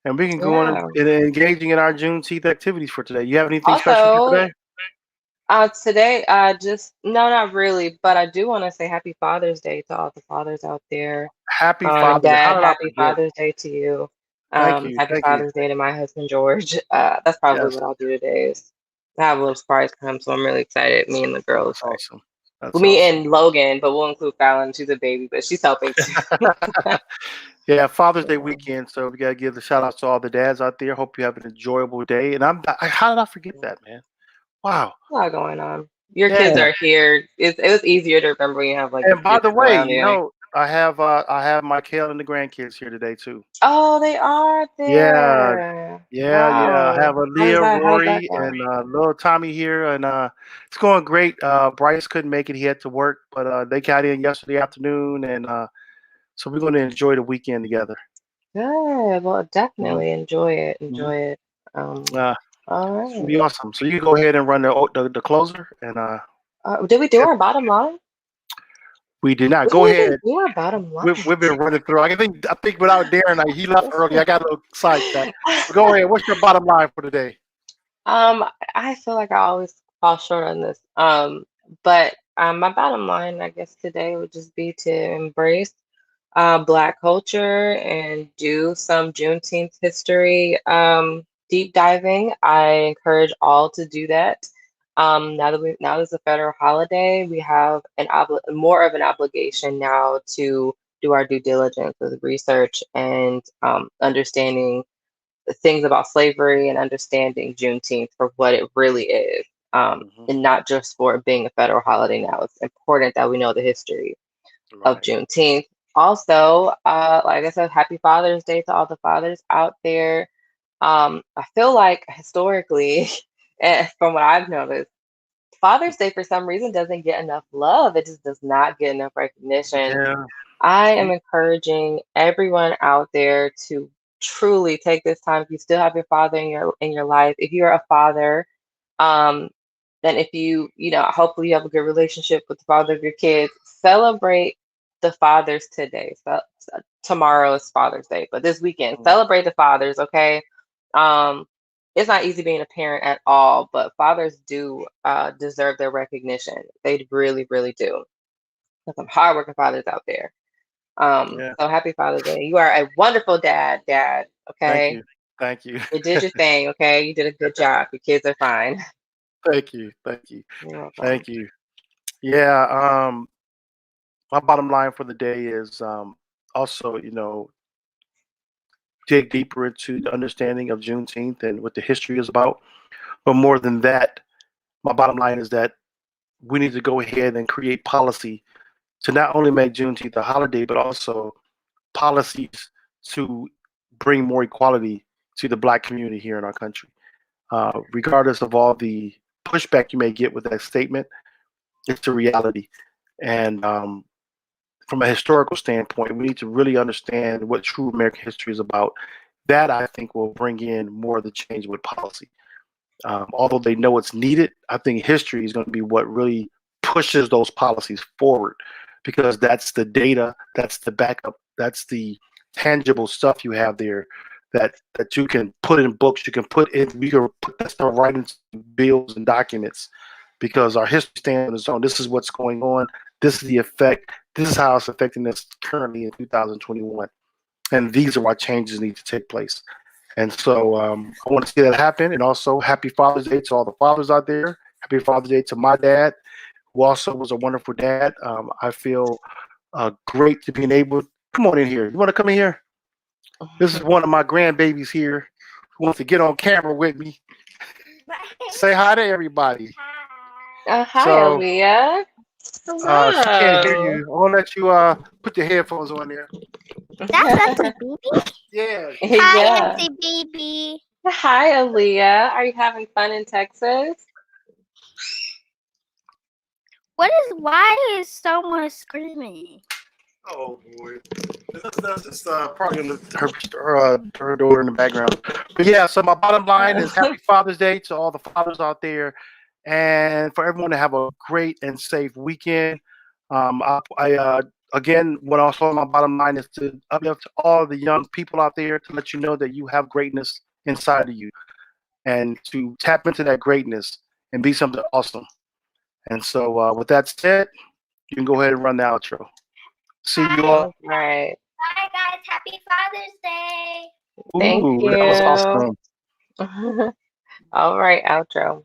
Speaker 2: and we can go on and engaging in our Juneteenth activities for today. You have anything special for today?
Speaker 3: Today, no, not really, but I do want to say Happy Father's Day to all the fathers out there.
Speaker 2: Happy Father's Day.
Speaker 3: Dad, Happy Father's Day to you.
Speaker 2: Thank you.
Speaker 3: Happy Father's Day to my husband George. That's probably what I'll do today. Is I have a little surprise for him, so I'm really excited. Me and the girls.
Speaker 2: That's awesome.
Speaker 3: And Logan, but we'll include Fallon. She's a baby, but she's helping too.
Speaker 2: Yeah, Father's Day weekend, so we gotta give the shout outs to all the dads out there. Hope you have an enjoyable day. And how did I forget that, man? Wow.
Speaker 3: A lot going on. Your kids are here. It was easier to remember when you have
Speaker 2: And by the way, I have my Kale and the grandkids here today too.
Speaker 3: Oh, they are there.
Speaker 2: Yeah. I have a Leah, Rory, and little Tommy here, and it's going great. Bryce couldn't make it; he had to work, but they got in yesterday afternoon, and so we're going to enjoy the weekend together.
Speaker 3: Good. Well, definitely enjoy it. Enjoy it. All right.
Speaker 2: It'll be awesome. So you go ahead and run the closer, and
Speaker 3: did we do our bottom line?
Speaker 2: We did not. Go ahead.
Speaker 3: Do our bottom line.
Speaker 2: We've been running through. I think without Darren, he left early. I got a little sidetracked. Go ahead. What's your bottom line for today?
Speaker 3: I feel like I always fall short on this. But My bottom line, I guess, today would just be to embrace Black culture and do some Juneteenth history deep diving. I encourage all to do that. Now there's a federal holiday, we have more of an obligation now to do our due diligence with research and understanding things about slavery and understanding Juneteenth for what it really is, and not just for it being a federal holiday now. It's important that we know the history of Juneteenth. Also, like I said, happy Father's Day to all the fathers out there. I feel like historically, and from what I've noticed, Father's Day for some reason doesn't get enough love. It just does not get enough recognition.
Speaker 2: Yeah.
Speaker 3: I am encouraging everyone out there to truly take this time. If you still have your father in your life, if you're a father, um, and if hopefully you have a good relationship with the father of your kids, celebrate the fathers today. So tomorrow is Father's Day, but this weekend, celebrate the fathers, okay? It's not easy being a parent at all, but fathers do deserve their recognition. They really, really do. There's some hardworking fathers out there. So happy Father's Day. You are a wonderful dad, okay?
Speaker 2: Thank you.
Speaker 3: You did your thing, okay? You did a good job. Your kids are fine.
Speaker 2: Thank you.
Speaker 3: You're welcome.
Speaker 2: Thank you. Yeah. My bottom line for the day is also, dig deeper into the understanding of Juneteenth and what the history is about. But more than that, my bottom line is that we need to go ahead and create policy to not only make Juneteenth a holiday, but also policies to bring more equality to the Black community here in our country. Regardless of all the pushback you may get with that statement, it's a reality. And from a historical standpoint, we need to really understand what true American history is about. That, I think, will bring in more of the change with policy. Although they know it's needed, I think history is going to be what really pushes those policies forward, because that's the data, that's the backup, that's the tangible stuff you have there that you can put in books, you can put that stuff right into bills and documents, because our history stands on its own. This is what's going on. This is the effect. This is how it's affecting us currently in 2021. And these are why changes need to take place. And so I want to see that happen. And also, happy Father's Day to all the fathers out there. Happy Father's Day to my dad, who also was a wonderful dad. I feel great to being able. Come on in here. You want to come in here? This is one of my grandbabies here who wants to get on camera with me. Say hi to everybody.
Speaker 3: Hi,
Speaker 2: So,
Speaker 3: Aaliyah.
Speaker 2: she can't hear you. I'll let you put your headphones on there.
Speaker 19: That's Auntie Baby?
Speaker 2: Yeah.
Speaker 19: Hi, Auntie Baby.
Speaker 3: Hi, Aaliyah. Are you having fun in Texas?
Speaker 19: Why is someone screaming?
Speaker 2: Oh boy, that's probably her daughter in the background. But yeah, so my bottom line is happy Father's Day to all the fathers out there, and for everyone to have a great and safe weekend. Again, what also my bottom line is to uplift all the young people out there to let you know that you have greatness inside of you, and to tap into that greatness and be something awesome. And so, with that said, you can go ahead and run the outro. See you all.
Speaker 3: Right.
Speaker 19: Bye, guys. Happy Father's Day.
Speaker 3: Thank
Speaker 2: Ooh,
Speaker 3: you.
Speaker 2: that was awesome.
Speaker 3: All right, outro.